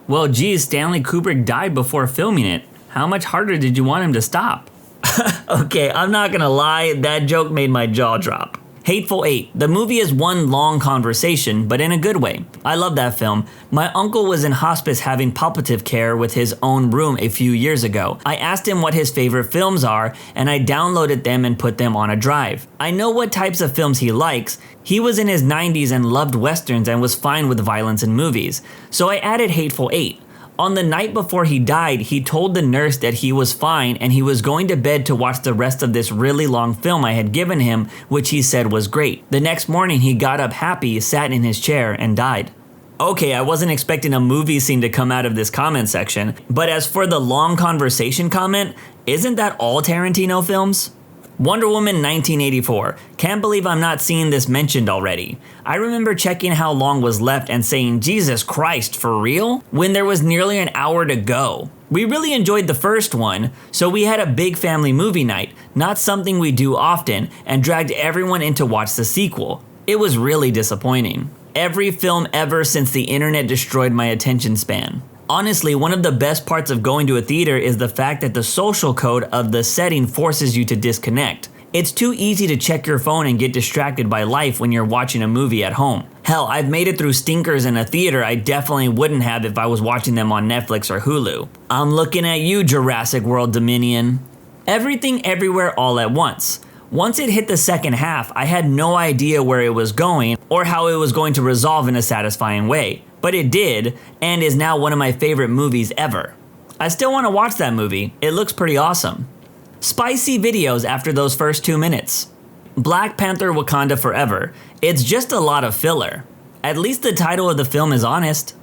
Well, geez, Stanley Kubrick died before filming it. How much harder did you want him to stop? Okay, I'm not gonna lie, that joke made my jaw drop. Hateful Eight. The movie is one long conversation, but in a good way. I love that film. My uncle was in hospice having palliative care with his own room a few years ago. I asked him what his favorite films are, and I downloaded them and put them on a drive. I know what types of films he likes. He was in his 90s and loved westerns and was fine with violence in movies. So I added Hateful Eight. On the night before he died, he told the nurse that he was fine and he was going to bed to watch the rest of this really long film I had given him, which he said was great. The next morning, he got up happy, sat in his chair, and died. Okay, I wasn't expecting a movie scene to come out of this comment section, but as for the long conversation comment, isn't that all Tarantino films? Wonder Woman 1984. Can't believe I'm not seeing this mentioned already. I remember checking how long was left and saying, Jesus Christ, for real? When there was nearly an hour to go. We really enjoyed the first one, so we had a big family movie night, not something we do often, and dragged everyone in to watch the sequel. It was really disappointing. Every film ever since the internet destroyed my attention span. Honestly, one of the best parts of going to a theater is the fact that the social code of the setting forces you to disconnect. It's too easy to check your phone and get distracted by life when you're watching a movie at home. Hell, I've made it through stinkers in a theater I definitely wouldn't have if I was watching them on Netflix or Hulu. I'm looking at you, Jurassic World Dominion. Everything Everywhere All at Once. Once it hit the second half, I had no idea where it was going or how it was going to resolve in a satisfying way. But it did, and is now one of my favorite movies ever. I still want to watch that movie. It looks pretty awesome. Spicy videos after those first 2 minutes. Black Panther Wakanda Forever. It's just a lot of filler. At least the title of the film is honest.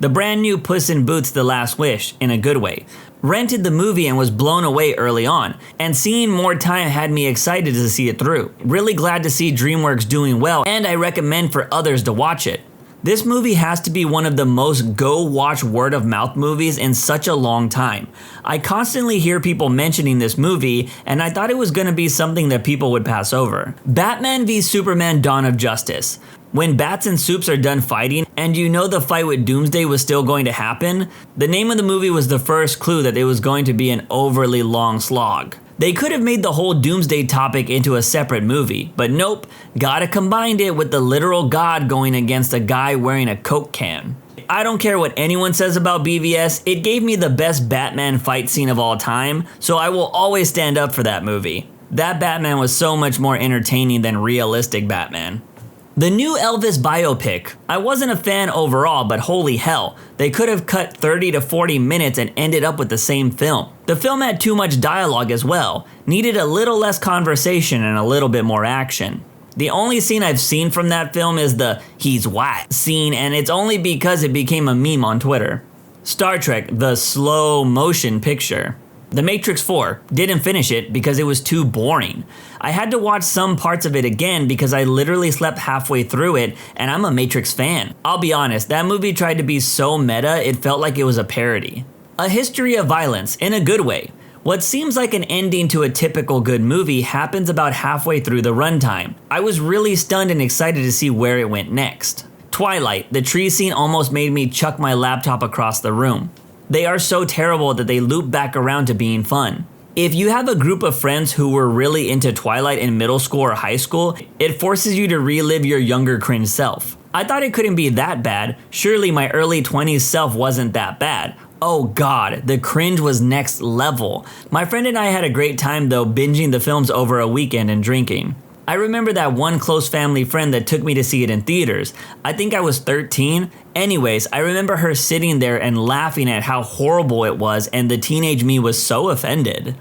The brand new Puss in Boots: The Last Wish, in a good way. Rented the movie and was blown away early on, and seeing more time had me excited to see it through. Really glad to see DreamWorks doing well, and I recommend for others to watch it. This movie has to be one of the most go-watch word-of-mouth movies in such a long time. I constantly hear people mentioning this movie, and I thought it was gonna be something that people would pass over. Batman v Superman: Dawn of Justice. When Bats and Supes are done fighting, and you know the fight with Doomsday was still going to happen, the name of the movie was the first clue that it was going to be an overly long slog. They could have made the whole Doomsday topic into a separate movie, but nope, gotta combine it with the literal god going against a guy wearing a Coke can. I don't care what anyone says about BVS, it gave me the best Batman fight scene of all time, so I will always stand up for that movie. That Batman was so much more entertaining than realistic Batman. The new Elvis biopic. I wasn't a fan overall, but holy hell, they could have cut 30 to 40 minutes and ended up with the same film. The film had too much dialogue as well, needed a little less conversation and a little bit more action. The only scene I've seen from that film is the "he's white" scene, and it's only because it became a meme on Twitter. Star Trek: The Slow Motion Picture. The Matrix 4, didn't finish it because it was too boring. I had to watch some parts of it again because I literally slept halfway through it, and I'm a Matrix fan. I'll be honest, that movie tried to be so meta, it felt like it was a parody. A History of Violence, in a good way. What seems like an ending to a typical good movie happens about halfway through the runtime. I was really stunned and excited to see where it went next. Twilight, the tree scene almost made me chuck my laptop across the room. They are so terrible that they loop back around to being fun. If you have a group of friends who were really into Twilight in middle school or high school, it forces you to relive your younger cringe self. I thought it couldn't be that bad. Surely my early 20s self wasn't that bad. Oh god, the cringe was next level. My friend and I had a great time though, binging the films over a weekend and drinking. I remember that one close family friend that took me to see it in theaters. I think I was 13. Anyways, I remember her sitting there and laughing at how horrible it was, and the teenage me was so offended.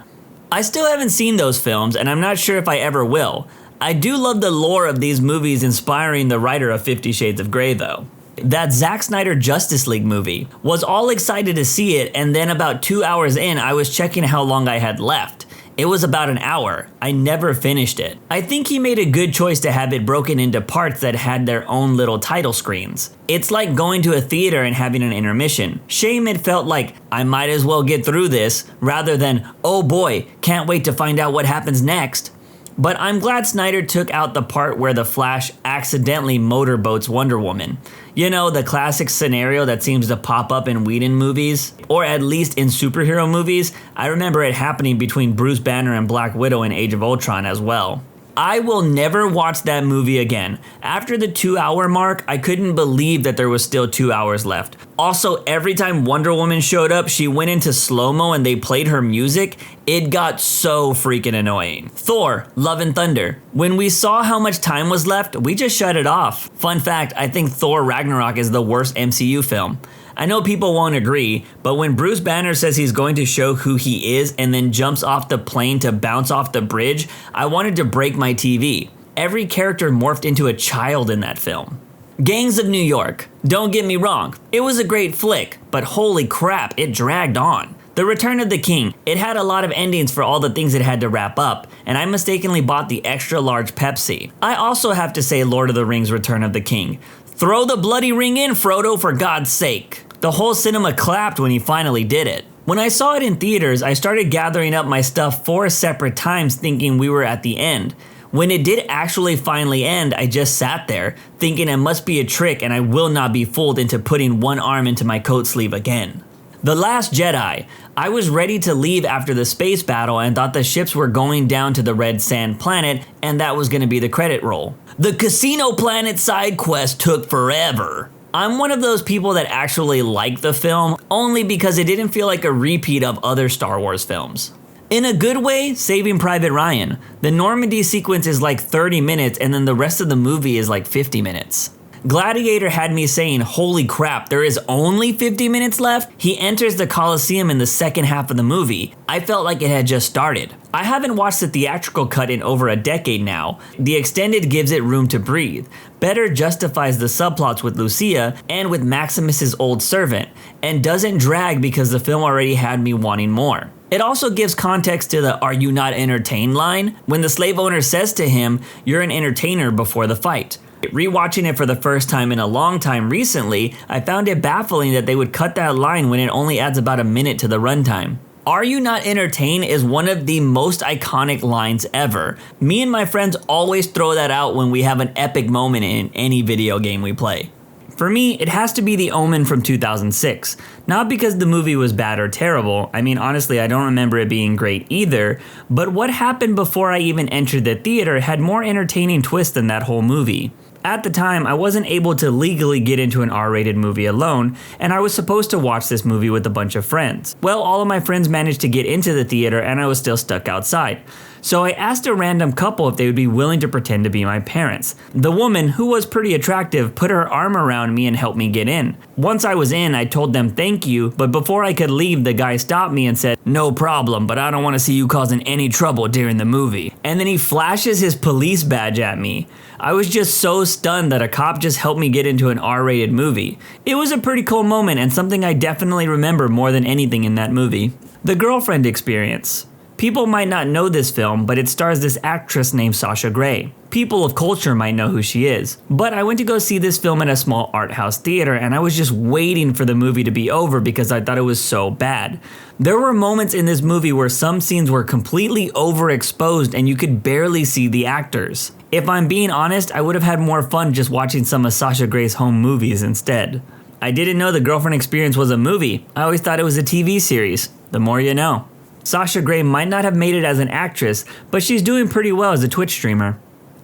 I still haven't seen those films, and I'm not sure if I ever will. I do love the lore of these movies inspiring the writer of 50 Shades of Grey though. That Zack Snyder Justice League movie. Was all excited to see it, and then about 2 hours in, I was checking how long I had left. It was about an hour. I never finished it. I think he made a good choice to have it broken into parts that had their own little title screens. It's like going to a theater and having an intermission. Shame it felt like, I might as well get through this, rather than, oh boy, can't wait to find out what happens next. But I'm glad Snyder took out the part where the Flash accidentally motorboats Wonder Woman. You know, the classic scenario that seems to pop up in Whedon movies, or at least in superhero movies. I remember it happening between Bruce Banner and Black Widow in Age of Ultron as well. I will never watch that movie again. After the 2 hour mark, I couldn't believe that there was still 2 hours left. Also, every time Wonder Woman showed up, she went into slow-mo and they played her music. It got so freaking annoying. Thor, Love and Thunder. When we saw how much time was left, we just shut it off. Fun fact, I think Thor Ragnarok is the worst MCU film. I know people won't agree, but when Bruce Banner says he's going to show who he is and then jumps off the plane to bounce off the bridge, I wanted to break my TV. Every character morphed into a child in that film. Gangs of New York. Don't get me wrong, it was a great flick, but holy crap, it dragged on. The Return of the King. It had a lot of endings for all the things it had to wrap up, and I mistakenly bought the extra large Pepsi. I also have to say Lord of the Rings Return of the King. Throw the bloody ring in, Frodo, for God's sake. The whole cinema clapped when he finally did it. When I saw it in theaters, I started gathering up my stuff 4 separate times thinking we were at the end. When it did actually finally end, I just sat there, thinking it must be a trick and I will not be fooled into putting one arm into my coat sleeve again. The Last Jedi. I was ready to leave after the space battle and thought the ships were going down to the Red Sand planet and that was going to be the credit roll. The Casino Planet side quest took forever. I'm one of those people that actually like the film only because it didn't feel like a repeat of other Star Wars films. In a good way, Saving Private Ryan. The Normandy sequence is like 30 minutes and then the rest of the movie is like 50 minutes. Gladiator had me saying, holy crap, there is only 50 minutes left? He enters the Coliseum in the second half of the movie. I felt like it had just started. I haven't watched the theatrical cut in over a decade now. The extended gives it room to breathe, better justifies the subplots with Lucia and with Maximus's old servant, and doesn't drag because the film already had me wanting more. It also gives context to the "are you not entertained" line when the slave owner says to him, "you're an entertainer" before the fight. Rewatching it for the first time in a long time recently, I found it baffling that they would cut that line when it only adds about a minute to the runtime. "Are you not entertained" is one of the most iconic lines ever. Me and my friends always throw that out when we have an epic moment in any video game we play. For me, it has to be The Omen from 2006. Not because the movie was bad or terrible, I mean honestly I don't remember it being great either, but what happened before I even entered the theater had more entertaining twists than that whole movie. At the time, I wasn't able to legally get into an R-rated movie alone, and I was supposed to watch this movie with a bunch of friends. Well, all of my friends managed to get into the theater and I was still stuck outside. So I asked a random couple if they would be willing to pretend to be my parents. The woman, who was pretty attractive, put her arm around me and helped me get in. Once I was in, I told them thank you, but before I could leave, the guy stopped me and said, "No problem, but I don't want to see you causing any trouble during the movie." And then he flashes his police badge at me. I was just so stunned that a cop just helped me get into an R-rated movie. It was a pretty cool moment and something I definitely remember more than anything in that movie. The Girlfriend Experience. People might not know this film, but it stars this actress named Sasha Grey. People of culture might know who she is. But I went to go see this film at a small art house theater, and I was just waiting for the movie to be over because I thought it was so bad. There were moments in this movie where some scenes were completely overexposed and you could barely see the actors. If I'm being honest, I would have had more fun just watching some of Sasha Grey's home movies instead. I didn't know The Girlfriend Experience was a movie. I always thought it was a TV series. The more you know. Sasha Grey might not have made it as an actress, but she's doing pretty well as a Twitch streamer.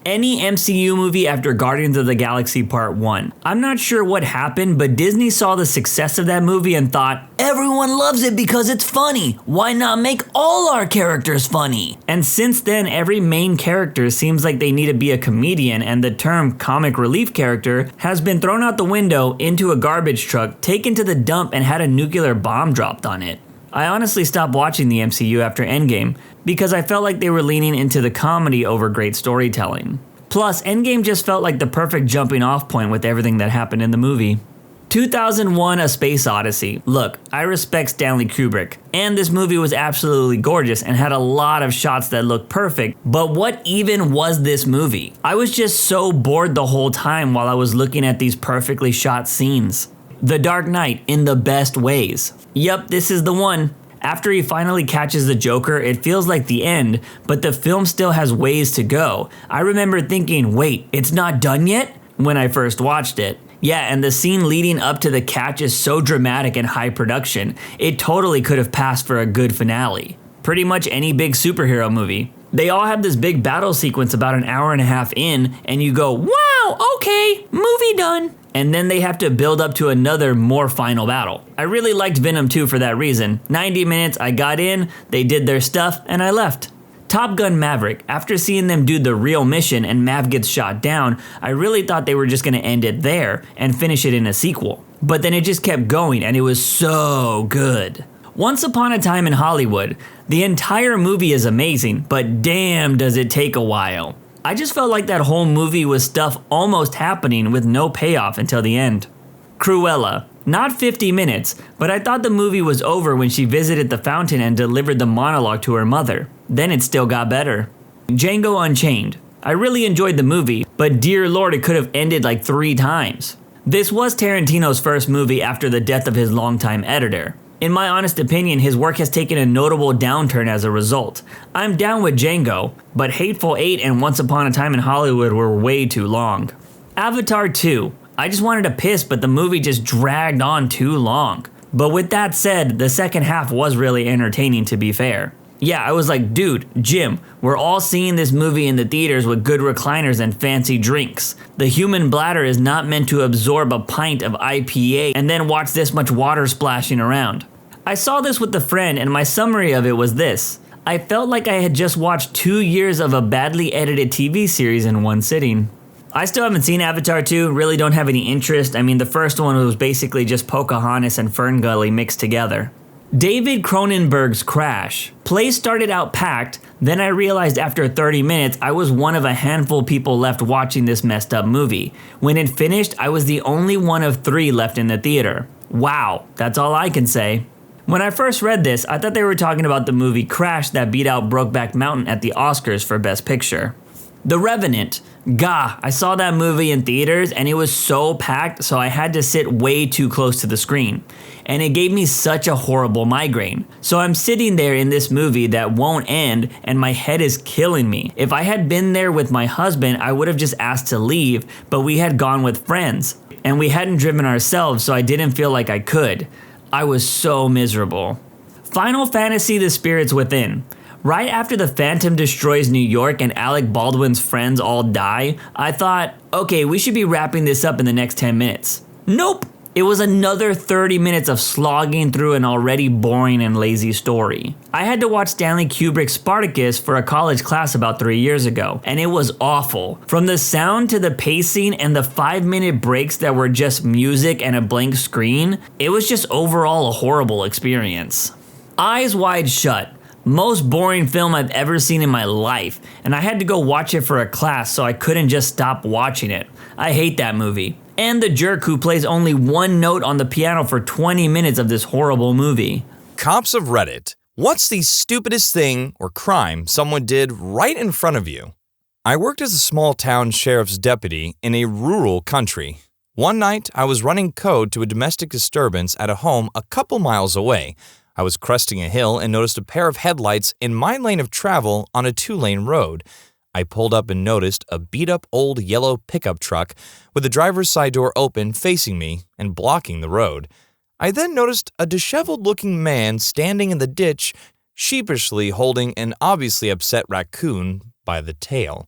Any MCU movie after Guardians of the Galaxy Part 1. I'm not sure what happened, but Disney saw the success of that movie and thought, everyone loves it because it's funny. Why not make all our characters funny? And since then, every main character seems like they need to be a comedian, and the term comic relief character has been thrown out the window into a garbage truck, taken to the dump, and had a nuclear bomb dropped on it. I honestly stopped watching the MCU after Endgame because I felt like they were leaning into the comedy over great storytelling. Plus, Endgame just felt like the perfect jumping off point with everything that happened in the movie. 2001: A Space Odyssey. Look, I respect Stanley Kubrick, and this movie was absolutely gorgeous and had a lot of shots that looked perfect, but what even was this movie? I was just so bored the whole time while I was looking at these perfectly shot scenes. The Dark Knight in the best ways. Yep, this is the one. After he finally catches the Joker, it feels like the end, but the film still has ways to go. I remember thinking, wait, it's not done yet? When I first watched it. Yeah, and the scene leading up to the catch is so dramatic and high production, it totally could have passed for a good finale. Pretty much any big superhero movie. They all have this big battle sequence about an hour and a half in, and you go, wow, okay, movie done. And then they have to build up to another, more final battle. I really liked Venom 2 for that reason. 90 minutes, I got in, they did their stuff, and I left. Top Gun Maverick. After seeing them do the real mission and Mav gets shot down, I really thought they were just gonna end it there and finish it in a sequel. But then it just kept going, and it was so good. Once Upon a Time in Hollywood. The entire movie is amazing, but damn does it take a while. I just felt like that whole movie was stuff almost happening with no payoff until the end. Cruella. Not 50 minutes, but I thought the movie was over when she visited the fountain and delivered the monologue to her mother. Then it still got better. Django Unchained. I really enjoyed the movie, but dear lord, it could have ended like 3 times. This was Tarantino's first movie after the death of his longtime editor. In my honest opinion, his work has taken a notable downturn as a result. I'm down with Django, but Hateful Eight and Once Upon a Time in Hollywood were way too long. Avatar 2. I just wanted to piss, but the movie just dragged on too long. But with that said, the second half was really entertaining, to be fair. Yeah, I was like, dude, Jim, we're all seeing this movie in the theaters with good recliners and fancy drinks. The human bladder is not meant to absorb a pint of IPA and then watch this much water splashing around. I saw this with a friend, and my summary of it was this. I felt like I had just watched 2 years of a badly edited TV series in one sitting. I still haven't seen Avatar 2, really don't have any interest. I mean, the first one was basically just Pocahontas and Ferngully mixed together. David Cronenberg's Crash. Play started out packed, then I realized after 30 minutes I was one of a handful of people left watching this messed up movie. When it finished, I was the only one of 3 left in the theater. Wow, that's all I can say. When I first read this, I thought they were talking about the movie Crash that beat out Brokeback Mountain at the Oscars for Best Picture. The Revenant. Gah, I saw that movie in theaters and it was so packed, so I had to sit way too close to the screen. And it gave me such a horrible migraine. So I'm sitting there in this movie that won't end and my head is killing me. If I had been there with my husband, I would have just asked to leave, but we had gone with friends. And we hadn't driven ourselves, so I didn't feel like I could. I was so miserable. Final Fantasy: The Spirits Within. Right after the Phantom destroys New York and Alec Baldwin's friends all die, I thought, okay, we should be wrapping this up in the next 10 minutes. Nope! It was another 30 minutes of slogging through an already boring and lazy story. I had to watch Stanley Kubrick's Spartacus for a college class about 3 years ago, and it was awful. From the sound to the pacing and the 5-minute breaks that were just music and a blank screen, it was just overall a horrible experience. Eyes Wide Shut. Most boring film I've ever seen in my life, and I had to go watch it for a class so I couldn't just stop watching it. I hate that movie. And the jerk who plays only one note on the piano for 20 minutes of this horrible movie. Cops of Reddit. What's the stupidest thing or crime someone did right in front of you? I worked as a small-town sheriff's deputy in a rural country. One night, I was running code to a domestic disturbance at a home a couple miles away. I was cresting a hill and noticed a pair of headlights in my lane of travel on a 2-lane road. I pulled up and noticed a beat-up old yellow pickup truck with the driver's side door open facing me and blocking the road. I then noticed a disheveled-looking man standing in the ditch, sheepishly holding an obviously upset raccoon by the tail.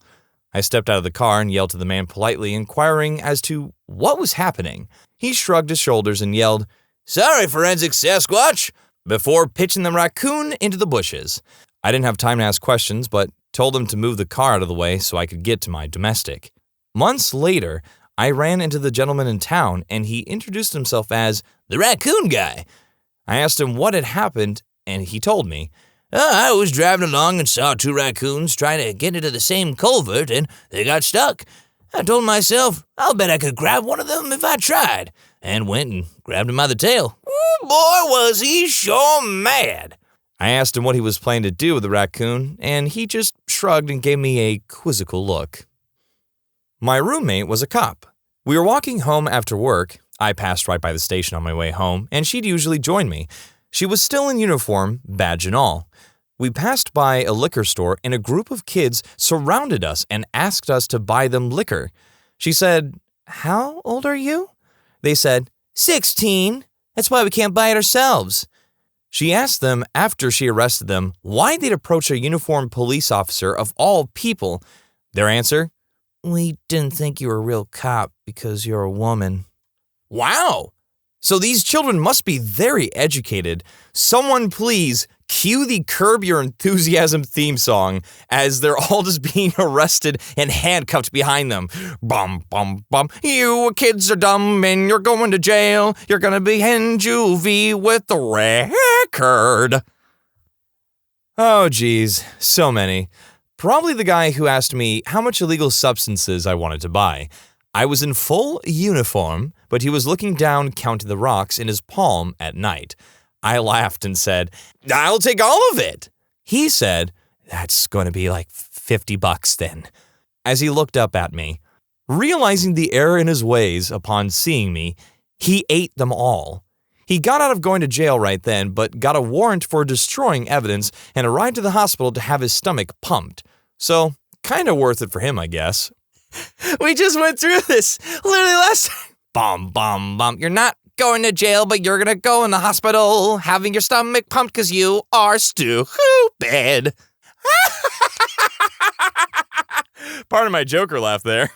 I stepped out of the car and yelled to the man politely, inquiring as to what was happening. He shrugged his shoulders and yelled, "Sorry, forensic Sasquatch," before pitching the raccoon into the bushes. I didn't have time to ask questions, but told him to move the car out of the way so I could get to my domestic. Months later, I ran into the gentleman in town, and he introduced himself as the raccoon guy. I asked him what had happened, and he told me, I was driving along and saw 2 raccoons trying to get into the same culvert, and they got stuck. I told myself, I'll bet I could grab one of them if I tried, and went and grabbed him by the tail. Ooh, boy, was he sure mad. I asked him what he was planning to do with the raccoon, and he just shrugged and gave me a quizzical look. My roommate was a cop. We were walking home after work. I passed right by the station on my way home, and she'd usually join me. She was still in uniform, badge and all. We passed by a liquor store, and a group of kids surrounded us and asked us to buy them liquor. She said, "How old are you?" They said, 16. That's why we can't buy it ourselves. She asked them after she arrested them why they'd approach a uniformed police officer of all people. Their answer, "We didn't think you were a real cop because you're a woman." Wow! So these children must be very educated. Someone please cue the Curb Your Enthusiasm theme song as they're all just being arrested and handcuffed behind them. Bum, bum, bum. You kids are dumb and you're going to jail. You're going to be in juvie with the record. Oh, geez. So many. Probably the guy who asked me how much illegal substances I wanted to buy. I was in full uniform, but he was looking down, counting the rocks in his palm at night. I laughed and said, "I'll take all of it." He said, "That's going to be like $50 then." As he looked up at me, realizing the error in his ways upon seeing me, he ate them all. He got out of going to jail right then, but got a warrant for destroying evidence and a ride to the hospital to have his stomach pumped. So, kind of worth it for him, I guess. We just went through this literally last time. Bum, bum, bum. You're not going to jail, but you're going to go in the hospital having your stomach pumped because you are stupid. Part of my Joker laugh there.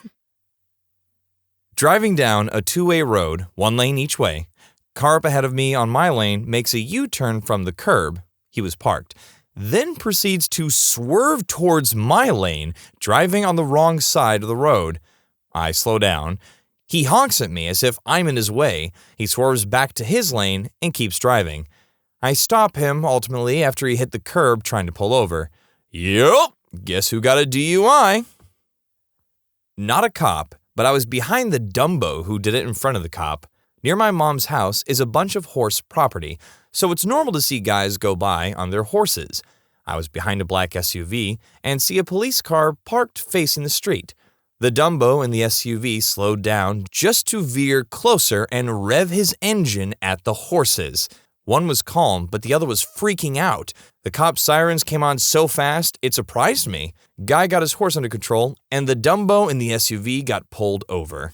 Driving down a 2-way road, 1 lane each way, car up ahead of me on my lane makes a U-turn from the curb. He was parked. Then proceeds to swerve towards my lane, driving on the wrong side of the road. I slow down. He honks at me as if I'm in his way. He swerves back to his lane and keeps driving. I stop him ultimately after he hit the curb trying to pull over. Yup, guess who got a DUI? Not a cop, but I was behind the Dumbo who did it in front of the cop. Near my mom's house is a bunch of horse property, so it's normal to see guys go by on their horses. I was behind a black SUV and see a police car parked facing the street. The Dumbo in the SUV slowed down just to veer closer and rev his engine at the horses. One was calm, but the other was freaking out. The cop's sirens came on so fast, it surprised me. Guy got his horse under control, and the Dumbo in the SUV got pulled over.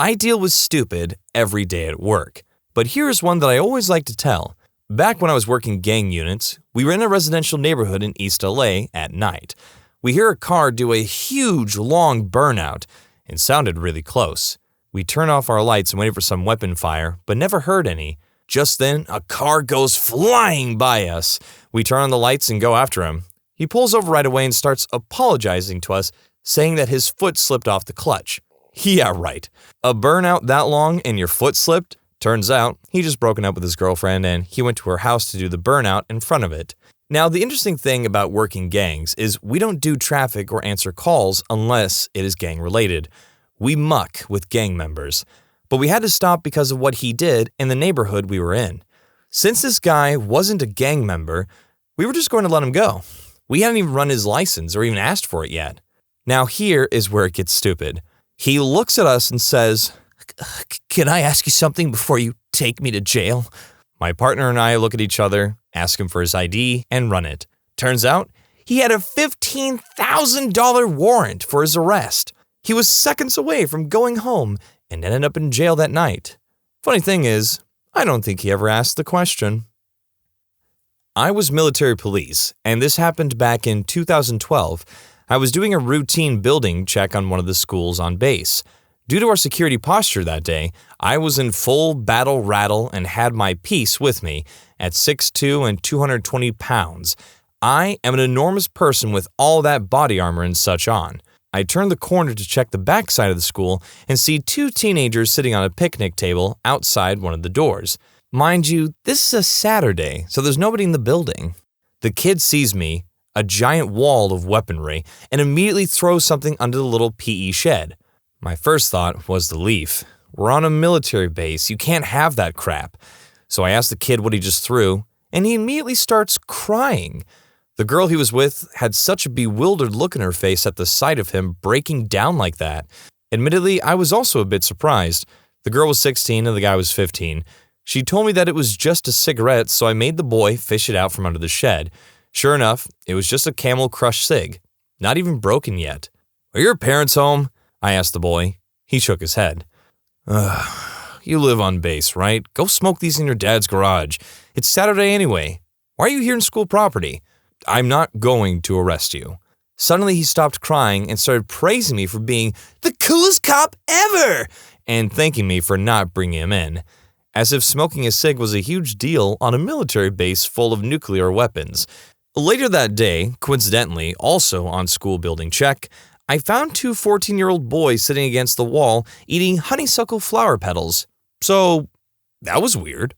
I deal with stupid every day at work, but here's one that I always like to tell. Back when I was working gang units, we were in a residential neighborhood in East LA at night. We hear a car do a huge, long burnout. It sounded really close. We turned off our lights and waited for some weapon fire, but never heard any. Just then, a car goes flying by us. We turn on the lights and go after him. He pulls over right away and starts apologizing to us, saying that his foot slipped off the clutch. Yeah, right. A burnout that long and your foot slipped? Turns out, he just broken up with his girlfriend and he went to her house to do the burnout in front of it. Now, the interesting thing about working gangs is we don't do traffic or answer calls unless it is gang-related. We muck with gang members. But we had to stop because of what he did in the neighborhood we were in. Since this guy wasn't a gang member, we were just going to let him go. We hadn't even run his license or even asked for it yet. Now here is where it gets stupid. He looks at us and says, "Can I ask you something before you take me to jail?" My partner and I look at each other, ask him for his ID, and run it. Turns out, he had a $15,000 warrant for his arrest. He was seconds away from going home and ended up in jail that night. Funny thing is, I don't think he ever asked the question. I was military police, and this happened back in 2012. I was doing a routine building check on one of the schools on base. Due to our security posture that day, I was in full battle rattle and had my piece with me at 6'2" and 220 pounds. I am an enormous person with all that body armor and such on. I turned the corner to check the back side of the school and see two teenagers sitting on a picnic table outside one of the doors. Mind you, this is a Saturday, so there's nobody in the building. The kid sees me, a giant wall of weaponry, and immediately throws something under the little PE shed. My first thought was the leaf. We're on a military base, you can't have that crap. So I asked the kid what he just threw, and he immediately starts crying. The girl he was with had such a bewildered look in her face at the sight of him breaking down like that. Admittedly, I was also a bit surprised. The girl was 16 and the guy was 15. She told me that it was just a cigarette, so I made the boy fish it out from under the shed. Sure enough, it was just a Camel Crush cig. Not even broken yet. "Are your parents home?" I asked the boy. He shook his head. "You live on base, right? Go smoke these in your dad's garage. It's Saturday anyway. Why are you here in school property? I'm not going to arrest you." Suddenly he stopped crying and started praising me for being the coolest cop ever and thanking me for not bringing him in. As if smoking a cig was a huge deal on a military base full of nuclear weapons. Later that day, coincidentally, also on school building check, I found two 14-year-old boys sitting against the wall eating honeysuckle flower petals. So, that was weird.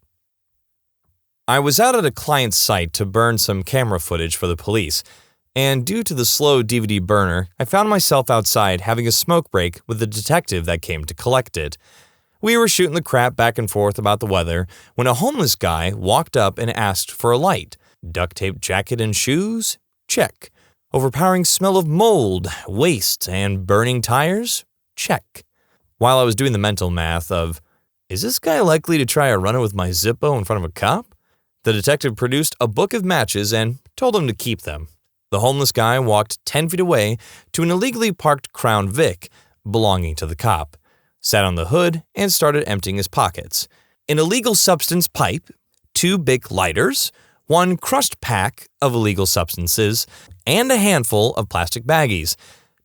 I was out at a client's site to burn some camera footage for the police, and due to the slow DVD burner, I found myself outside having a smoke break with the detective that came to collect it. We were shooting the crap back and forth about the weather when a homeless guy walked up and asked for a light. Duct tape jacket and shoes? Check. Overpowering smell of mold, waste, and burning tires? Check. While I was doing the mental math of, is this guy likely to try a runner with my Zippo in front of a cop? The detective produced a book of matches and told him to keep them. The homeless guy walked 10 feet away to an illegally parked Crown Vic belonging to the cop, sat on the hood, and started emptying his pockets. An illegal substance pipe, 2 Bic lighters, 1 crushed pack of illegal substances, and a handful of plastic baggies.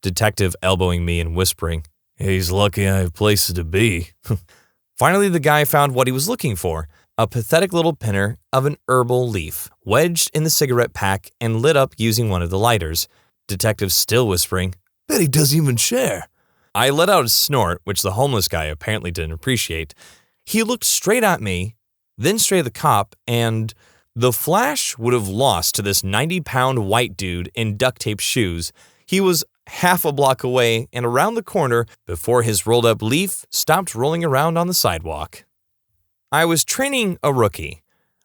Detective elbowing me and whispering, "He's lucky I have places to be." Finally, the guy found what he was looking for, a pathetic little pinner of an herbal leaf, wedged in the cigarette pack and lit up using one of the lighters. Detective still whispering, "Bet he doesn't even share." I let out a snort, which the homeless guy apparently didn't appreciate. He looked straight at me, then straight at the cop, and the flash would have lost to this 90-pound white dude in duct tape shoes. He was half a block away and around the corner before his rolled-up leaf stopped rolling around on the sidewalk. I was training a rookie.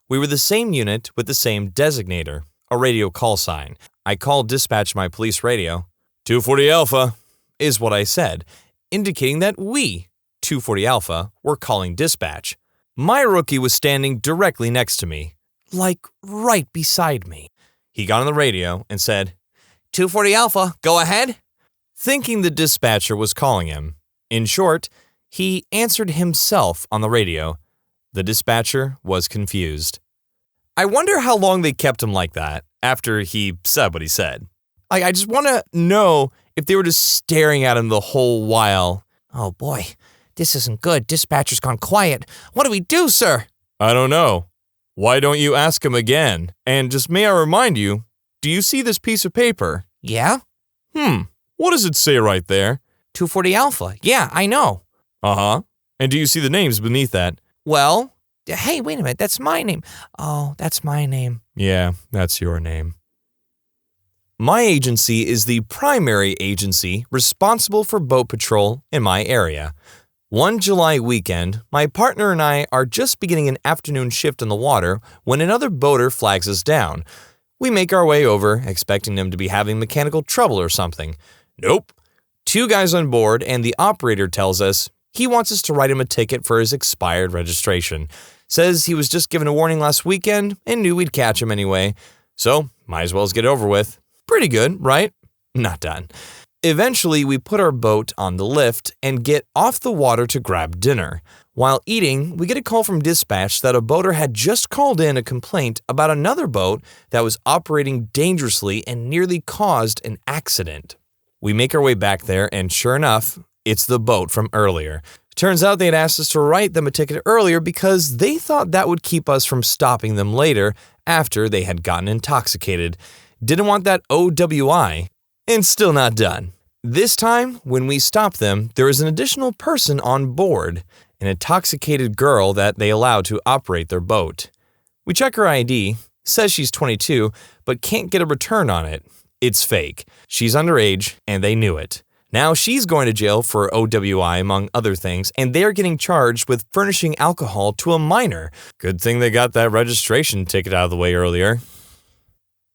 We were the same unit with the same designator, a radio call sign. I called dispatch my police radio. 240 Alpha is what I said, indicating that we, 240 Alpha, were calling dispatch. My rookie was standing directly next to me, like right beside me. He got on the radio and said, 240 Alpha, go ahead. Thinking the dispatcher was calling him. In short, he answered himself on the radio. The dispatcher was confused. I wonder how long they kept him like that after he said what he said. I just want to know if they were just staring at him the whole while. "Oh boy, this isn't good. Dispatcher's gone quiet. What do we do, sir?" I don't know. Why don't you ask him again? And just may I remind you, do you see this piece of paper? "Yeah? What does it say right there? 240 Alpha. Yeah, I know." Uh-huh. And do you see the names beneath that? "Well, hey, wait a minute. That's my name." "Oh, that's my name." Yeah, that's your name. My agency is the primary agency responsible for boat patrol in my area. One July weekend, my partner and I are just beginning an afternoon shift on the water when another boater flags us down. We make our way over, expecting them to be having mechanical trouble or something. Nope. 2 guys on board, and the operator tells us he wants us to write him a ticket for his expired registration. Says he was just given a warning last weekend and knew we'd catch him anyway. So, might as well get it over with. Pretty good, right? Not done. Eventually, we put our boat on the lift and get off the water to grab dinner. While eating, we get a call from dispatch that a boater had just called in a complaint about another boat that was operating dangerously and nearly caused an accident. We make our way back there, and sure enough, it's the boat from earlier. Turns out they'd asked us to write them a ticket earlier because they thought that would keep us from stopping them later after they had gotten intoxicated. Didn't want that OWI. And still not done. This time, when we stop them, there is an additional person on board, an intoxicated girl that they allow to operate their boat. We check her ID, says she's 22, but can't get a return on it. It's fake. She's underage, and they knew it. Now she's going to jail for OWI, among other things, and they're getting charged with furnishing alcohol to a minor. Good thing they got that registration ticket out of the way earlier.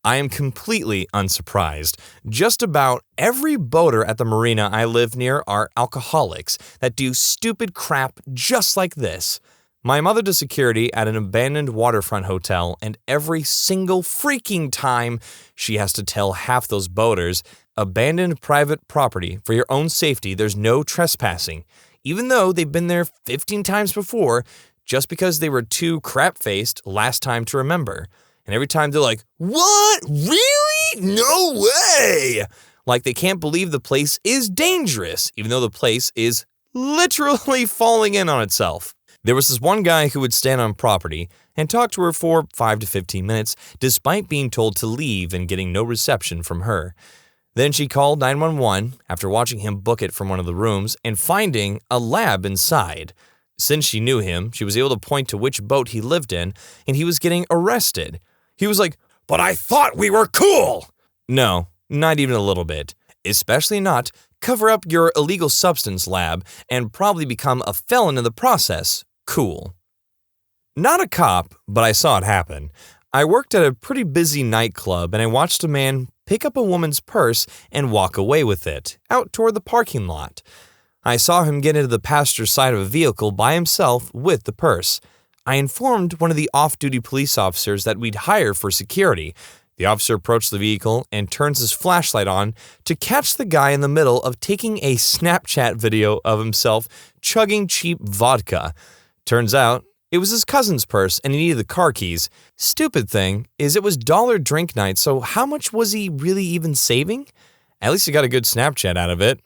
I am completely unsurprised. Just about every boater at the marina I live near are alcoholics that do stupid crap just like this. My mother does security at an abandoned waterfront hotel, and every single freaking time she has to tell half those boaters, abandoned private property for your own safety, there's no trespassing, even though they've been there 15 times before, just because they were too crap-faced last time to remember. And every time they're like, "What? Really? No way!" Like they can't believe the place is dangerous, even though the place is literally falling in on itself. There was this one guy who would stand on property and talk to her for 5 to 15 minutes, despite being told to leave and getting no reception from her. Then she called 911 after watching him book it from one of the rooms and finding a lab inside. Since she knew him, she was able to point to which boat he lived in, and he was getting arrested. He was like, "But I thought we were cool!" No, not even a little bit. Especially not cover up your illegal substance lab and probably become a felon in the process. Cool. Not a cop, but I saw it happen. I worked at a pretty busy nightclub and I watched a man pick up a woman's purse and walk away with it, out toward the parking lot. I saw him get into the passenger side of a vehicle by himself with the purse. I informed one of the off-duty police officers that we'd hire for security. The officer approached the vehicle and turns his flashlight on to catch the guy in the middle of taking a Snapchat video of himself chugging cheap vodka. Turns out, it was his cousin's purse and he needed the car keys. Stupid thing is it was dollar drink night, so how much was he really even saving? At least he got a good Snapchat out of it.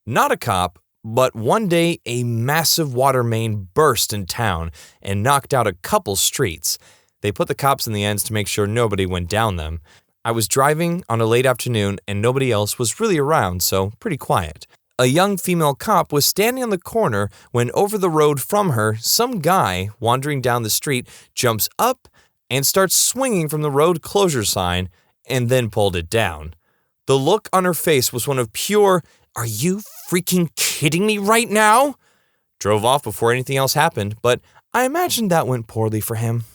Not a cop. But one day, a massive water main burst in town and knocked out a couple streets. They put the cops in the ends to make sure nobody went down them. I was driving on a late afternoon and nobody else was really around, so pretty quiet. A young female cop was standing on the corner when over the road from her, some guy wandering down the street jumps up and starts swinging from the road closure sign and then pulled it down. The look on her face was one of pure, "Are you freaking kidding me right now?" Drove off before anything else happened, but I imagine that went poorly for him.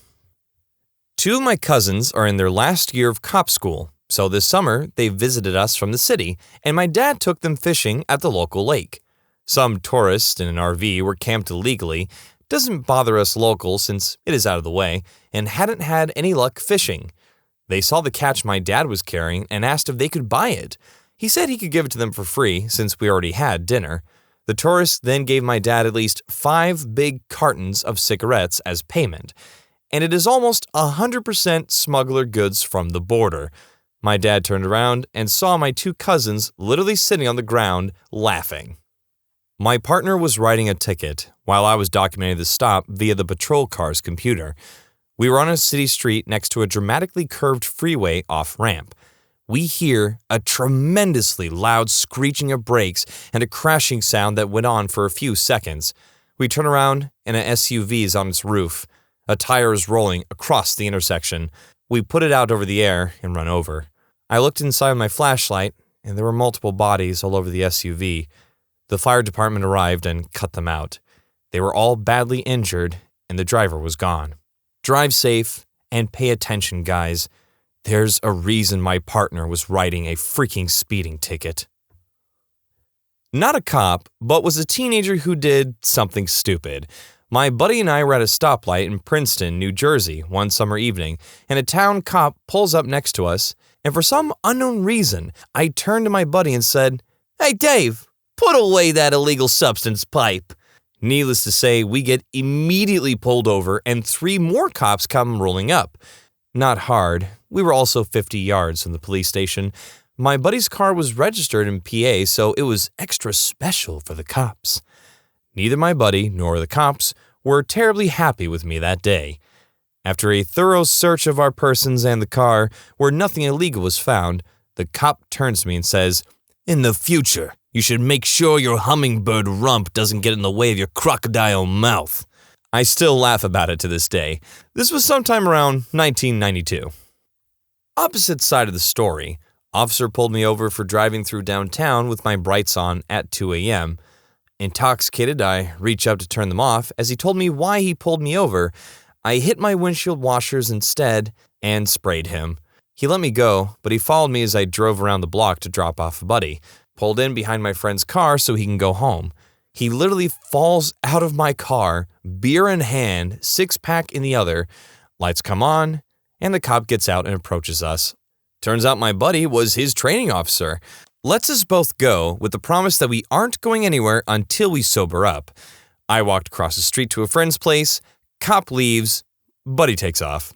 2 of my cousins are in their last year of cop school, so this summer they visited us from the city, and my dad took them fishing at the local lake. Some tourists in an RV were camped illegally, doesn't bother us locals since it is out of the way, and hadn't had any luck fishing. They saw the catch my dad was carrying and asked if they could buy it. He said he could give it to them for free since we already had dinner. The tourists then gave my dad at least 5 big cartons of cigarettes as payment, and it is almost 100% smuggler goods from the border. My dad turned around and saw my 2 cousins literally sitting on the ground laughing. My partner was writing a ticket while I was documenting the stop via the patrol car's computer. We were on a city street next to a dramatically curved freeway off-ramp. We hear a tremendously loud screeching of brakes and a crashing sound that went on for a few seconds. We turn around and an SUV is on its roof. A tire is rolling across the intersection. We put it out over the air and run over. I looked inside my flashlight and there were multiple bodies all over the SUV. The fire department arrived and cut them out. They were all badly injured, and the driver was gone. Drive safe and pay attention, guys. There's a reason my partner was writing a freaking speeding ticket. Not a cop, but was a teenager who did something stupid. My buddy and I were at a stoplight in Princeton, New Jersey, one summer evening, and a town cop pulls up next to us, and for some unknown reason, I turned to my buddy and said, "Hey Dave, put away that illegal substance pipe." Needless to say, we get immediately pulled over and 3 more cops come rolling up. Not hard. We were also 50 yards from the police station. My buddy's car was registered in PA, so it was extra special for the cops. Neither my buddy nor the cops were terribly happy with me that day. After a thorough search of our persons and the car, where nothing illegal was found, the cop turns to me and says, "In the future, you should make sure your hummingbird rump doesn't get in the way of your crocodile mouth." I still laugh about it to this day. This was sometime around 1992. Opposite side of the story, officer pulled me over for driving through downtown with my brights on at 2 a.m. Intoxicated, I reach out to turn them off. As he told me why he pulled me over, I hit my windshield washers instead and sprayed him. He let me go, but he followed me as I drove around the block to drop off a buddy, pulled in behind my friend's car so he can go home. He literally falls out of my car, beer in hand, 6-pack in the other. Lights come on, and the cop gets out and approaches us. Turns out my buddy was his training officer. Lets us both go with the promise that we aren't going anywhere until we sober up. I walked across the street to a friend's place. Cop leaves. Buddy takes off.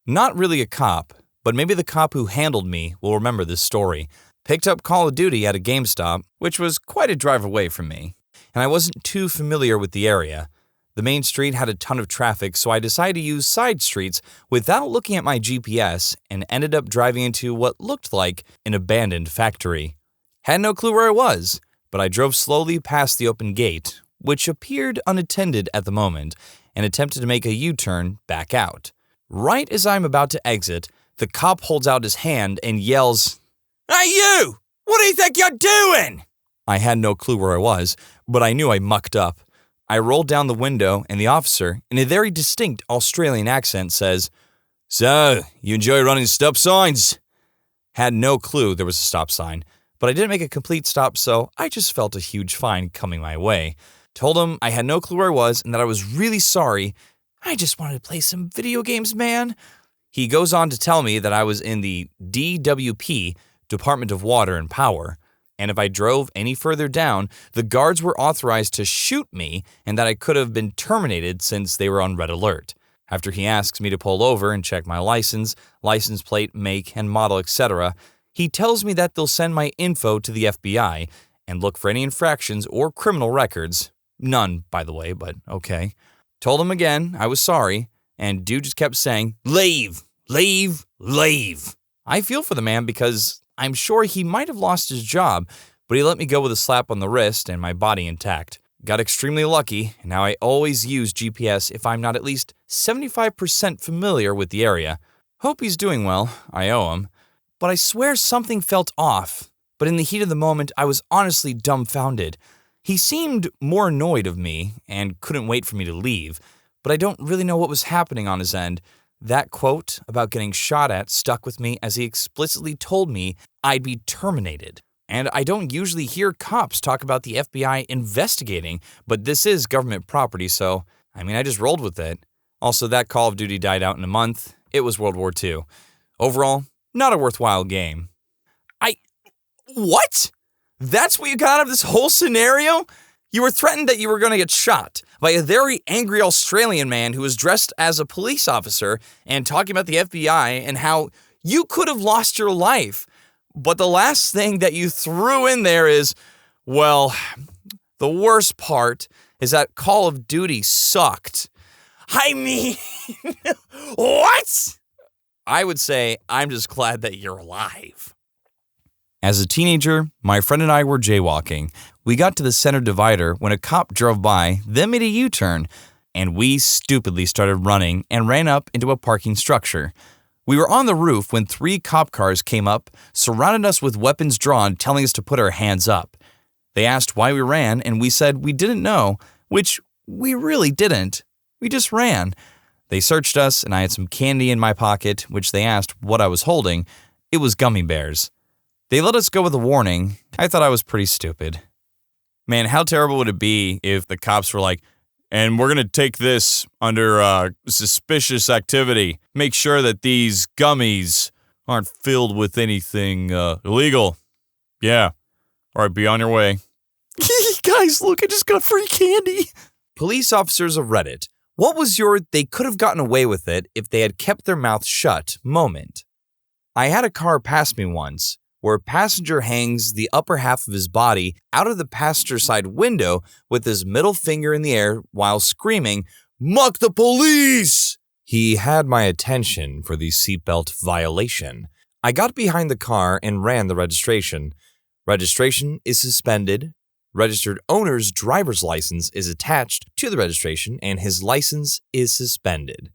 Not really a cop, but maybe the cop who handled me will remember this story. Picked up Call of Duty at a GameStop, which was quite a drive away from me, and I wasn't too familiar with the area. The main street had a ton of traffic, so I decided to use side streets without looking at my GPS and ended up driving into what looked like an abandoned factory. Had no clue where I was, but I drove slowly past the open gate, which appeared unattended at the moment, and attempted to make a U-turn back out. Right as I'm about to exit, the cop holds out his hand and yells, "Hey you! What do you think you're doing?" I had no clue where I was, but I knew I mucked up. I rolled down the window and the officer, in a very distinct Australian accent, says, "So, you enjoy running stop signs?" Had no clue there was a stop sign, but I didn't make a complete stop, so I just felt a huge fine coming my way. Told him I had no clue where I was and that I was really sorry. I just wanted to play some video games, man. He goes on to tell me that I was in the DWP, Department of Water and Power, and if I drove any further down, the guards were authorized to shoot me and that I could have been terminated since they were on red alert. After he asks me to pull over and check my license plate, make and model, etc., he tells me that they'll send my info to the FBI and look for any infractions or criminal records. None, by the way, but okay. Told him again I was sorry, and dude just kept saying, "Leave, leave, leave." I feel for the man because I'm sure he might have lost his job, but he let me go with a slap on the wrist and my body intact. Got extremely lucky, and now I always use GPS if I'm not at least 75% familiar with the area. Hope he's doing well, I owe him. But I swear something felt off, but in the heat of the moment I was honestly dumbfounded. He seemed more annoyed of me and couldn't wait for me to leave, but I don't really know what was happening on his end. That quote about getting shot at stuck with me as he explicitly told me I'd be terminated. And I don't usually hear cops talk about the FBI investigating, but this is government property, so, I just rolled with it. Also, that Call of Duty died out in a month. It was World War II. Overall, not a worthwhile game. What? That's what you got out of this whole scenario? You were threatened that you were going to get shot by a very angry Australian man who was dressed as a police officer and talking about the FBI and how you could have lost your life. But the last thing that you threw in there is, well, the worst part is that Call of Duty sucked. What? I would say I'm just glad that you're alive. As a teenager, my friend and I were jaywalking. We got to the center divider when a cop drove by, then made a U-turn, and we stupidly started running and ran up into a parking structure. We were on the roof when 3 cop cars came up, surrounded us with weapons drawn, telling us to put our hands up. They asked why we ran, and we said we didn't know, which we really didn't. We just ran. They searched us, and I had some candy in my pocket, which they asked what I was holding. It was gummy bears. They let us go with a warning. I thought I was pretty stupid. Man, how terrible would it be if the cops were like, and we're going to take this under suspicious activity. Make sure that these gummies aren't filled with anything illegal. Yeah. All right, be on your way. Guys, look, I just got free candy. Police officers of Reddit, what was your they could have gotten away with it if they had kept their mouth shut moment? I had a car pass me once where a passenger hangs the upper half of his body out of the passenger side window with his middle finger in the air while screaming, "Muck the police!" He had my attention for the seatbelt violation. I got behind the car and ran the registration. Registration is suspended. Registered owner's driver's license is attached to the registration and his license is suspended.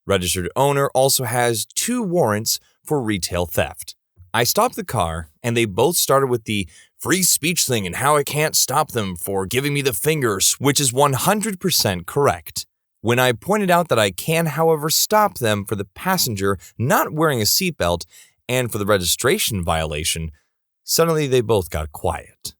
Registered owner also has 2 warrants for retail theft. I stopped the car and they both started with the free speech thing and how I can't stop them for giving me the fingers, which is 100% correct. When I pointed out that I can, however, stop them for the passenger not wearing a seatbelt and for the registration violation, suddenly they both got quiet.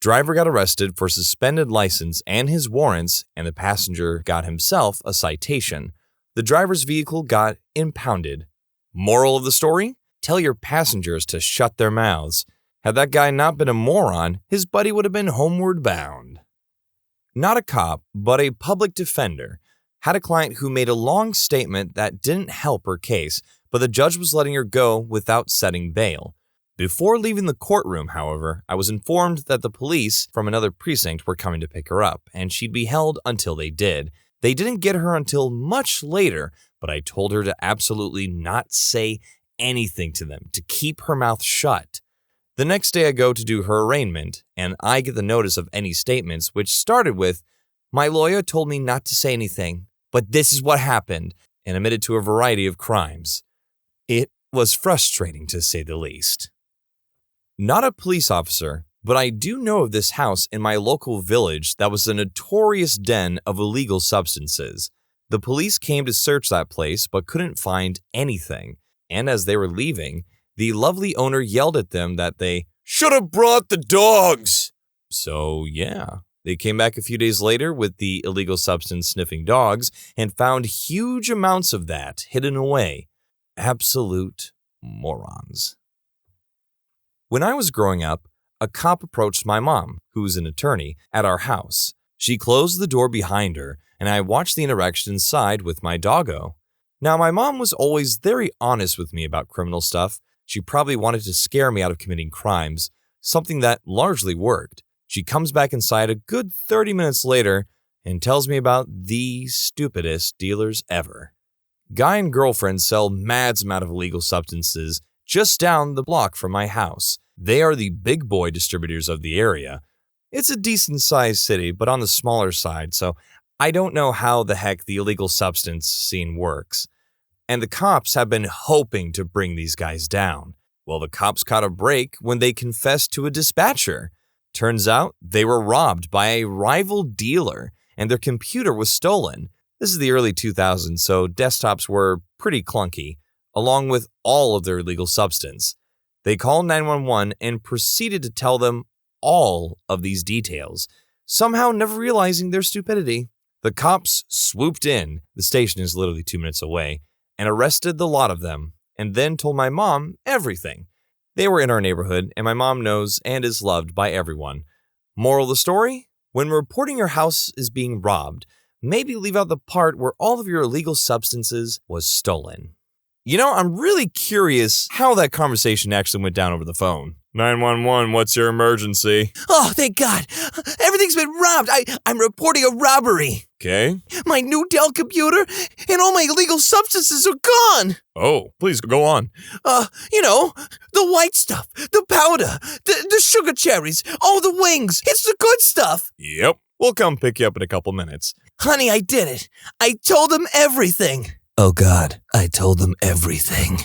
Driver got arrested for suspended license and his warrants, and the passenger got himself a citation. The driver's vehicle got impounded. Moral of the story? Tell your passengers to shut their mouths. Had that guy not been a moron, his buddy would have been homeward bound. Not a cop, but a public defender had a client who made a long statement that didn't help her case, but the judge was letting her go without setting bail. Before leaving the courtroom, however, I was informed that the police from another precinct were coming to pick her up, and she'd be held until they did. They didn't get her until much later, but I told her to absolutely not say anything to them, to keep her mouth shut. The next day I go to do her arraignment, and I get the notice of any statements, which started with, "My lawyer told me not to say anything, but this is what happened," and admitted to a variety of crimes. It was frustrating, to say the least. Not a police officer, but I do know of this house in my local village that was a notorious den of illegal substances. The police came to search that place but couldn't find anything. And as they were leaving, the lovely owner yelled at them that they should have brought the dogs. So yeah, they came back a few days later with the illegal substance sniffing dogs and found huge amounts of that hidden away. Absolute morons. When I was growing up, a cop approached my mom, who's an attorney, at our house. She closed the door behind her, and I watched the interaction inside with my doggo. Now, my mom was always very honest with me about criminal stuff. She probably wanted to scare me out of committing crimes, something that largely worked. She comes back inside a good 30 minutes later and tells me about the stupidest dealers ever. Guy and girlfriend sell mad amount of illegal substances just down the block from my house. They are the big boy distributors of the area. It's a decent-sized city, but on the smaller side, so I don't know how the heck the illegal substance scene works. And the cops have been hoping to bring these guys down. Well, the cops caught a break when they confessed to a dispatcher. Turns out they were robbed by a rival dealer, and their computer was stolen. This is the early 2000s, so desktops were pretty clunky, along with all of their illegal substance. They called 911 and proceeded to tell them all of these details, somehow never realizing their stupidity. The cops swooped in, the station is literally 2 minutes away, and arrested the lot of them, and then told my mom everything. They were in our neighborhood, and my mom knows and is loved by everyone. Moral of the story? When reporting your house is being robbed, maybe leave out the part where all of your illegal substances was stolen. You know, I'm really curious how that conversation actually went down over the phone. 911, what's your emergency? Oh, thank God. Everything's been robbed. I'm reporting a robbery. Okay. My new Dell computer and all my illegal substances are gone. Oh, please go on. The white stuff, the powder, the sugar cherries, all the wings. It's the good stuff. Yep. We'll come pick you up in a couple minutes. Honey, I did it. I told them everything. Oh God, I told them everything.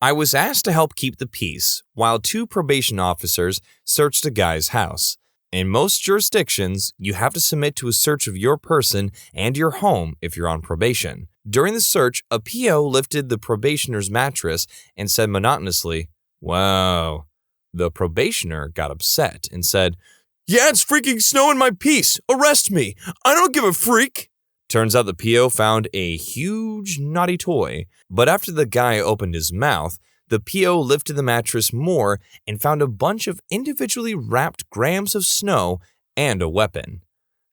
I was asked to help keep the peace while 2 probation officers searched a guy's house. In most jurisdictions, you have to submit to a search of your person and your home if you're on probation. During the search, a PO lifted the probationer's mattress and said monotonously, "Wow." The probationer got upset and said, "Yeah, it's freaking snow in my piece. Arrest me. I don't give a freak." Turns out the PO found a huge naughty toy, but after the guy opened his mouth, the PO lifted the mattress more and found a bunch of individually wrapped grams of snow and a weapon.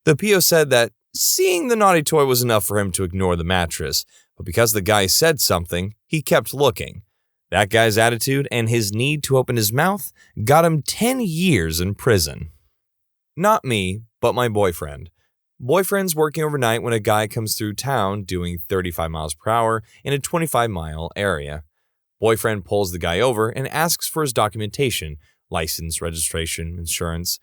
The PO said that seeing the naughty toy was enough for him to ignore the mattress, but because the guy said something, he kept looking. That guy's attitude and his need to open his mouth got him 10 years in prison. Not me, but my boyfriend. Boyfriend's working overnight when a guy comes through town doing 35 miles per hour in a 25-mile area. Boyfriend pulls the guy over and asks for his documentation, license, registration, insurance.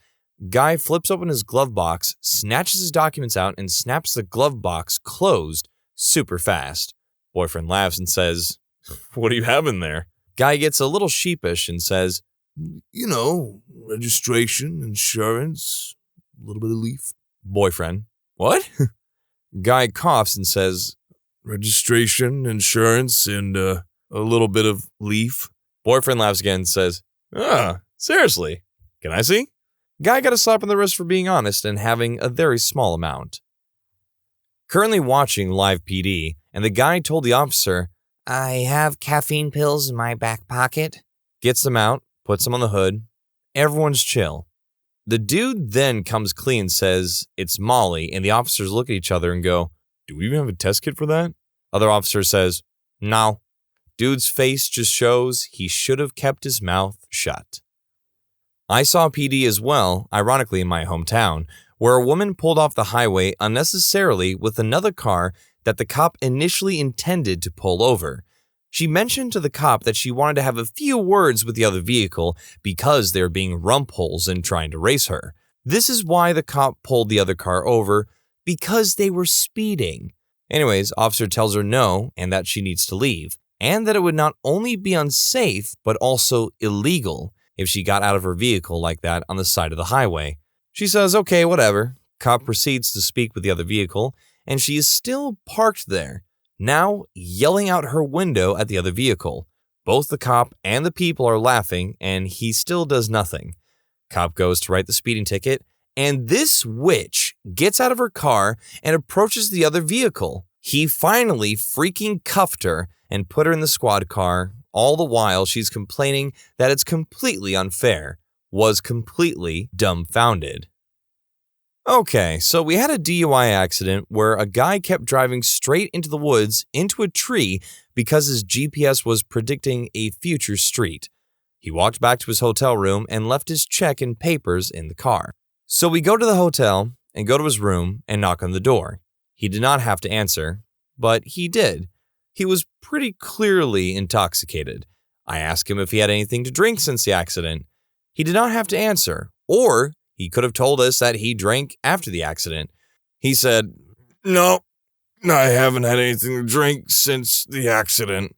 Guy flips open his glove box, snatches his documents out, and snaps the glove box closed super fast. Boyfriend laughs and says, "What do you have in there?" Guy gets a little sheepish and says, Registration, insurance, a little bit of leaf." Boyfriend, "What?" Guy coughs and says, "Registration, insurance, and a little bit of leaf." Boyfriend laughs again and says, Seriously? Can I see?" Guy got a slap on the wrist for being honest and having a very small amount. Currently watching live PD, and the guy told the officer, I have caffeine pills in my back pocket. Gets them out, puts them on the hood. Everyone's chill. The dude then comes clean and says it's Molly, and the officers look at each other and go, "Do we even have a test kit for that?" Other officer says, "No." Dude's face just shows he should have kept his mouth shut. I saw PD as well, ironically in my hometown, where a woman pulled off the highway unnecessarily with another car that the cop initially intended to pull over. She mentioned to the cop that she wanted to have a few words with the other vehicle because they were being rumpholes and trying to race her. This is why the cop pulled the other car over, because they were speeding. Anyways, officer tells her no and that she needs to leave, and that it would not only be unsafe, but also illegal if she got out of her vehicle like that on the side of the highway. She says, okay, whatever. Cop proceeds to speak with the other vehicle, and she is still parked there, now yelling out her window at the other vehicle. Both the cop and the people are laughing, and he still does nothing. Cop goes to write the speeding ticket, and this witch gets out of her car and approaches the other vehicle. He finally freaking cuffed her and put her in the squad car, all the while she's complaining that it's completely unfair, was completely dumbfounded. Okay, so we had a DUI accident where a guy kept driving straight into the woods into a tree because his GPS was predicting a future street. He walked back to his hotel room and left his check and papers in the car. So we go to the hotel and go to his room and knock on the door. He did not have to answer, but he did. He was pretty clearly intoxicated. I asked him if he had anything to drink since the accident. He did not have to answer, or he could have told us that he drank after the accident. He said, "No, I haven't had anything to drink since the accident."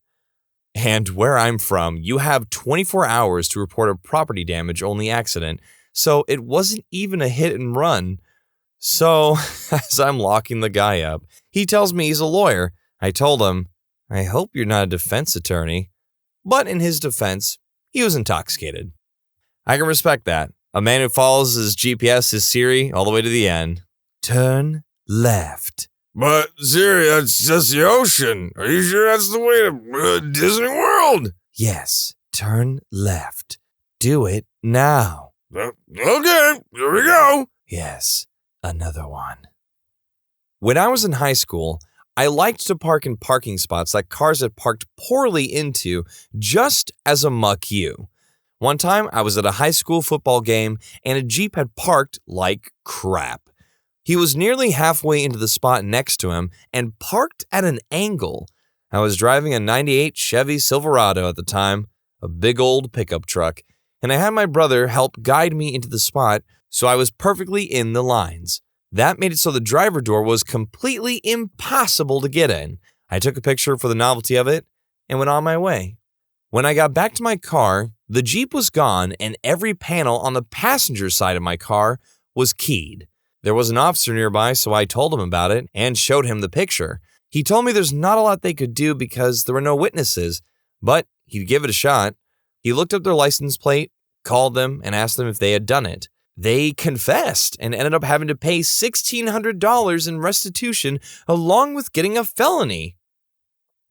And where I'm from, you have 24 hours to report a property damage only accident, so it wasn't even a hit and run. So, as I'm locking the guy up, he tells me he's a lawyer. I told him, I hope you're not a defense attorney. But in his defense, he was intoxicated. I can respect that. A man who follows his GPS, his Siri, all the way to the end. Turn left. But, Siri, that's just the ocean. Are you sure that's the way to Disney World? Yes, turn left. Do it now. Okay, here we go. Yes, another one. When I was in high school, I liked to park in parking spots that cars had parked poorly into just as a muck you. One time, I was at a high school football game and a Jeep had parked like crap. He was nearly halfway into the spot next to him and parked at an angle. I was driving a 98 Chevy Silverado at the time, a big old pickup truck, and I had my brother help guide me into the spot so I was perfectly in the lines. That made it so the driver door was completely impossible to get in. I took a picture for the novelty of it and went on my way. When I got back to my car, The Jeep was gone and every panel on the passenger side of my car was keyed. There was an officer nearby, so I told him about it and showed him the picture. He told me there's not a lot they could do because there were no witnesses, but he'd give it a shot. He looked up their license plate, called them, and asked them if they had done it. They confessed and ended up having to pay $1,600 in restitution along with getting a felony.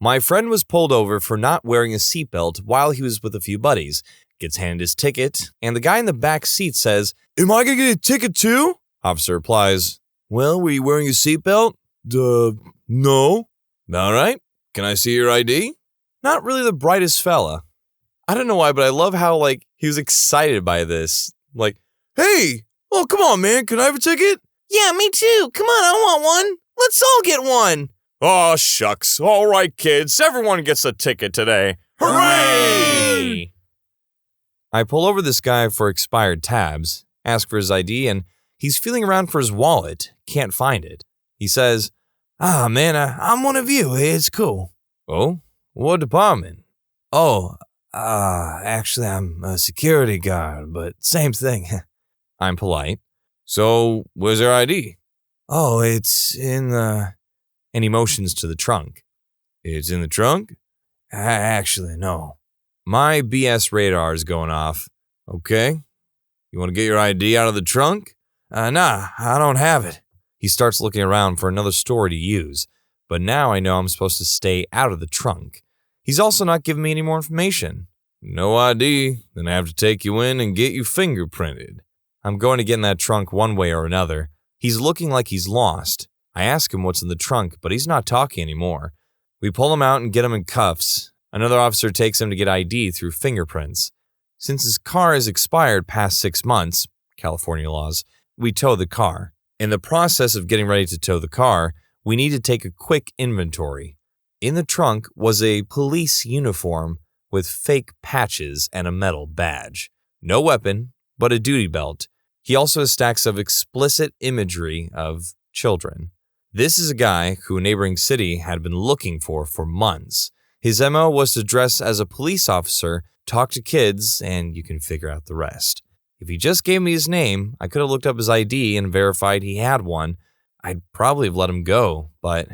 My friend was pulled over for not wearing a seatbelt while he was with a few buddies, gets handed his ticket, and the guy in the back seat says, "Am I going to get a ticket too?" Officer replies, "Well, were you wearing a seatbelt?" No." "All right. Can I see your ID?" Not really the brightest fella. I don't know why, but I love how, he was excited by this. Hey, oh, come on, man. Can I have a ticket? Yeah, me too. Come on, I want one. Let's all get one. Oh, shucks. All right, kids. Everyone gets a ticket today. Hooray! I pull over this guy for expired tabs, ask for his ID, and he's feeling around for his wallet. Can't find it. He says, man, I'm one of you. It's cool." "Oh? What department?" "Oh, actually, I'm a security guard, but same thing." I'm polite. "So, where's your ID?" "Oh, it's in the..." And he motions to the trunk. "It's in the trunk?" "Actually, no." My BS radar is going off. "Okay. You want to get your ID out of the trunk?" Nah, I don't have it." He starts looking around for another story to use, but now I know I'm supposed to stay out of the trunk. He's also not giving me any more information. "No ID, then I have to take you in and get you fingerprinted." I'm going to get in that trunk one way or another. He's looking like he's lost. I ask him what's in the trunk, but he's not talking anymore. We pull him out and get him in cuffs. Another officer takes him to get ID through fingerprints. Since his car is expired past 6 months, California laws, we tow the car. In the process of getting ready to tow the car, we need to take a quick inventory. In the trunk was a police uniform with fake patches and a metal badge. No weapon, but a duty belt. He also has stacks of explicit imagery of children. This is a guy who a neighboring city had been looking for months. His MO was to dress as a police officer, talk to kids, and you can figure out the rest. If he just gave me his name, I could have looked up his ID and verified he had one. I'd probably have let him go, but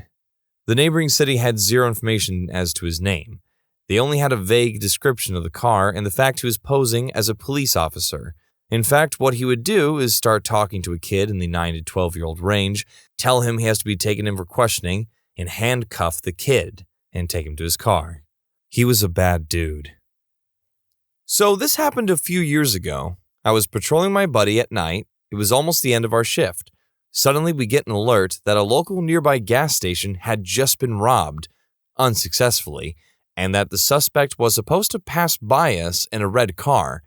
the neighboring city had zero information as to his name. They only had a vague description of the car and the fact he was posing as a police officer. In fact, what he would do is start talking to a kid in the 9 to 12-year-old range, tell him he has to be taken in for questioning, and handcuff the kid and take him to his car. He was a bad dude. So this happened a few years ago. I was patrolling my buddy at night. It was almost the end of our shift. Suddenly, we get an alert that a local nearby gas station had just been robbed, unsuccessfully, and that the suspect was supposed to pass by us in a red car.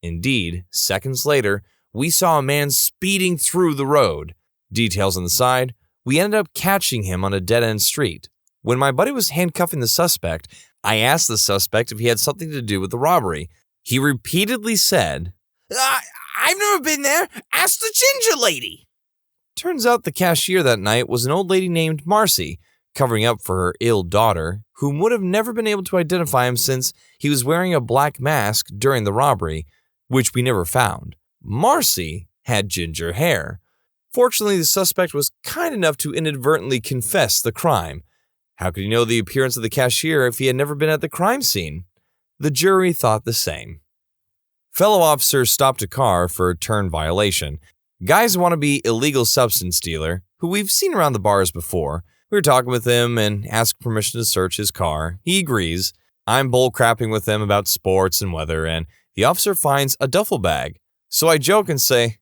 Indeed, seconds later, we saw a man speeding through the road. Details on the side, we ended up catching him on a dead-end street. When my buddy was handcuffing the suspect, I asked the suspect if he had something to do with the robbery. He repeatedly said, I've never been there. Ask the ginger lady." Turns out the cashier that night was an old lady named Marcy, covering up for her ill daughter, whom would have never been able to identify him since he was wearing a black mask during the robbery, which we never found. Marcy had ginger hair. Fortunately, the suspect was kind enough to inadvertently confess the crime. How could he know the appearance of the cashier if he had never been at the crime scene? The jury thought the same. Fellow officers stopped a car for a turn violation. Guy's wannabe illegal substance dealer, who we've seen around the bars before. We were talking with him and asked permission to search his car. He agrees. I'm bullcrapping with him about sports and weather, and the officer finds a duffel bag. So I joke and say,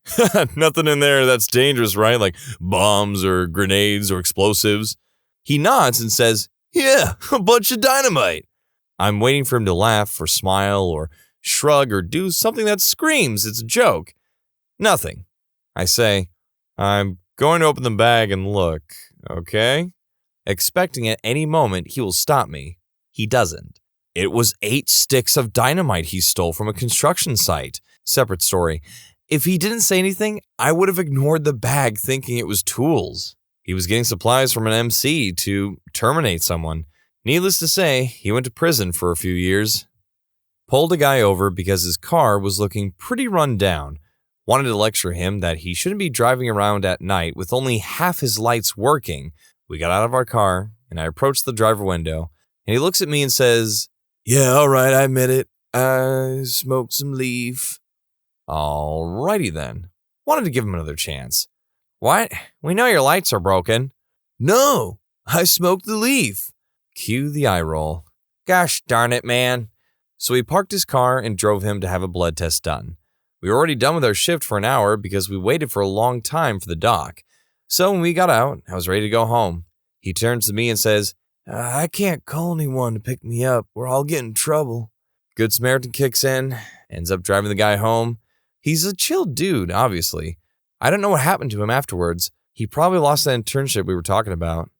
"Nothing in there that's dangerous, right? Like bombs or grenades or explosives." He nods and says, "Yeah, a bunch of dynamite." I'm waiting for him to laugh or smile or shrug or do something that screams it's a joke. Nothing. I say, "I'm going to open the bag and look, okay?" Expecting at any moment he will stop me. He doesn't. It was 8 sticks of dynamite he stole from a construction site. Separate story. If he didn't say anything, I would have ignored the bag thinking it was tools. He was getting supplies from an MC to terminate someone. Needless to say, he went to prison for a few years. Pulled a guy over because his car was looking pretty run down. Wanted to lecture him that he shouldn't be driving around at night with only half his lights working. We got out of our car, and I approached the driver window, and he looks at me and says, "Yeah, all right, I admit it. I smoked some leaf." Alrighty then. Wanted to give him another chance. "What? We know your lights are broken." "No, I smoked the leaf." Cue the eye roll. "Gosh darn it, man." So we parked his car and drove him to have a blood test done. We were already done with our shift for an hour because we waited for a long time for the doc. So when we got out, I was ready to go home. He turns to me and says, "I can't call anyone to pick me up or I'll get in trouble." Good Samaritan kicks in, ends up driving the guy home. He's a chill dude, obviously. I don't know what happened to him afterwards. He probably lost that internship we were talking about.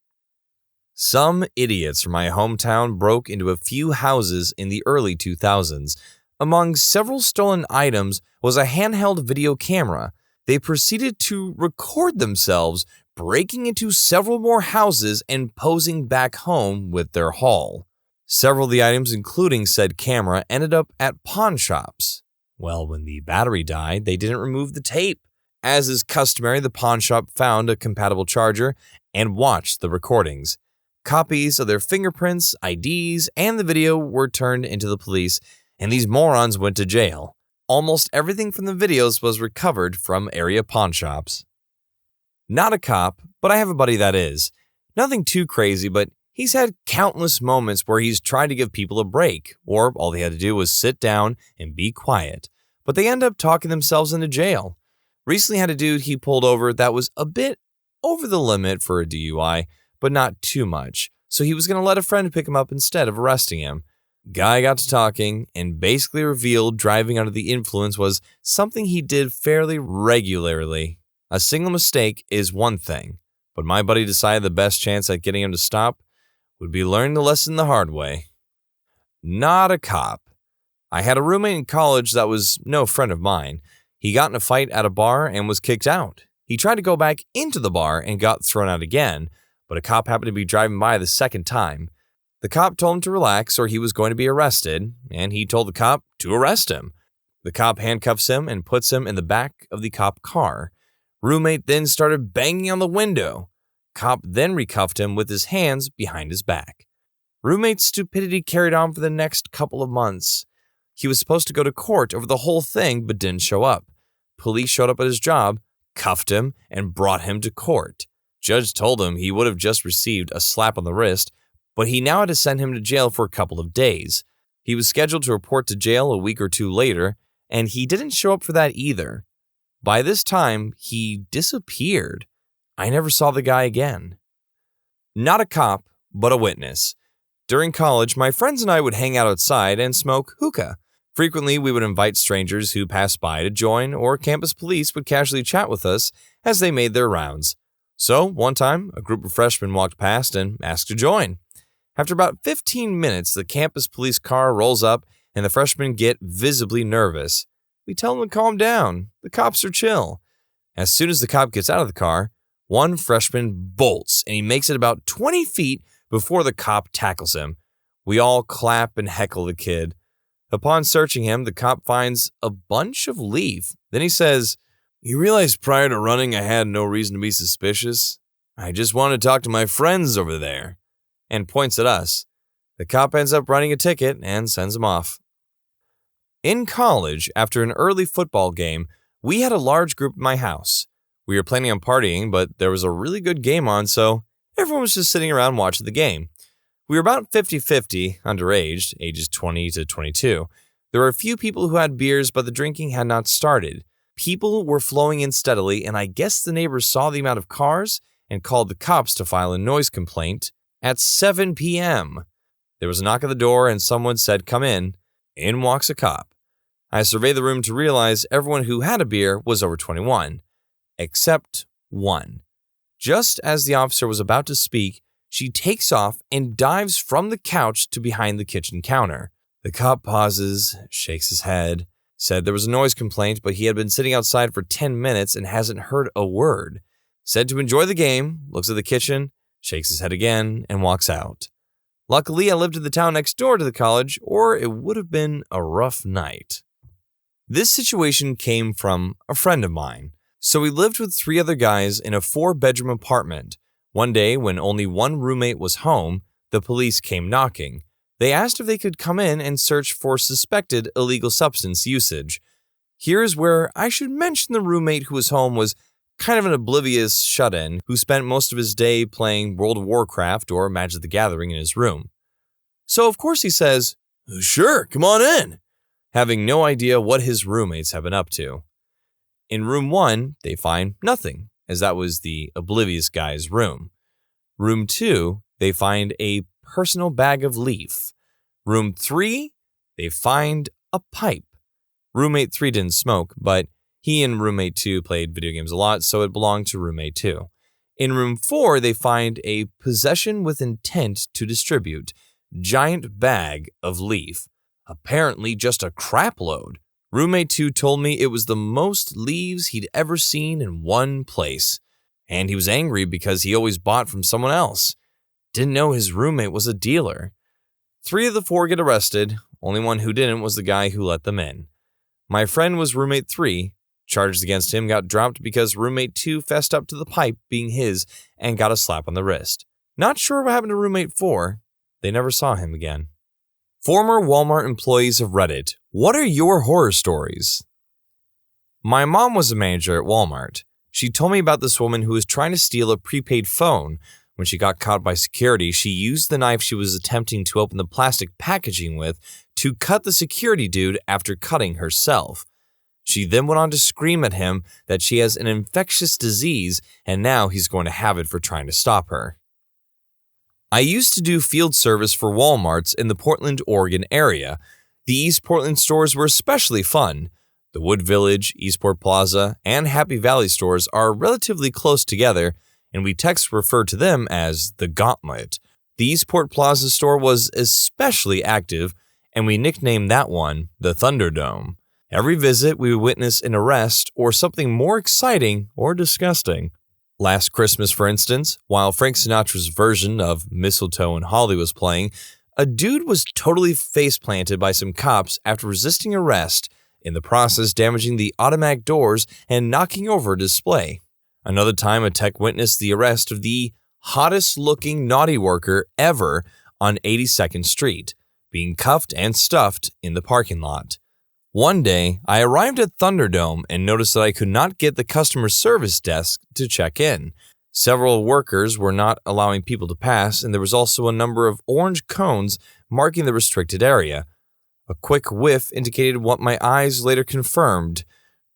Some idiots from my hometown broke into a few houses in the early 2000s. Among several stolen items was a handheld video camera. They proceeded to record themselves breaking into several more houses and posing back home with their haul. Several of the items, including said camera, ended up at pawn shops. Well, when the battery died, they didn't remove the tape. As is customary, the pawn shop found a compatible charger and watched the recordings. Copies of their fingerprints, IDs, and the video were turned into the police, and these morons went to jail. Almost everything from the videos was recovered from area pawn shops. Not a cop, but I have a buddy that is. Nothing too crazy, but he's had countless moments where he's tried to give people a break, or all they had to do was sit down and be quiet, but they end up talking themselves into jail. Recently had a dude he pulled over that was a bit over the limit for a DUI, but not too much, so he was going to let a friend pick him up instead of arresting him. Guy got to talking and basically revealed driving under the influence was something he did fairly regularly. A single mistake is one thing, but my buddy decided the best chance at getting him to stop would be learning the lesson the hard way. Not a cop. I had a roommate in college that was no friend of mine. He got in a fight at a bar and was kicked out. He tried to go back into the bar and got thrown out again, but a cop happened to be driving by the second time. The cop told him to relax or he was going to be arrested, and he told the cop to arrest him. The cop handcuffs him and puts him in the back of the cop car. Roommate then started banging on the window. Cop then recuffed him with his hands behind his back. Roommate's stupidity carried on for the next couple of months. He was supposed to go to court over the whole thing but didn't show up. Police showed up at his job, cuffed him, and brought him to court. Judge told him he would have just received a slap on the wrist, but he now had to send him to jail for a couple of days. He was scheduled to report to jail a week or two later, and he didn't show up for that either. By this time, he disappeared. I never saw the guy again. Not a cop, but a witness. During college, my friends and I would hang out outside and smoke hookah. Frequently, we would invite strangers who passed by to join, or campus police would casually chat with us as they made their rounds. So, one time, a group of freshmen walked past and asked to join. After about 15 minutes, the campus police car rolls up and the freshmen get visibly nervous. We tell them to calm down. The cops are chill. As soon as the cop gets out of the car, one freshman bolts and he makes it about 20 feet before the cop tackles him. We all clap and heckle the kid. Upon searching him, the cop finds a bunch of leaf. Then he says, "You realize prior to running I had no reason to be suspicious? I just wanted to talk to my friends over there," and points at us. The cop ends up writing a ticket and sends him off. In college, after an early football game, we had a large group at my house. We were planning on partying, but there was a really good game on, so everyone was just sitting around watching the game. We were about 50-50, underage, ages 20 to 22. There were a few people who had beers, but the drinking had not started. People were flowing in steadily, and I guess the neighbors saw the amount of cars and called the cops to file a noise complaint at 7 p.m. There was a knock at the door, and someone said, "Come in." In walks a cop. I surveyed the room to realize everyone who had a beer was over 21, except one. Just as the officer was about to speak, she takes off and dives from the couch to behind the kitchen counter. The cop pauses, shakes his head, said there was a noise complaint, but he had been sitting outside for 10 minutes and hasn't heard a word. Said to enjoy the game, looks at the kitchen, shakes his head again, and walks out. Luckily, I lived in the town next door to the college, or it would have been a rough night. This situation came from a friend of mine. So we lived with 3 other guys in a 4-bedroom apartment. One day, when only one roommate was home, the police came knocking. They asked if they could come in and search for suspected illegal substance usage. Here's where I should mention the roommate who was home was kind of an oblivious shut-in who spent most of his day playing World of Warcraft or Magic the Gathering in his room. So of course he says, "Sure, come on in," having no idea what his roommates have been up to. In room 1, they find nothing, as that was the oblivious guy's room. Room 2, they find a personal bag of leaf. Room 3, they find a pipe. Roommate 3 didn't smoke, but he and roommate 2 played video games a lot, so it belonged to roommate 2. In room 4, they find a possession with intent to distribute, giant bag of leaf. Apparently just a crap load. Roommate 2 told me it was the most leaves he'd ever seen in one place, and he was angry because he always bought from someone else. Didn't know his roommate was a dealer. 3 of the 4 get arrested, only one who didn't was the guy who let them in. My friend was roommate 3. Charges against him got dropped because roommate 2 fessed up to the pipe being his and got a slap on the wrist. Not sure what happened to roommate 4. They never saw him again. Former Walmart employees of Reddit, what are your horror stories? My mom was a manager at Walmart. She told me about this woman who was trying to steal a prepaid phone. When she got caught by security, she used the knife she was attempting to open the plastic packaging with to cut the security dude after cutting herself. She then went on to scream at him that she has an infectious disease and now he's going to have it for trying to stop her. I used to do field service for Walmarts in the Portland, Oregon area. The East Portland stores were especially fun. The Wood Village, Eastport Plaza, and Happy Valley stores are relatively close together, and we text refer to them as the Gauntlet. The Eastport Plaza store was especially active, and we nicknamed that one the Thunderdome. Every visit, we would witness an arrest or something more exciting or disgusting. Last Christmas, for instance, while Frank Sinatra's version of Mistletoe and Holly was playing, a dude was totally face-planted by some cops after resisting arrest, in the process damaging the automatic doors and knocking over a display. Another time, a tech witnessed the arrest of the hottest-looking naughty worker ever on 82nd Street, being cuffed and stuffed in the parking lot. One day, I arrived at Thunderdome and noticed that I could not get the customer service desk to check in. Several workers were not allowing people to pass, and there was also a number of orange cones marking the restricted area. A quick whiff indicated what my eyes later confirmed.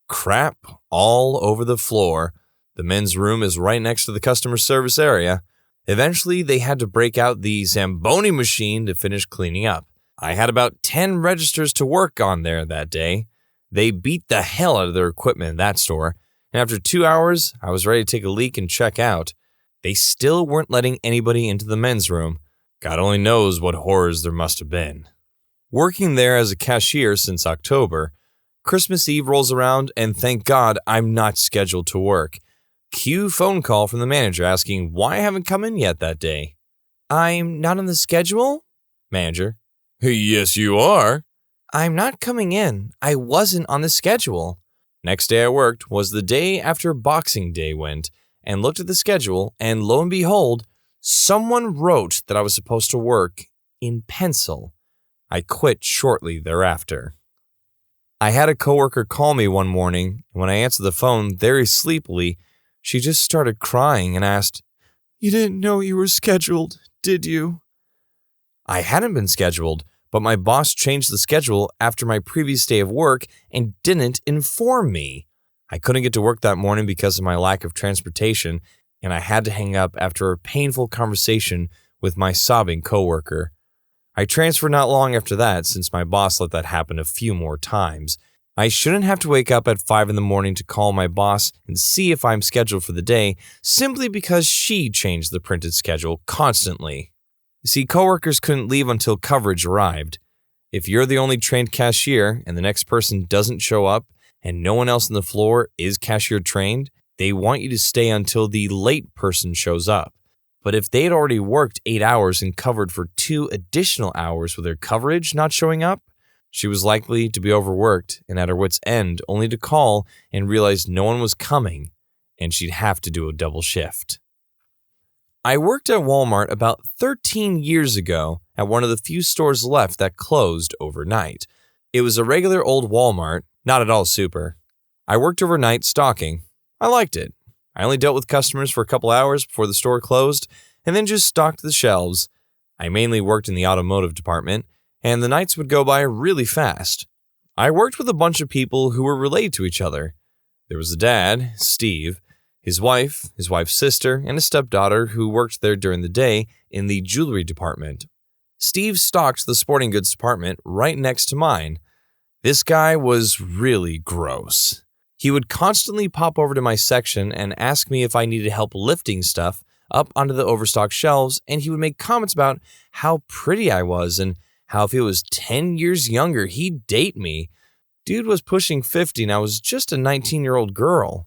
Crap all over the floor. The men's room is right next to the customer service area. Eventually, they had to break out the Zamboni machine to finish cleaning up. I had about 10 registers to work on there that day. They beat the hell out of their equipment in that store, and after 2 hours, I was ready to take a leak and check out. They still weren't letting anybody into the men's room. God only knows what horrors there must have been. Working there as a cashier since October, Christmas Eve rolls around, and thank God I'm not scheduled to work. Cue phone call from the manager asking why I haven't come in yet that day. I'm not on the schedule? Manager. Yes, you are. I'm not coming in. I wasn't on the schedule. Next day I worked was the day after Boxing Day went, and looked at the schedule, and lo and behold, someone wrote that I was supposed to work in pencil. I quit shortly thereafter. I had a coworker call me one morning, and when I answered the phone very sleepily, she just started crying and asked, "You didn't know you were scheduled, did you?" I hadn't been scheduled, but my boss changed the schedule after my previous day of work and didn't inform me. I couldn't get to work that morning because of my lack of transportation, and I had to hang up after a painful conversation with my sobbing coworker. I transferred not long after that since my boss let that happen a few more times. I shouldn't have to wake up at 5 in the morning to call my boss and see if I'm scheduled for the day simply because she changed the printed schedule constantly. See, coworkers couldn't leave until coverage arrived. If you're the only trained cashier and the next person doesn't show up and no one else on the floor is cashier trained, they want you to stay until the late person shows up. But if they'd already worked 8 hours and covered for 2 additional hours with their coverage not showing up, she was likely to be overworked and at her wit's end, only to call and realize no one was coming and she'd have to do a double shift. I worked at Walmart about 13 years ago at one of the few stores left that closed overnight. It was a regular old Walmart, not at all super. I worked overnight stocking. I liked it. I only dealt with customers for a couple hours before the store closed and then just stocked the shelves. I mainly worked in the automotive department, and the nights would go by really fast. I worked with a bunch of people who were related to each other. There was a dad, Steve, his wife's sister, and a stepdaughter who worked there during the day in the jewelry department. Steve stocked the sporting goods department right next to mine. This guy was really gross. He would constantly pop over to my section and ask me if I needed help lifting stuff up onto the overstocked shelves, and he would make comments about how pretty I was and how if he was 10 years younger, he'd date me. Dude was pushing 50 and I was just a 19-year-old girl.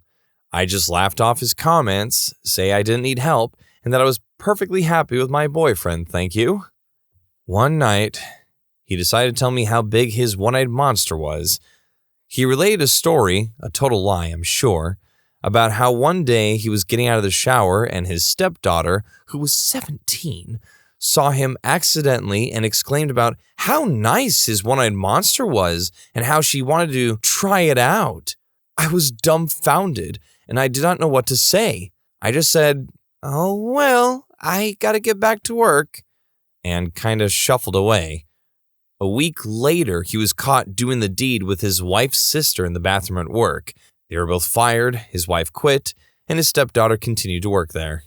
I just laughed off his comments, say I didn't need help, and that I was perfectly happy with my boyfriend, thank you. One night, he decided to tell me how big his one-eyed monster was. He relayed a story, a total lie, I'm sure, about how one day he was getting out of the shower and his stepdaughter, who was 17, saw him accidentally and exclaimed about how nice his one-eyed monster was and how she wanted to try it out. I was dumbfounded and I did not know what to say. I just said, "Oh, well, I gotta get back to work," and kind of shuffled away. A week later, he was caught doing the deed with his wife's sister in the bathroom at work. They were both fired, his wife quit, and his stepdaughter continued to work there.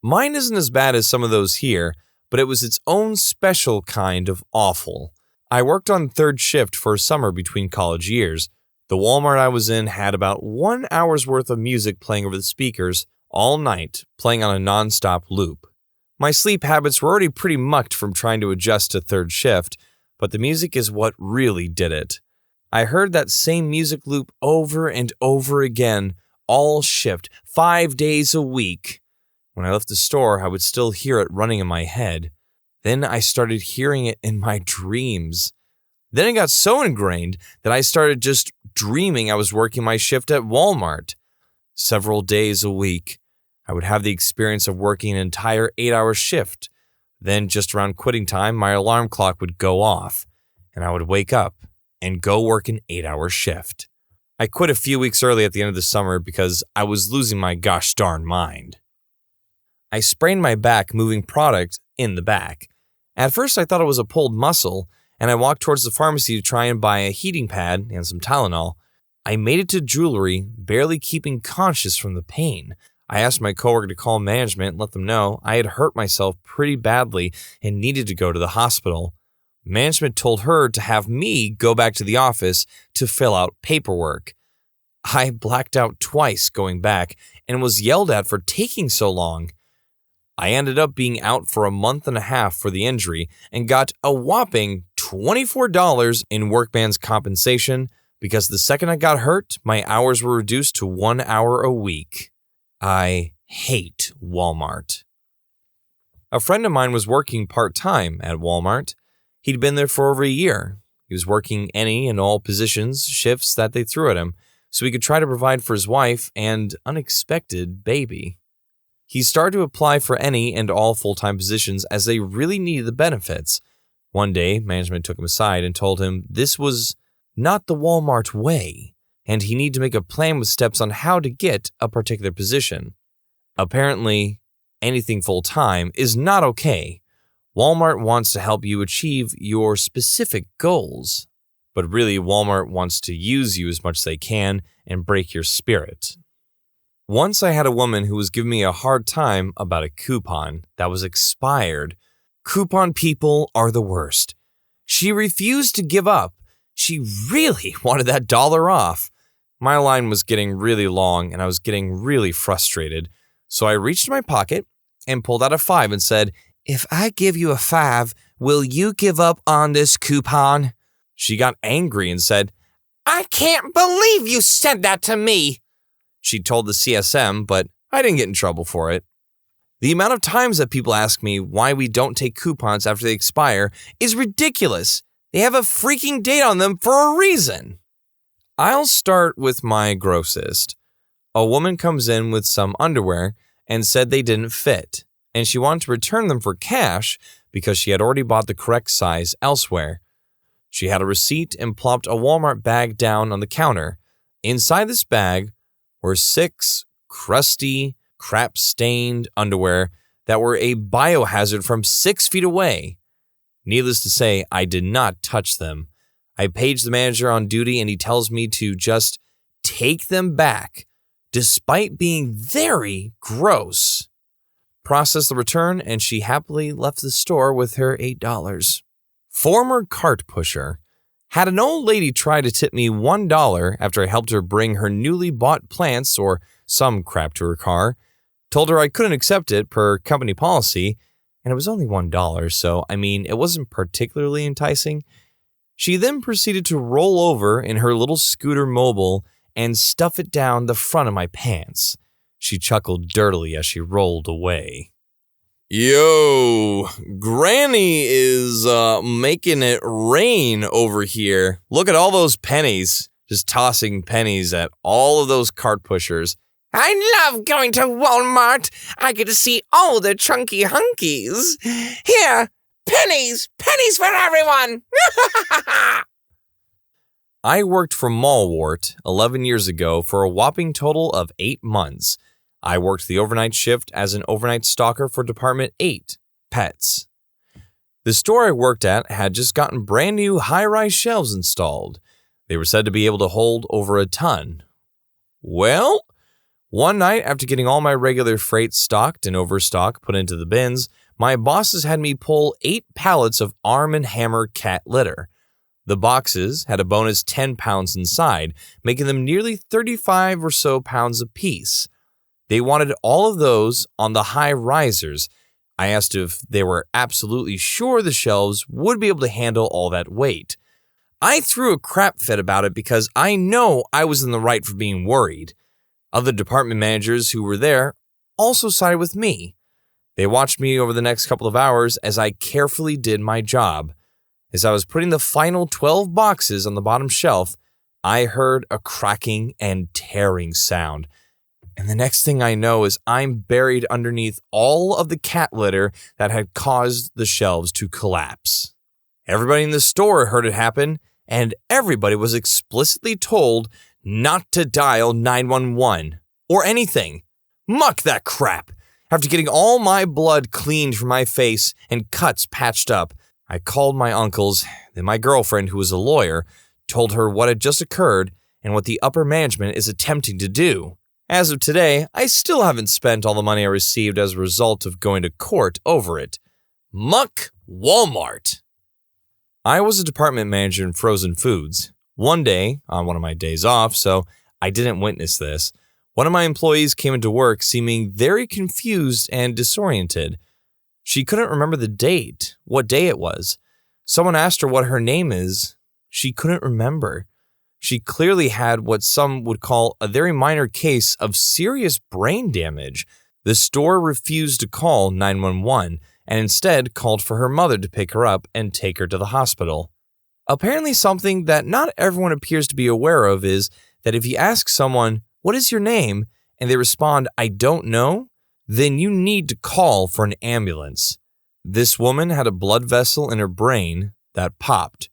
Mine isn't as bad as some of those here, but it was its own special kind of awful. I worked on third shift for a summer between college years. The Walmart I was in had about 1 hour's worth of music playing over the speakers all night, playing on a non-stop loop. My sleep habits were already pretty mucked from trying to adjust to third shift, but the music is what really did it. I heard that same music loop over and over again, all shift, 5 days a week. When I left the store, I would still hear it running in my head. Then I started hearing it in my dreams. Then it got so ingrained that I started just dreaming I was working my shift at Walmart. Several days a week, I would have the experience of working an entire 8-hour shift. Then just around quitting time, my alarm clock would go off, and I would wake up and go work an 8-hour shift. I quit a few weeks early at the end of the summer because I was losing my gosh darn mind. I sprained my back moving product in the back. At first I thought it was a pulled muscle, and I walked towards the pharmacy to try and buy a heating pad and some Tylenol. I made it to jewelry, barely keeping conscious from the pain. I asked my coworker to call management and let them know I had hurt myself pretty badly and needed to go to the hospital. Management told her to have me go back to the office to fill out paperwork. I blacked out twice going back and was yelled at for taking so long. I ended up being out for a month and a half for the injury and got a whopping $24 in workman's compensation because the second I got hurt, my hours were reduced to 1 hour a week. I hate Walmart. A friend of mine was working part-time at Walmart. He'd been there for over a year. He was working any and all positions, shifts that they threw at him, so he could try to provide for his wife and unexpected baby. He started to apply for any and all full-time positions as they really needed the benefits. One day, management took him aside and told him this was not the Walmart way, and he needed to make a plan with steps on how to get a particular position. Apparently, anything full-time is not okay. Walmart wants to help you achieve your specific goals, but really Walmart wants to use you as much as they can and break your spirit. Once I had a woman who was giving me a hard time about a coupon that was expired. Coupon people are the worst. She refused to give up. She really wanted that $1 off. My line was getting really long and I was getting really frustrated. So I reached in my pocket and pulled out a $5 and said, "If I give you a $5, will you give up on this coupon?" She got angry and said, I can't believe you said that to me. She told the CSM, but I didn't get in trouble for it. The amount of times that people ask me why we don't take coupons after they expire is ridiculous. They have a freaking date on them for a reason. I'll start with my grossest. A woman comes in with some underwear and said they didn't fit, and she wanted to return them for cash because she had already bought the correct size elsewhere. She had a receipt and plopped a Walmart bag down on the counter. Inside this bag were 6 crusty, crap-stained underwear that were a biohazard from 6 feet away. Needless to say, I did not touch them. I paged the manager on duty and he tells me to just take them back, despite being very gross. Processed the return and she happily left the store with her $8. Former cart pusher. Had an old lady try to tip me $1 after I helped her bring her newly bought plants or some crap to her car. Told her I couldn't accept it per company policy, and it was only $1, so it wasn't particularly enticing. She then proceeded to roll over in her little scooter mobile and stuff it down the front of my pants. She chuckled dirtily as she rolled away. Yo, Granny is making it rain over here. Look at all those pennies. Just tossing pennies at all of those cart pushers. I love going to Walmart. I get to see all the chunky hunkies. Here, pennies for everyone. I worked for Mallwart 11 years ago for a whopping total of 8 months. I worked the overnight shift as an overnight stalker for Department 8, Pets. The store I worked at had just gotten brand new high-rise shelves installed. They were said to be able to hold over a ton. Well, one night after getting all my regular freight stocked and overstock put into the bins, my bosses had me pull 8 pallets of Arm & Hammer cat litter. The boxes had a bonus 10 pounds inside, making them nearly 35 or so pounds apiece. They wanted all of those on the high risers. I asked if they were absolutely sure the shelves would be able to handle all that weight. I threw a crap fit about it because I know I was in the right for being worried. Other department managers who were there also sided with me. They watched me over the next couple of hours as I carefully did my job. As I was putting the final 12 boxes on the bottom shelf, I heard a cracking and tearing sound. And the next thing I know is I'm buried underneath all of the cat litter that had caused the shelves to collapse. Everybody in the store heard it happen, and everybody was explicitly told not to dial 911 or anything. Muck that crap! After getting all my blood cleaned from my face and cuts patched up, I called my uncles, then my girlfriend, who was a lawyer, told her what had just occurred and what the upper management is attempting to do. As of today, I still haven't spent all the money I received as a result of going to court over it. Muck Walmart! I was a department manager in frozen foods. One day, on one of my days off, so I didn't witness this, one of my employees came into work seeming very confused and disoriented. She couldn't remember the date, what day it was. Someone asked her what her name is. She couldn't remember. She clearly had what some would call a very minor case of serious brain damage. The store refused to call 911 and instead called for her mother to pick her up and take her to the hospital. Apparently, something that not everyone appears to be aware of is that if you ask someone, "What is your name?" and they respond, "I don't know," then you need to call for an ambulance. This woman had a blood vessel in her brain that popped.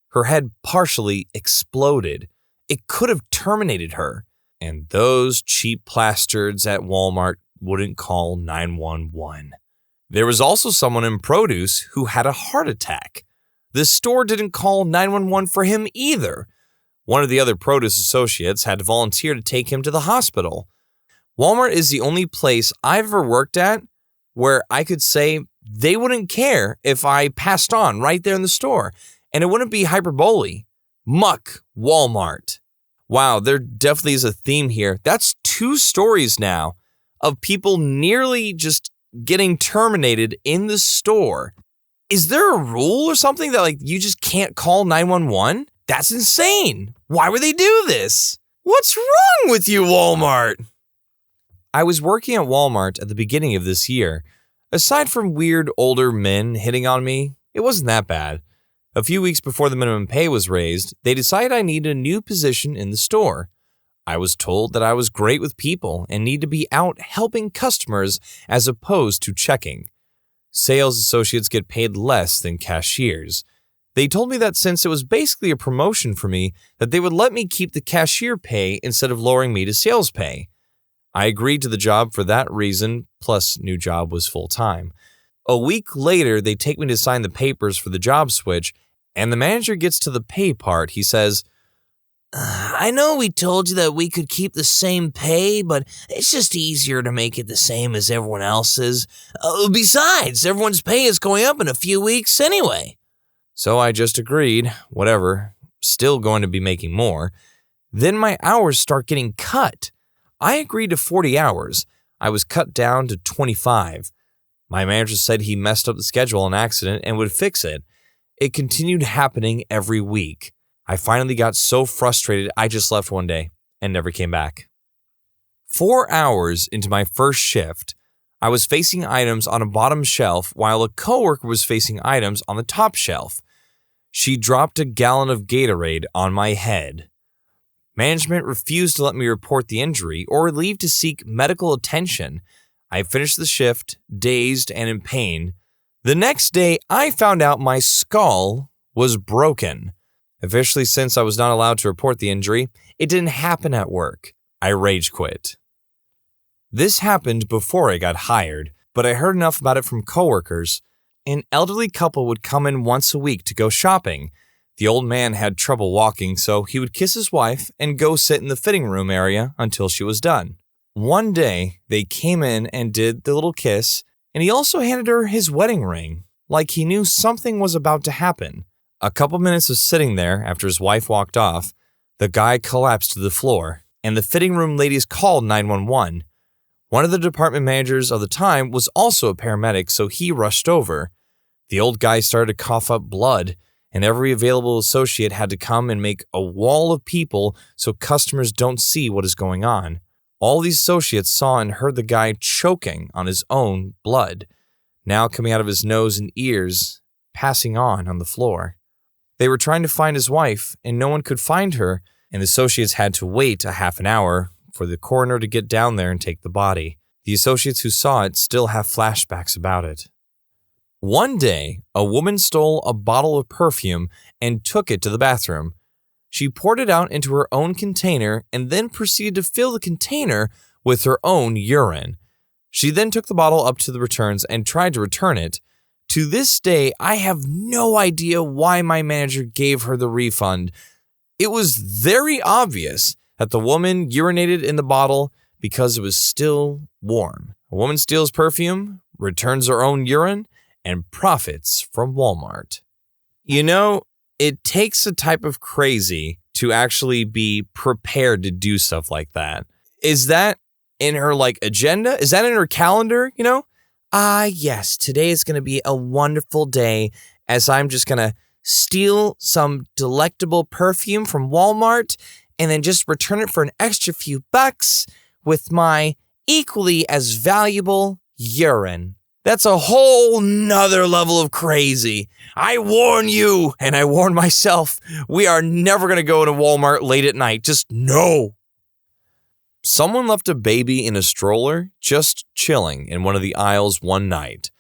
Her head partially exploded. It could have terminated her. And those cheap plastards at Walmart wouldn't call 911. There was also someone in produce who had a heart attack. The store didn't call 911 for him either. One of the other produce associates had to volunteer to take him to the hospital. Walmart is the only place I've ever worked at where I could say they wouldn't care if I passed on right there in the store. And it wouldn't be hyperbole. Muck Walmart. Wow, there definitely is a theme here. That's 2 stories now of people nearly just getting terminated in the store. Is there a rule or something that you just can't call 911? That's insane. Why would they do this? What's wrong with you, Walmart? I was working at Walmart at the beginning of this year. Aside from weird older men hitting on me, it wasn't that bad. A few weeks before the minimum pay was raised, they decided I needed a new position in the store. I was told that I was great with people and need to be out helping customers as opposed to checking. Sales associates get paid less than cashiers. They told me that since it was basically a promotion for me, that they would let me keep the cashier pay instead of lowering me to sales pay. I agreed to the job for that reason, plus new job was full-time. A week later, they take me to sign the papers for the job switch, and the manager gets to the pay part. He says, I know we told you that we could keep the same pay, but it's just easier to make it the same as everyone else's. Besides, everyone's pay is going up in a few weeks anyway. So I just agreed, whatever, still going to be making more. Then my hours start getting cut. I agreed to 40 hours. I was cut down to 25. My manager said he messed up the schedule on accident and would fix it. It continued happening every week. I finally got so frustrated I just left one day and never came back. 4 hours into my first shift, I was facing items on a bottom shelf while a coworker was facing items on the top shelf. She dropped a gallon of Gatorade on my head. Management refused to let me report the injury or leave to seek medical attention. I finished the shift, dazed and in pain. The next day, I found out my skull was broken. Officially, since I was not allowed to report the injury, it didn't happen at work. I rage quit. This happened before I got hired, but I heard enough about it from coworkers. An elderly couple would come in once a week to go shopping. The old man had trouble walking, so he would kiss his wife and go sit in the fitting room area until she was done. One day, they came in and did the little kiss, and he also handed her his wedding ring, like he knew something was about to happen. A couple minutes of sitting there after his wife walked off, the guy collapsed to the floor, and the fitting room ladies called 911. One of the department managers of the time was also a paramedic, so he rushed over. The old guy started to cough up blood, and every available associate had to come and make a wall of people so customers don't see what is going on. All these associates saw and heard the guy choking on his own blood, now coming out of his nose and ears, passing on the floor. They were trying to find his wife, and no one could find her, and the associates had to wait a half an hour for the coroner to get down there and take the body. The associates who saw it still have flashbacks about it. One day, a woman stole a bottle of perfume and took it to the bathroom. She poured it out into her own container and then proceeded to fill the container with her own urine. She then took the bottle up to the returns and tried to return it. To this day, I have no idea why my manager gave her the refund. It was very obvious that the woman urinated in the bottle because it was still warm. A woman steals perfume, returns her own urine, and profits from Walmart. You know, it takes a type of crazy to actually be prepared to do stuff like that. Is that in her agenda? Is that in her calendar, you know? Yes, today is going to be a wonderful day as I'm just going to steal some delectable perfume from Walmart and then just return it for an extra few bucks with my equally as valuable urine. That's a whole nother level of crazy. I warn you, and I warn myself, we are never going to go to Walmart late at night. Just no. Someone left a baby in a stroller just chilling in one of the aisles one night.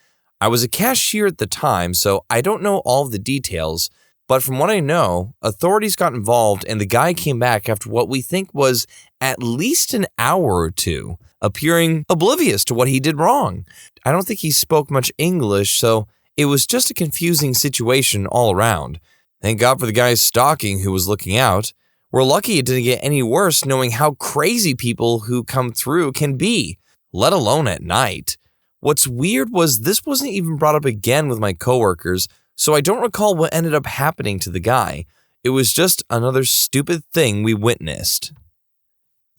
I was a cashier at the time, so I don't know all of the details, but from what I know, authorities got involved and the guy came back after what we think was at least an hour or two, appearing oblivious to what he did wrong. I don't think he spoke much English, so it was just a confusing situation all around. Thank God for the guy stalking who was looking out. We're lucky it didn't get any worse knowing how crazy people who come through can be, let alone at night. What's weird was this wasn't even brought up again with my coworkers, so I don't recall what ended up happening to the guy. It was just another stupid thing we witnessed.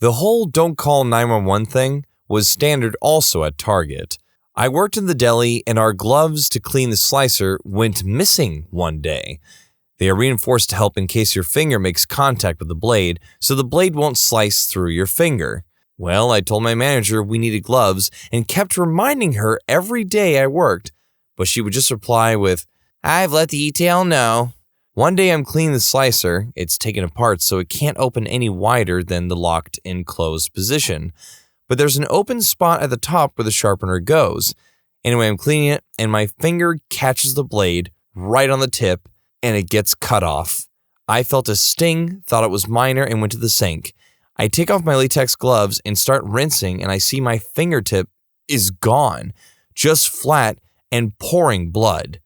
The whole don't call 911 thing was standard also at Target. I worked in the deli and our gloves to clean the slicer went missing one day. They are reinforced to help in case your finger makes contact with the blade, so the blade won't slice through your finger. Well, I told my manager we needed gloves and kept reminding her every day I worked, but she would just reply with, "I've let the e-tail know." One day I'm cleaning the slicer. It's taken apart so it can't open any wider than the locked and closed position. But there's an open spot at the top where the sharpener goes. Anyway, I'm cleaning it and my finger catches the blade right on the tip and it gets cut off. I felt a sting, thought it was minor, and went to the sink. I take off my latex gloves and start rinsing, and I see my fingertip is gone, just flat and pouring blood.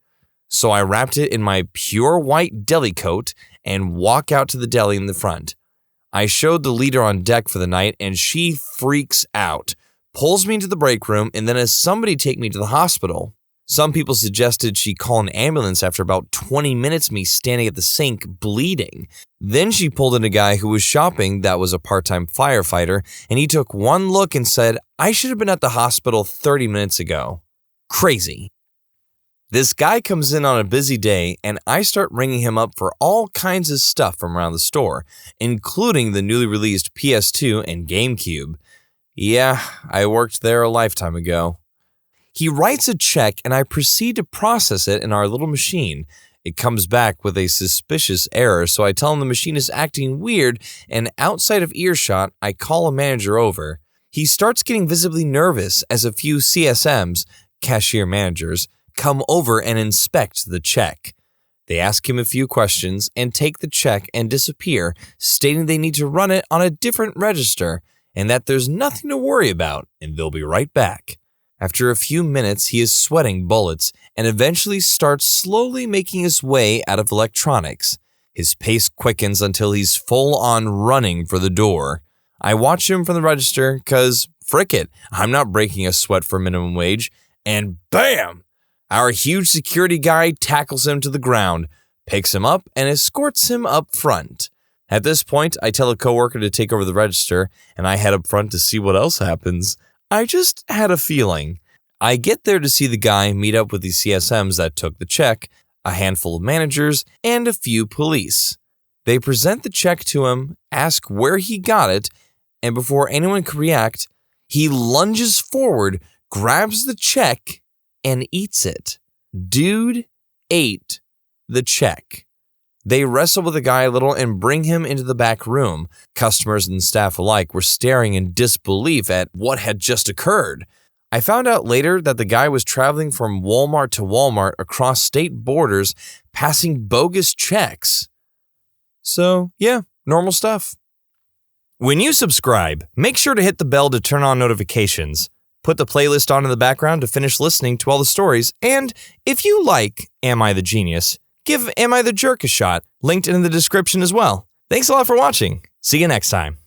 So I wrapped it in my pure white deli coat and walk out to the deli in the front. I showed the leader on deck for the night, and she freaks out, pulls me into the break room, and then has somebody take me to the hospital. Some people suggested she call an ambulance after about 20 minutes of me standing at the sink bleeding. Then she pulled in a guy who was shopping that was a part-time firefighter, and he took one look and said, "I should have been at the hospital 30 minutes ago." Crazy. This guy comes in on a busy day, and I start ringing him up for all kinds of stuff from around the store, including the newly released PS2 and GameCube. Yeah, I worked there a lifetime ago. He writes a check, and I proceed to process it in our little machine. It comes back with a suspicious error, so I tell him the machine is acting weird, and outside of earshot, I call a manager over. He starts getting visibly nervous as a few CSMs, cashier managers, come over and inspect the check. They ask him a few questions and take the check and disappear, stating they need to run it on a different register and that there's nothing to worry about and they'll be right back. After a few minutes, he is sweating bullets and eventually starts slowly making his way out of electronics. His pace quickens until he's full on running for the door. I watch him from the register because, frick it, I'm not breaking a sweat for minimum wage, and bam! Our huge security guy tackles him to the ground, picks him up, and escorts him up front. At this point, I tell a coworker to take over the register, and I head up front to see what else happens. I just had a feeling. I get there to see the guy meet up with the CSMs that took the check, a handful of managers, and a few police. They present the check to him, ask where he got it, and before anyone can react, he lunges forward, grabs the check, and eats it. Dude ate the check. They wrestle with the guy a little and bring him into the back room. Customers and staff alike were staring in disbelief at what had just occurred. I found out later that the guy was traveling from Walmart to Walmart across state borders, passing bogus checks. So, yeah, normal stuff. When you subscribe, make sure to hit the bell to turn on notifications. Put the playlist on in the background to finish listening to all the stories, and if you like Am I the Genius, give Am I the Jerk a shot, linked in the description as well. Thanks a lot for watching. See you next time.